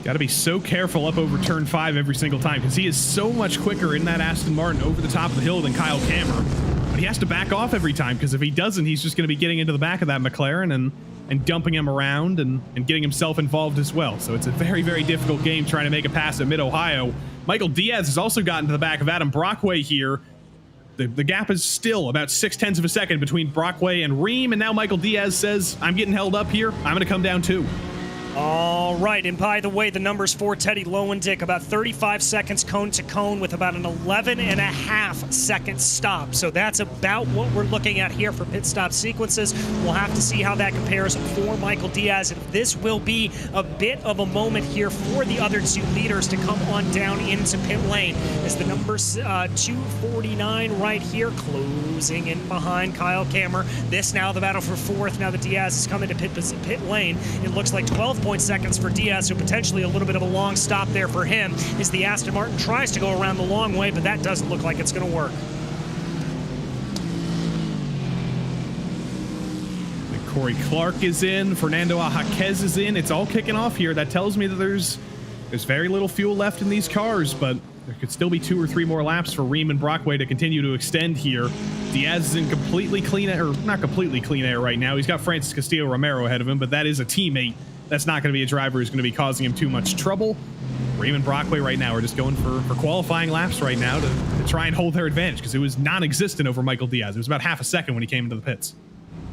Got to be so careful up over turn 5 every single time because he is so much quicker in that Aston Martin over the top of the hill than Kyle Camber. But he has to back off every time because if he doesn't, he's just going to be getting into the back of that McLaren and dumping him around and getting himself involved as well. So it's a very, very difficult game trying to make a pass at Mid-Ohio. Michael Diaz has also gotten to the back of Adam Brockway here. The gap is still about 0.6 of a second between Brockway and Ream, and now Michael Diaz says, I'm getting held up here. I'm going to come down too. All right, and by the way, the numbers for Teddy Lowendick, about 35 seconds cone to cone with about an 11.5 second stop. So that's about what we're looking at here for pit stop sequences. We'll have to see how that compares for Michael Diaz. And this will be a bit of a moment here for the other two leaders to come on down into pit lane as the numbers 249 right here, closing in behind Kyle Camber. This now the battle for fourth. Now that Diaz is coming to pit lane, it looks like 12 seconds for Diaz, so potentially a little bit of a long stop there for him as the Aston Martin tries to go around the long way, but that doesn't look like it's going to work. Corey Clark is in, Fernando Jaquez is in. It's all kicking off here. That tells me that there's very little fuel left in these cars, but there could still be 2 or 3 more laps for Ream and Brockway to continue to extend here. Diaz is in completely clean air, or not completely clean air right now. He's got Francis Castillo-Romero ahead of him, but that is a teammate. That's not going to be a driver who's going to be causing him too much trouble. Ream and Brockway right now are just going for qualifying laps right now to try and hold their advantage because it was non-existent over Michael Diaz. It was about half a second when he came into the pits.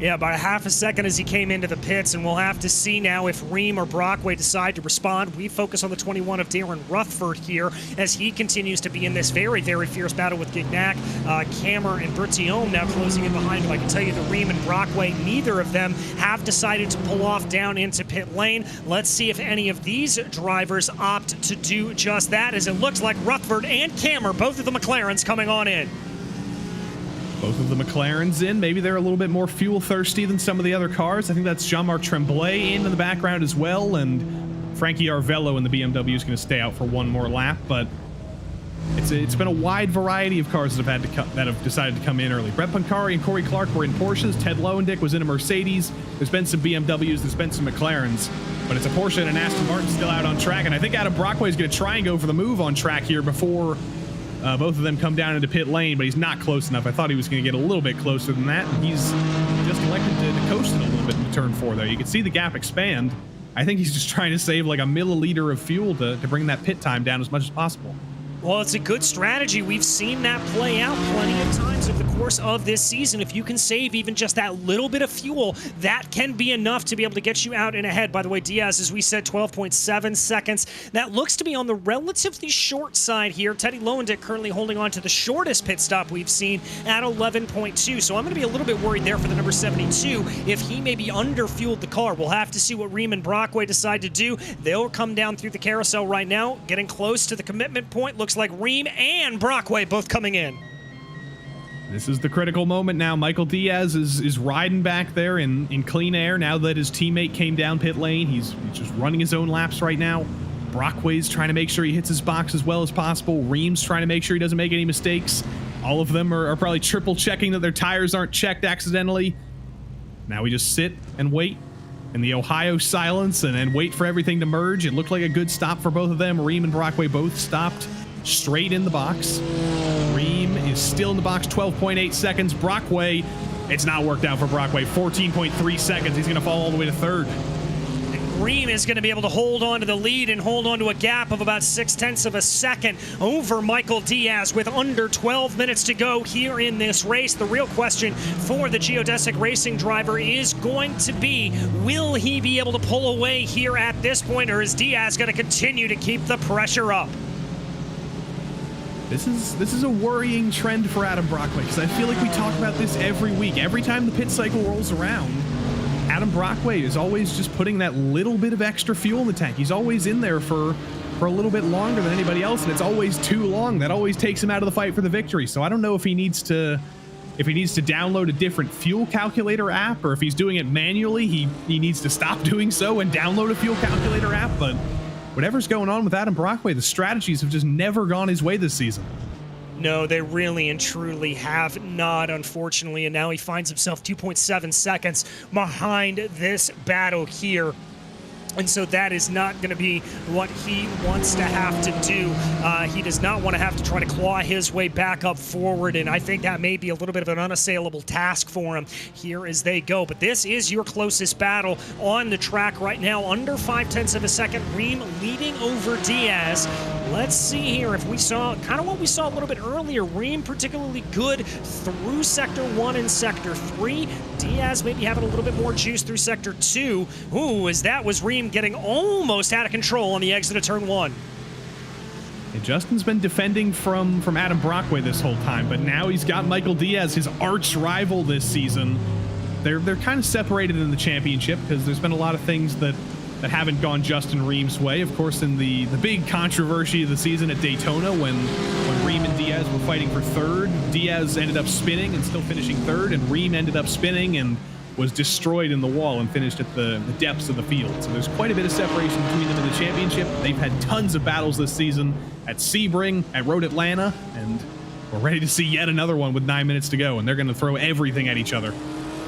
Yeah, about a half a second as he came into the pits, and we'll have to see now if Ream or Brockway decide to respond. We focus on the 21 of Darren Rutherford here as he continues to be in this very, very fierce battle with Gignac, Camber, and Bertillon now closing in behind him. I can tell you that Ream and Brockway, neither of them have decided to pull off down into pit lane. Let's see if any of these drivers opt to do just that, as it looks like Rutherford and Camber, both of the McLarens, coming on in. Both of the McLarens in. Maybe they're a little bit more fuel thirsty than some of the other cars. I think that's Jean-Marc Tremblay in the background as well, and Frankie Arvello in the BMW is going to stay out for one more lap. But it's been a wide variety of cars that have decided to come in early. Brett Puncari and Corey Clark were in Porsches. Ted Lowendick was in a Mercedes. There's been some BMWs. There's been some McLarens. But it's a Porsche and an Aston Martin still out on track. And I think Adam Brockway is going to try and go for the move on track here before both of them come down into pit lane, but he's not close enough. I thought he was going to get a little bit closer than that. He's just elected to coast it a little bit in turn 4 there. You can see the gap expand. I think he's just trying to save like a milliliter of fuel to bring that pit time down as much as possible. Well, it's a good strategy. We've seen that play out plenty of times over the course course of this season. If you can save even just that little bit of fuel, that can be enough to be able to get you out and ahead. By the way, Diaz, as we said, 12.7 seconds. That looks to be on the relatively short side here. Teddy Lowendick currently holding on to the shortest pit stop we've seen at 11.2. So I'm going to be a little bit worried there for the number 72 if he maybe under-fueled the car. We'll have to see what Ream and Brockway decide to do. They'll come down through the carousel right now, getting close to the commitment point. Looks like Ream and Brockway both coming in. This is the critical moment now. Michael Diaz is riding back there in clean air now that his teammate came down pit lane. He's just running his own laps right now. Brockway's trying to make sure he hits his box as well as possible. Ream's trying to make sure he doesn't make any mistakes. All of them are probably triple checking that their tires aren't checked accidentally. Now we just sit and wait in the Ohio silence and wait for everything to merge. It looked like a good stop for both of them. Ream and Brockway both stopped straight in the box. Ream is still in the box, 12.8 seconds. Brockway, it's not worked out for Brockway. 14.3 seconds. He's going to fall all the way to third. Ream is going to be able to hold on to the lead and hold on to a gap of about 0.6 of a second over Michael Diaz with under 12 minutes to go here in this race. The real question for the Geodesic Racing driver is going to be, will he be able to pull away here at this point, or is Diaz going to continue to keep the pressure up? This is a worrying trend for Adam Brockway, because I feel like we talk about this every week. Every time the pit cycle rolls around, Adam Brockway is always just putting that little bit of extra fuel in the tank. He's always in there for a little bit longer than anybody else, and it's always too long. That always takes him out of the fight for the victory. So I don't know if he needs to download a different fuel calculator app, or if he's doing it manually, he needs to stop doing so and download a fuel calculator app. But whatever's going on with Adam Brockway, the strategies have just never gone his way this season. No, they really and truly have not, unfortunately, and now he finds himself 2.7 seconds behind this battle here. And so that is not going to be what he wants to have to do. He does not want to have to try to claw his way back up forward, and I think that may be a little bit of an unassailable task for him here as they go. But this is your closest battle on the track right now. Under 0.5 of a second, Ream leading over Diaz. Let's see here if we saw kind of what we saw a little bit earlier. Ream particularly good through Sector 1 and Sector 3. Diaz maybe having a little bit more juice through Sector 2. Ooh, as that was Ream getting almost out of control on the exit of Turn 1. And Justin's been defending from Adam Brockway this whole time, but now he's got Michael Diaz, his arch rival this season. They're kind of separated in the championship because there's been a lot of things that haven't gone Justin Ream's way. Of course, in the big controversy of the season at Daytona, when Ream and Diaz were fighting for third, Diaz ended up spinning and still finishing third, and Ream ended up spinning and was destroyed in the wall and finished at the depths of the field. So there's quite a bit of separation between them in the championship. They've had tons of battles this season at Sebring, at Road Atlanta, and we're ready to see yet another one with 9 minutes to go, and they're going to throw everything at each other.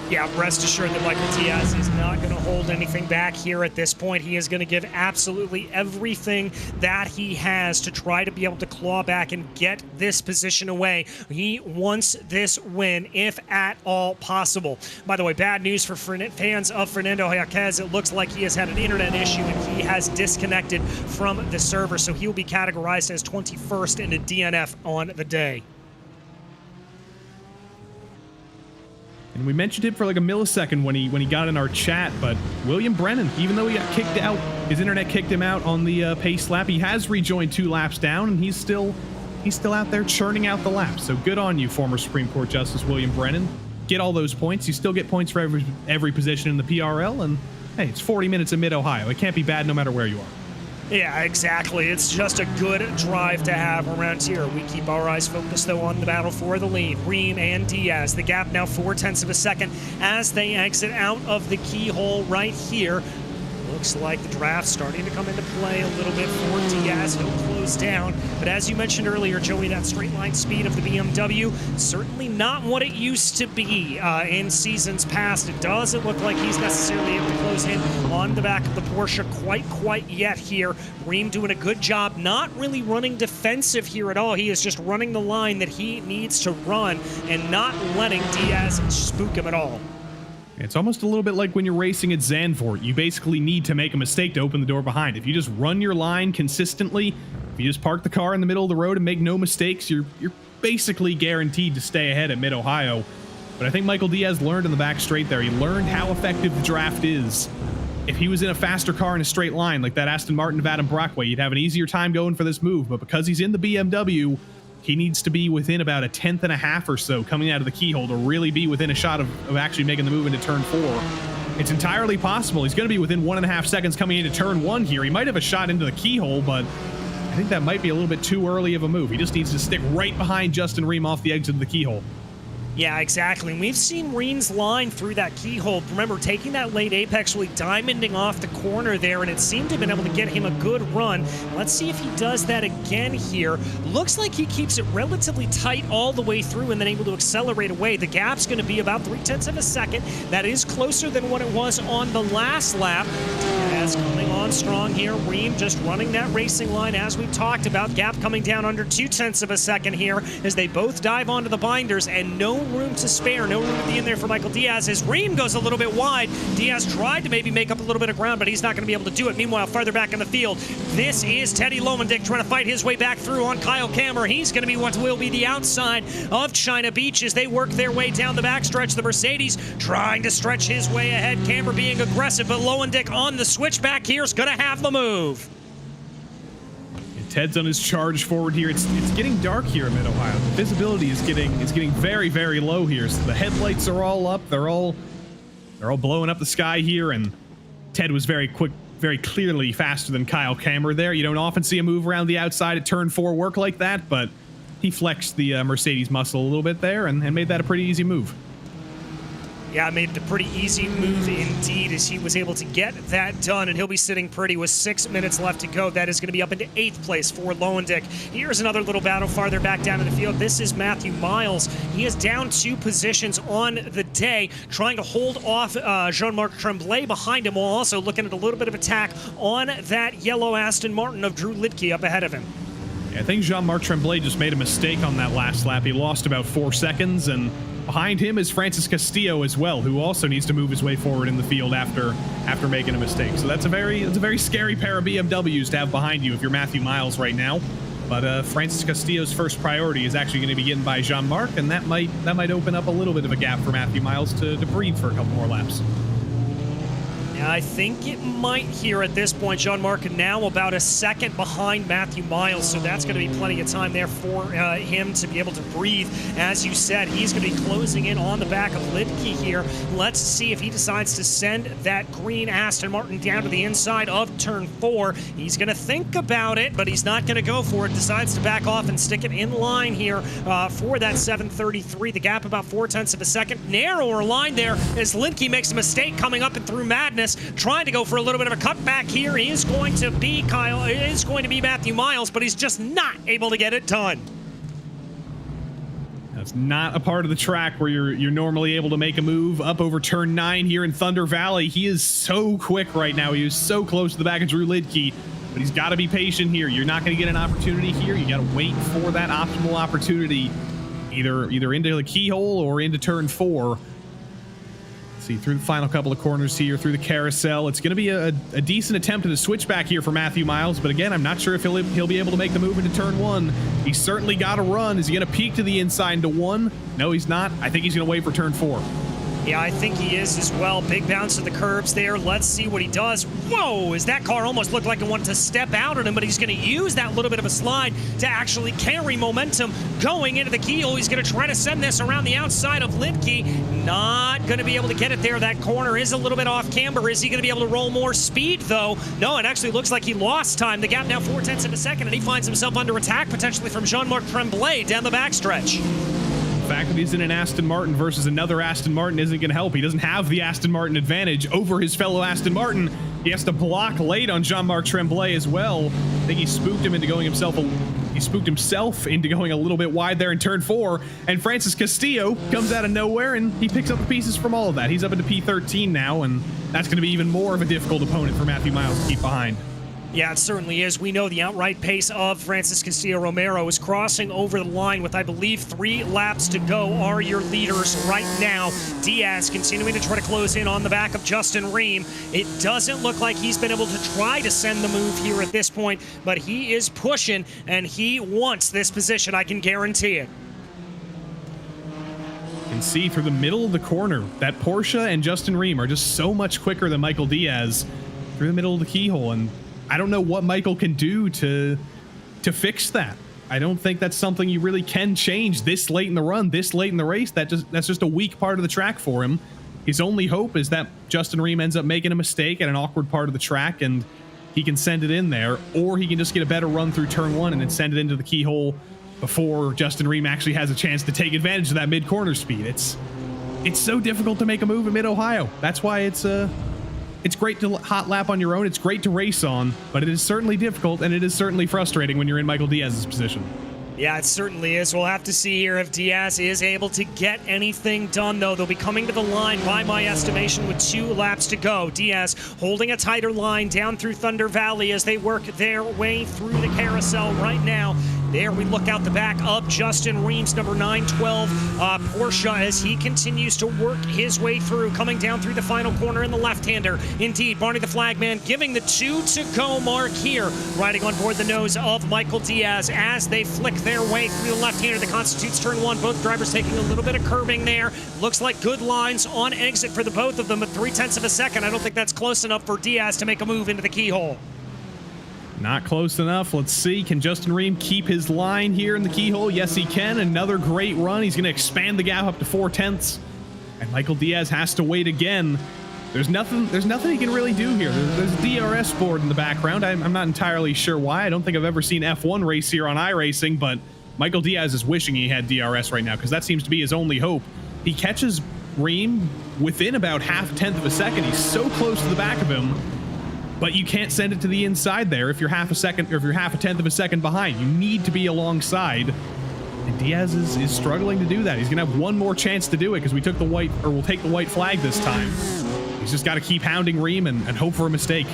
Yeah, rest assured that Michael Diaz is not going to hold anything back here at this point. He is going to give absolutely everything that he has to try to be able to claw back and get this position away. He wants this win, if at all possible. By the way, bad news for fans of Fernando Jaquez. It looks like he has had an internet issue and he has disconnected from the server, so he'll be categorized as 21st in a DNF on the day. And we mentioned it for like a millisecond when he got in our chat, but William Brennan, even though he got kicked out, his internet kicked him out on the pace lap, he has rejoined 2 laps down, and he's still out there churning out the laps. So good on you, former Supreme Court Justice William Brennan. Get all those points. You still get points for every position in the PRL, and hey, it's 40 minutes in Mid-Ohio. It can't be bad no matter where you are. Yeah, exactly. It's just a good drive to have around here. We keep our eyes focused, though, on the battle for the lead. Ream and Diaz. The gap now 0.4 of a second as they exit out of the keyhole right here. Looks like the draft starting to come into play a little bit for Diaz. He'll close down. But as you mentioned earlier, Joey, that straight line speed of the BMW, certainly not what it used to be in seasons past. It doesn't look like he's necessarily able to close in on the back of the Porsche quite yet here. Ream doing a good job, not really running defensive here at all. He is just running the line that he needs to run and not letting Diaz spook him at all. It's almost a little bit like when you're racing at Zandvoort. You basically need to make a mistake to open the door behind. If you just run your line consistently, if you just park the car in the middle of the road and make no mistakes, you're basically guaranteed to stay ahead at Mid-Ohio. But I think Michael Diaz learned in the back straight there. He learned how effective the draft is. If he was in a faster car in a straight line, like that Aston Martin of Adam Brockway, you'd have an easier time going for this move. But because he's in the BMW, he needs to be within about a 10th and a half or so coming out of the keyhole to really be within a shot of actually making the move into turn 4. It's entirely possible. He's going to be within 1.5 seconds coming into turn 1 here. He might have a shot into the keyhole, but I think that might be a little bit too early of a move. He just needs to stick right behind Justin Ream off the exit of the keyhole. Yeah, exactly. And we've seen Ream's line through that keyhole. Remember, taking that late apex, really diamonding off the corner there, and it seemed to have been able to get him a good run. Let's see if he does that again here. Looks like he keeps it relatively tight all the way through and then able to accelerate away. The gap's going to be about 0.3 of a second. That is closer than what it was on the last lap. As coming on strong here, Ream just running that racing line as we've talked about. Gap coming down under 0.2 of a second here as they both dive onto the binders, and no room to spare, no room to be in there for Michael Diaz as Ream goes a little bit wide. Diaz tried to maybe make up a little bit of ground, but he's not going to be able to do it. Meanwhile, farther back in the field, this is Teddy Lowendick trying to fight his way back through on Kyle Kammer. He's going to be what will be the outside of China Beach as they work their way down the backstretch. The Mercedes trying to stretch his way ahead. Kammer being aggressive, but Lowendick on the switchback here is going to have the move. Ted's on his charge forward here. It's getting dark here in Mid-Ohio. The visibility is getting very, very low here. So the headlights are all up. They're all blowing up the sky here, and Ted was very quick, very clearly faster than Kyle Kammer there. You don't often see a move around the outside at turn 4 work like that, but he flexed the Mercedes muscle a little bit there and made that a pretty easy move. Yeah, made it a pretty easy move indeed as he was able to get that done, and he'll be sitting pretty with 6 minutes left to go. That is going to be up into 8th place for Lowendick. Here's another little battle farther back down in the field. This is Matthew Miles. He is down 2 positions on the day, trying to hold off Jean-Marc Tremblay behind him while also looking at a little bit of attack on that yellow Aston Martin of Drew Lidke up ahead of him. Yeah, I think Jean-Marc Tremblay just made a mistake on that last lap. He lost about 4 seconds, and behind him is Francis Castillo as well, who also needs to move his way forward in the field after making a mistake. So that's a very scary pair of BMWs to have behind you if you're Matthew Miles right now. But Francis Castillo's first priority is actually going to be getting by Jean-Marc, and that might open up a little bit of a gap for Matthew Miles to breathe for a couple more laps. Yeah, I think it might here at this point. Jean-Marc now about a second behind Matthew Miles, so that's going to be plenty of time there for him to be able to breathe. As you said, he's going to be closing in on the back of Lidke here. Let's see if he decides to send that green Aston Martin down to the inside of turn 4. He's going to think about it, but he's not going to go for it. Decides to back off and stick it in line here for that 733. The gap about 0.4 of a second. Narrower line there as Lidke makes a mistake coming up and through Madness. Trying to go for a little bit of a cutback here. He is going to be Matthew Miles, but he's just not able to get it done. That's not a part of the track where you're normally able to make a move up over turn 9 here in Thunder Valley. He is so quick right now. He is so close to the back of Drew Lidke, but he's got to be patient here. You're not going to get an opportunity here. You got to wait for that optimal opportunity, either into the keyhole or into turn 4. See, through the final couple of corners here, through the carousel, it's going to be a decent attempt at a switchback here for Matthew Miles, but again, I'm not sure if he'll be able to make the move into turn 1. He's certainly got to run. Is he going to peek to the inside into 1? No, he's not. I think he's going to wait for turn 4. Yeah, I think he is as well. Big bounce to the curbs there. Let's see what he does. Whoa, as that car almost looked like it wanted to step out at him, but he's going to use that little bit of a slide to actually carry momentum going into the keyhole. He's going to try to send this around the outside of Lidke. Not going to be able to get it there. That corner is a little bit off camber. Is he going to be able to roll more speed, though? No, it actually looks like he lost time. The gap now 0.4 of a second, and he finds himself under attack potentially from Jean-Marc Tremblay down the backstretch. The fact that he's in an Aston Martin versus another Aston Martin isn't going to help. He doesn't have the Aston Martin advantage over his fellow Aston Martin. He has to block late on Jean-Marc Tremblay as well. I think he spooked him into going himself into going a little bit wide there in turn 4. And Francis Castillo comes out of nowhere and he picks up the pieces from all of that. He's up into P13 now, and that's going to be even more of a difficult opponent for Matthew Miles to keep behind. Yeah, it certainly is. We know the outright pace of Francis Castillo Romero is crossing over the line with, I believe, 3 laps to go are your leaders right now. Diaz continuing to try to close in on the back of Justin Ream. It doesn't look like he's been able to try to send the move here at this point, but he is pushing, and he wants this position, I can guarantee it. And see through the middle of the corner that Porsche and Justin Ream are just so much quicker than Michael Diaz through the middle of the keyhole. And I don't know what Michael can do to fix that. I don't think that's something you really can change this late in the run, this late in the race. That's just a weak part of the track for him. His only hope is that Justin Ream ends up making a mistake at an awkward part of the track and he can send it in there, or he can just get a better run through turn 1 and then send it into the keyhole before Justin Ream actually has a chance to take advantage of that mid-corner speed. It's so difficult to make a move in Mid-Ohio. That's why it's great to hot lap on your own. It's great to race on, but it is certainly difficult, and it is certainly frustrating when you're in Michael Diaz's position. Yeah, it certainly is. We'll have to see here if Diaz is able to get anything done, though. They'll be coming to the line, by my estimation, with 2 laps to go. Diaz holding a tighter line down through Thunder Valley as they work their way through the carousel right now. There we look out the back of Justin Ream's number 912 Porsche as he continues to work his way through, coming down through the final corner in the left-hander. Indeed, Barney the Flagman giving the 2-to-go mark here, riding on board the nose of Michael Diaz as they flick their way through the left-hander that constitutes turn 1. Both drivers taking a little bit of curbing there. Looks like good lines on exit for the both of them, but 0.3 of a second. I don't think that's close enough for Diaz to make a move into the keyhole. Not close enough. Let's see. Can Justin Ream keep his line here in the keyhole? Yes, he can. Another great run. He's going to expand the gap up to 0.4. And Michael Diaz has to wait again. There's nothing he can really do here. There's a DRS board in the background. I'm not entirely sure why. I don't think I've ever seen F1 race here on iRacing, but Michael Diaz is wishing he had DRS right now because that seems to be his only hope. He catches Ream within about 0.5 of a second. He's so close to the back of him. But you can't send it to the inside there if you're 0.5 of a second behind. You need to be alongside. And Diaz is struggling to do that. He's going to have one more chance to do it because we'll take the white flag this time. He's just got to keep hounding Ream and hope for a mistake.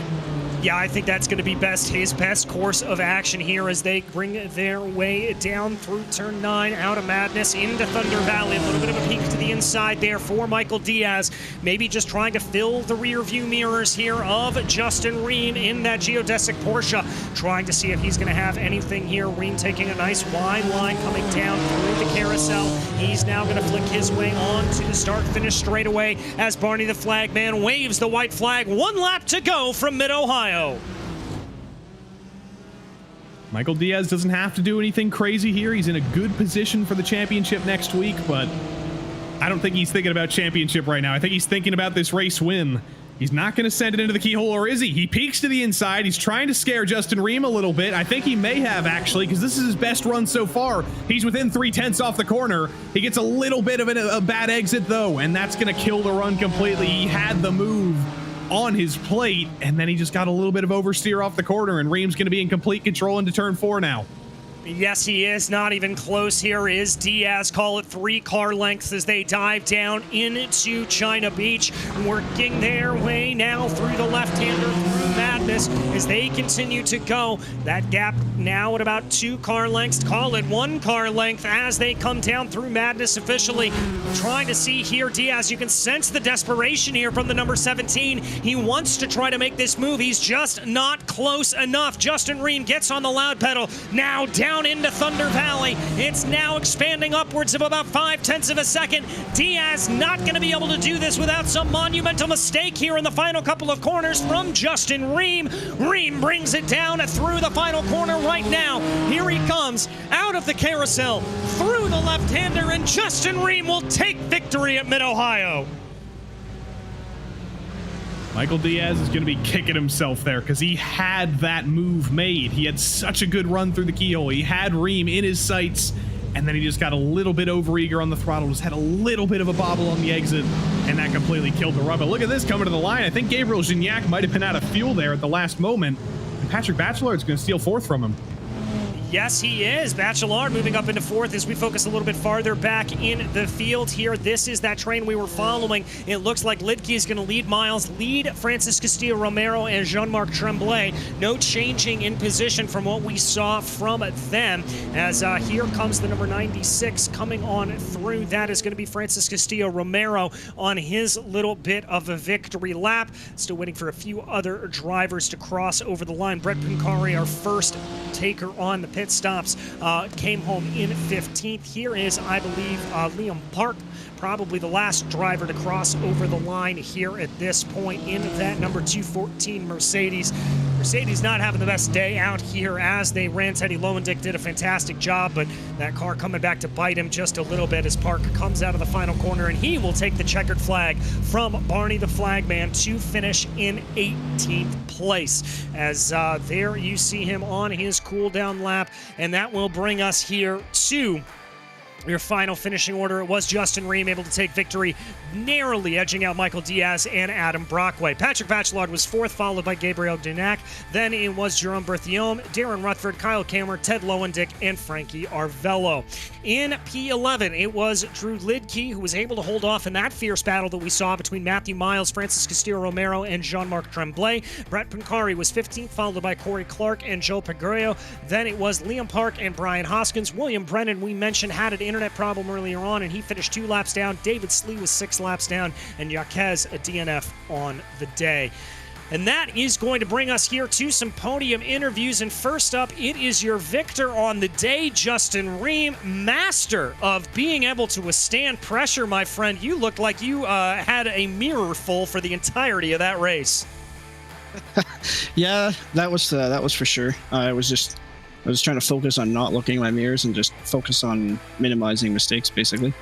Yeah, I think that's going to be his best course of action here as they bring their way down through turn 9, out of Madness, into Thunder Valley. A little bit of a peek to the inside there for Michael Diaz. Maybe just trying to fill the rear view mirrors here of Justin Ream in that geodesic Porsche. Trying to see if he's going to have anything here. Ream taking a nice wide line coming down through the carousel. He's now going to flick his way on to the start-finish straightaway as Barney the Flagman waves the white flag. 1 lap to go from Mid-Ohio. Michael Diaz doesn't have to do anything crazy here. He's in a good position for the championship next week, but I don't think he's thinking about championship right now. I think he's thinking about this race win. He's not going to send it into the keyhole, or is he? He peeks to the inside. He's trying to scare Justin Ream a little bit. I think he may have, actually, because this is his best run so far. He's within 0.3 off the corner. He gets a little bit of a bad exit, though, and that's going to kill the run completely. He had the move on his plate, and then he just got a little bit of oversteer off the corner, and Ream's going to be in complete control into turn 4 now. Yes, he is. Not even close here is Diaz. Call it 3 car lengths as they dive down into China Beach, working their way now through the left-hander, through Madness, as they continue to go. That gap now at about 2 car lengths. Call it 1 car length as they come down through Madness officially. Trying to see here, Diaz, you can sense the desperation here from the number 17. He wants to try to make this move. He's just not close enough. Justin Ream gets on the loud pedal. Now down into Thunder Valley. It's now expanding upwards of about 0.5 of a second. Diaz not going to be able to do this without some monumental mistake here in the final couple of corners from Justin Ream. Ream brings it down through the final corner right now. Here he comes out of the carousel through the left-hander, and Justin Ream will take victory at Mid-Ohio. Michael Diaz is going to be kicking himself there because he had that move made. He had such a good run through the keyhole. He had Ream in his sights, and then he just got a little bit overeager on the throttle, just had a little bit of a bobble on the exit, and that completely killed the run. But look at this coming to the line. I think Gabriel Gignac might have been out of fuel there at the last moment, and Patrick Bachelard is going to steal 4th from him. Yes, he is. Bachelard moving up into 4th as we focus a little bit farther back in the field here. This is that train we were following. It looks like Lidke is going to lead Miles, lead Francis Castillo-Romero and Jean-Marc Tremblay. No changing in position from what we saw from them. As here comes the number 96 coming on through. That is going to be Francis Castillo-Romero on his little bit of a victory lap. Still waiting for a few other drivers to cross over the line. Brett Pincari, our first taker on the pit pit stops, came home in 15th. Here is, I believe, Liam Park, probably the last driver to cross over the line here at this point in that number 214 Mercedes. Mercedes not having the best day out here as they ran. Teddy Lowendick did a fantastic job, but that car coming back to bite him just a little bit as Park comes out of the final corner, and he will take the checkered flag from Barney the Flagman to finish in 18th place. As there you see him on his cool down lap, and that will bring us here to your final finishing order. It was Justin Ream able to take victory, narrowly edging out Michael Diaz and Adam Brockway. Patrick Bachelard was fourth, followed by Gabriel Dunac. Then it was Jerome Berthiaume, Darren Rutherford, Kyle Kammer, Ted Lowendick, and Frankie Arvello. In P11, it was Drew Lidke who was able to hold off in that fierce battle that we saw between Matthew Miles, Francis Castillo-Romero, and Jean-Marc Tremblay. Brett Pancari was 15th, followed by Corey Clark and Joe Pagureo. Then it was Liam Park and Brian Hoskins. William Brennan, we mentioned, had an internet problem earlier on, and he finished 2 laps down. David Slee was 6 laps down, and Jaquez a DNF on the day. And that is going to bring us here to some podium interviews. And first up, it is your victor on the day, Justin Ream, master of being able to withstand pressure, my friend. You looked like you had a mirror full for the entirety of that race. Yeah, that was for sure. I was trying to focus on not looking in my mirrors and just focus on minimizing mistakes, basically.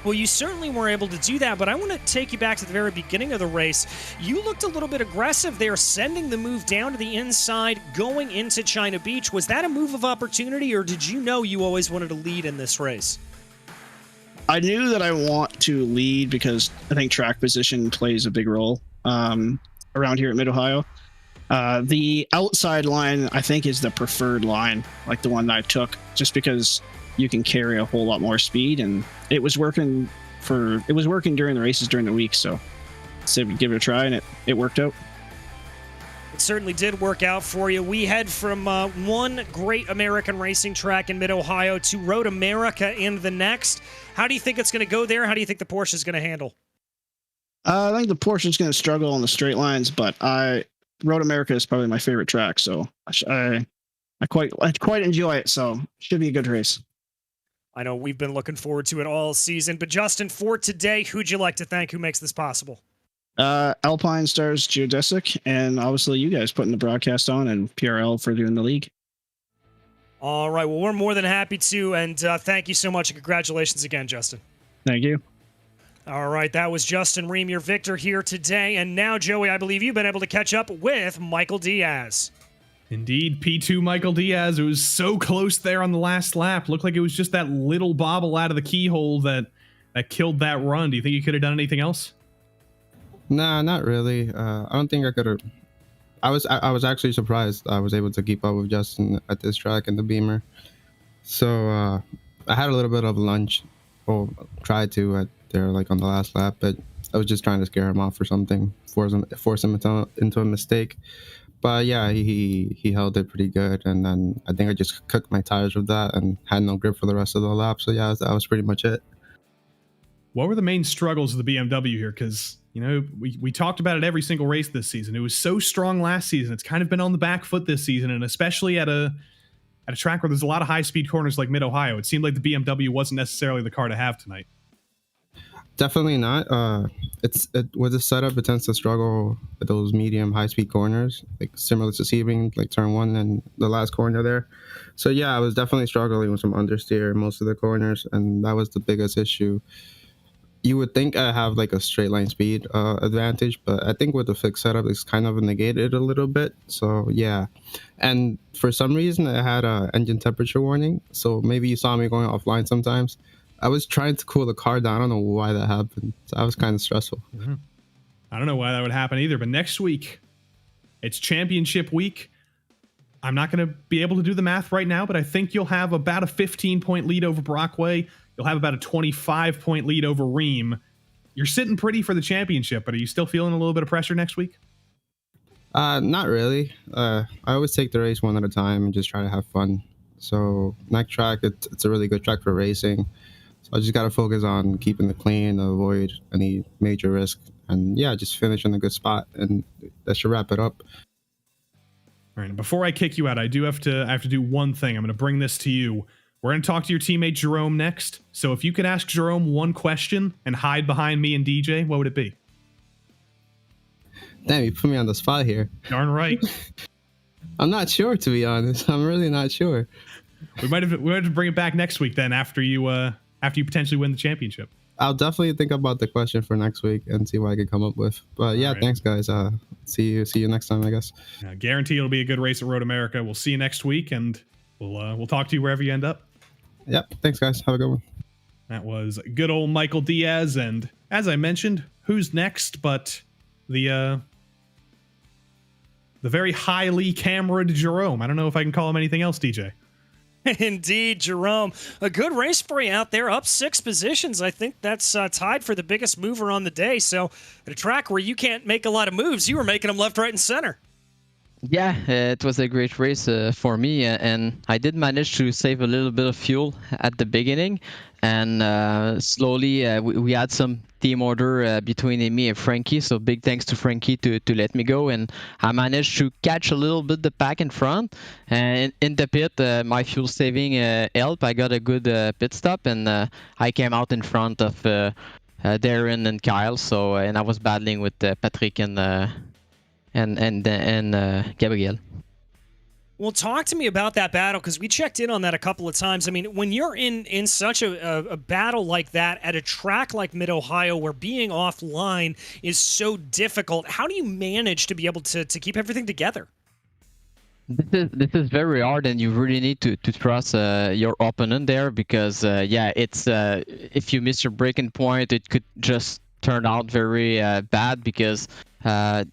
Well, you certainly were able to do that, but I want to take you back to the very beginning of the race. You looked a little bit aggressive there, sending the move down to the inside, going into China Beach. Was that a move of opportunity, or did you know you always wanted to lead in this race? I knew that I want to lead because I think track position plays a big role around here at Mid-Ohio. The outside line, I think, is the preferred line, like the one that I took, just because you can carry a whole lot more speed, and it was working during the races during the week, so give it a try, and it worked out. It certainly did work out for you. We head from one great American racing track in Mid-Ohio to Road America in the next. How do you think it's going to go there? How do you think the Porsche is going to handle? I think the Porsche is going to struggle on the straight lines, but Road America is probably my favorite track, so I quite enjoy it, so should be a good race. I know we've been looking forward to it all season, but Justin, for today, who'd you like to thank who makes this possible? Alpine Stars Geodesic, and obviously you guys putting the broadcast on, and PRL for doing the league. All right, well, we're more than happy to, and thank you so much, and congratulations again, Justin. Thank you. All right, that was Justin Ream, your victor here today, and now, Joey, I believe you've been able to catch up with Michael Diaz. Indeed, P2 Michael Diaz. It was so close there on the last lap. Looked like it was just that little bobble out of the keyhole that killed that run. Do you think you could have done anything else? Nah, not really. I don't think I could have. I was actually surprised I was able to keep up with Justin at this track in the Beamer. So I had a little bit of lunch, or tried to at there like on the last lap, but I was just trying to scare him off or something, force him into a mistake. But yeah, he held it pretty good, and then I think I just cooked my tires with that and had no grip for the rest of the lap. So yeah, that was pretty much it. What were the main struggles of the BMW here? Because, you know, we talked about it every single race this season. It was so strong last season. It's kind of been on the back foot this season, and especially at a track where there's a lot of high-speed corners like Mid-Ohio. It seemed like the BMW wasn't necessarily the car to have tonight. Definitely not. With the setup, it tends to struggle with those medium high-speed corners, like similar to Sebring, like turn 1 and the last corner there. So yeah, I was definitely struggling with some understeer in most of the corners, and that was the biggest issue. You would think I have like a straight line speed advantage, but I think with the fixed setup, it's kind of negated a little bit. So yeah, and for some reason, I had a engine temperature warning. So maybe you saw me going offline sometimes. I was trying to cool the car down. I don't know why that happened. So that was kind of stressful. Mm-hmm. I don't know why that would happen either, but next week, it's championship week. I'm not going to be able to do the math right now, but I think you'll have about a 15-point lead over Brockway. You'll have about a 25-point lead over Ream. You're sitting pretty for the championship, but are you still feeling a little bit of pressure next week? Not really. I always take the race one at a time and just try to have fun. So next track, it's a really good track for racing. So I just got to focus on keeping it clean, avoid any major risk, and yeah, just finish in a good spot, and that should wrap it up. All right. Before I kick you out, I have to do one thing. I'm going to bring this to you. We're going to talk to your teammate Jerome next. So if you could ask Jerome one question and hide behind me and DJ, what would it be? Damn, you put me on the spot here. Darn right. I'm not sure, to be honest. I'm really not sure. We might have to bring it back next week then after you potentially win the championship. I'll definitely think about the question for next week and see what I can come up with. But yeah, thanks guys. See you next time, I guess. Guarantee it'll be a good race at Road America. We'll see you next week, and we'll talk to you wherever you end up. Yep. Thanks guys. Have a good one. That was good old Michael Diaz, and as I mentioned, who's next but the very highly cameraed Jerome. I don't know if I can call him anything else, DJ. Indeed, Jerome. A good race for you out there, up 6 positions. I think that's tied for the biggest mover on the day. So at a track where you can't make a lot of moves, you were making them left, right, and center. Yeah, it was a great race for me, and I did manage to save a little bit of fuel at the beginning, and slowly we had some team order between me and Frankie, so big thanks to Frankie to let me go, and I managed to catch a little bit the pack in front, and in the pit my fuel saving helped. I got a good pit stop, and I came out in front of Darren and Kyle, so and I was battling with Patrick and Gabriel. Well, talk to me about that battle, because we checked in on that a couple of times. I mean, when you're in such a battle like that at a track like Mid-Ohio where being offline is so difficult, how do you manage to be able to keep everything together? This is very hard, and you really need to trust your opponent there, because it's if you miss your breaking point, it could just turn out very bad, because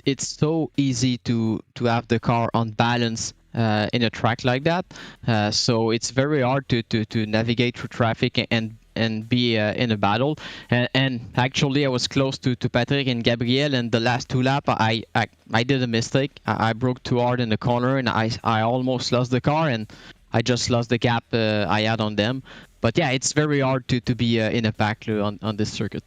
it's so easy to have the car on balance in a track like that. So it's very hard to navigate through traffic and be in a battle. And actually, I was close to Patrick and Gabriel, and the last 2 laps, I did a mistake. I broke too hard in the corner, and I almost lost the car, and I just lost the gap I had on them. But yeah, it's very hard to be in a pack on this circuit.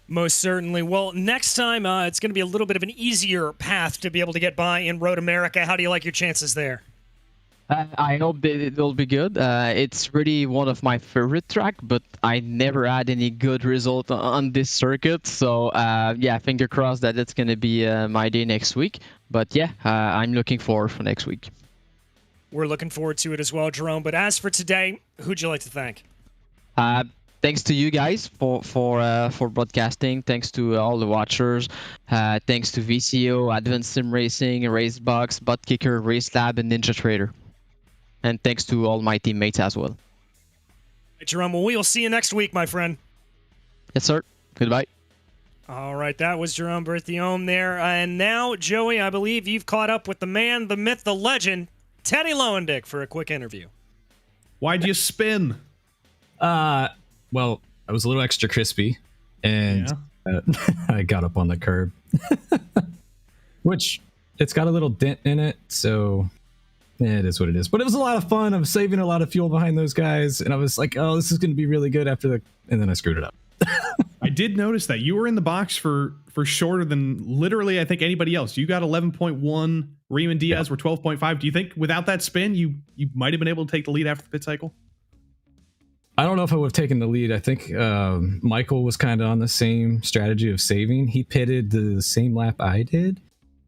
Most certainly. Well, next time it's going to be a little bit of an easier path to be able to get by in Road America. How do you like your chances there? I hope it will be good. It's really one of my favorite track, but I never had any good result on this circuit. So finger crossed that it's going to be my day next week. But yeah, I'm looking forward for next week. We're looking forward to it as well, Jerome. But as for today, who'd you like to thank? Thanks to you guys for broadcasting. Thanks to all the watchers. Thanks to VCO, Advanced Sim Racing, Racebox, Buttkicker, Race Lab, and Ninja Trader. And thanks to all my teammates as well. Hey, Jerome, well, we'll see you next week, my friend. Yes, sir. Goodbye. All right, that was Jerome Berthiaume there. And now, Joey, I believe you've caught up with the man, the myth, the legend, Teddy Lowendick, for a quick interview. Why'd you spin? Well, I was a little extra crispy, and I got up on the curb, which it's got a little dent in it, so it is what it is. But it was a lot of fun. I was saving a lot of fuel behind those guys, and I was like, oh, this is going to be really good and then I screwed it up. I did notice that you were in the box for shorter than literally, I think, anybody else. You got 11.1. Reem and Diaz were 12.5. Do you think without that spin, you might have been able to take the lead after the pit cycle? I don't know if I would have taken the lead. I think Michael was kind of on the same strategy of saving. He pitted the same lap I did.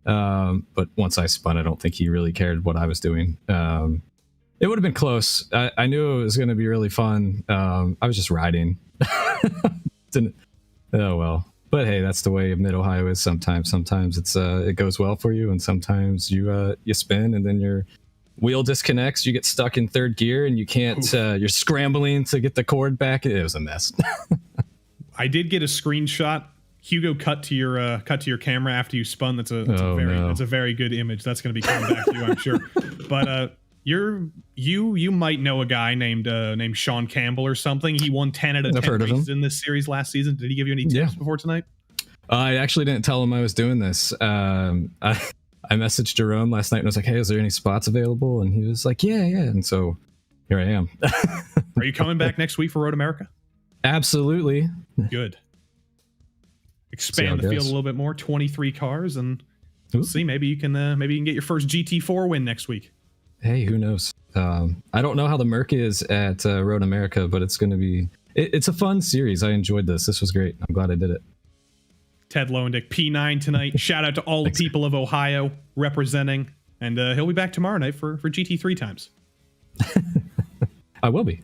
But once I spun, I don't think he really cared what I was doing. It would have been close. I knew it was going to be really fun. I was just riding. Oh, well. But hey, that's the way Mid-Ohio is sometimes. Sometimes it goes well for you, and sometimes you spin, and then your wheel disconnects, you get stuck in third gear, and you can't you're scrambling to get the cord back. It was a mess. I did get a screenshot. Hugo cut to your camera after you spun. That's a very good image. That's going to be coming back to you, I'm sure. But you might know a guy named Sean Campbell or something. He won 10 out of 10 races in this series last season. Did he give you any tips before tonight? I actually didn't tell him I was doing this. I messaged Jerome last night and I was like, hey, is there any spots available? And he was like, yeah. And so here I am. Are you coming back next week for Road America? Absolutely. Good. Expand the field a little bit more. 23 cars, and We'll see. Maybe you can get your first GT4 win next week. Hey, who knows? I don't know how the Merc is at Road America, but it's going to be. It's a fun series. I enjoyed this. This was great. I'm glad I did it. Ted Lowendick, P9 tonight. Shout out to all the people of Ohio representing. And he'll be back tomorrow night for GT3 times. I will be.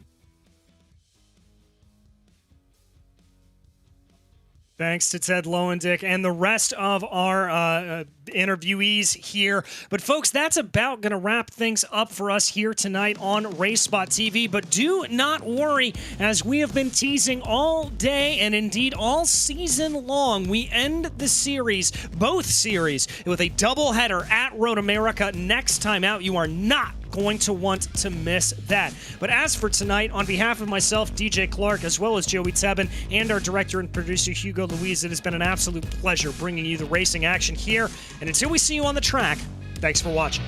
Thanks to Ted Lowendick and the rest of our interviewees here. But folks, that's about going to wrap things up for us here tonight on RaceSpotTV. But do not worry, as we have been teasing all day and indeed all season long, we end the series, both series, with a doubleheader at Road America next time out. You are not going to want to miss that. But as for tonight, on behalf of myself, DJ Clark, as well as Joey Tebben, and our director and producer, Hugo Louise, it has been an absolute pleasure bringing you the racing action here. And until we see you on the track, thanks for watching.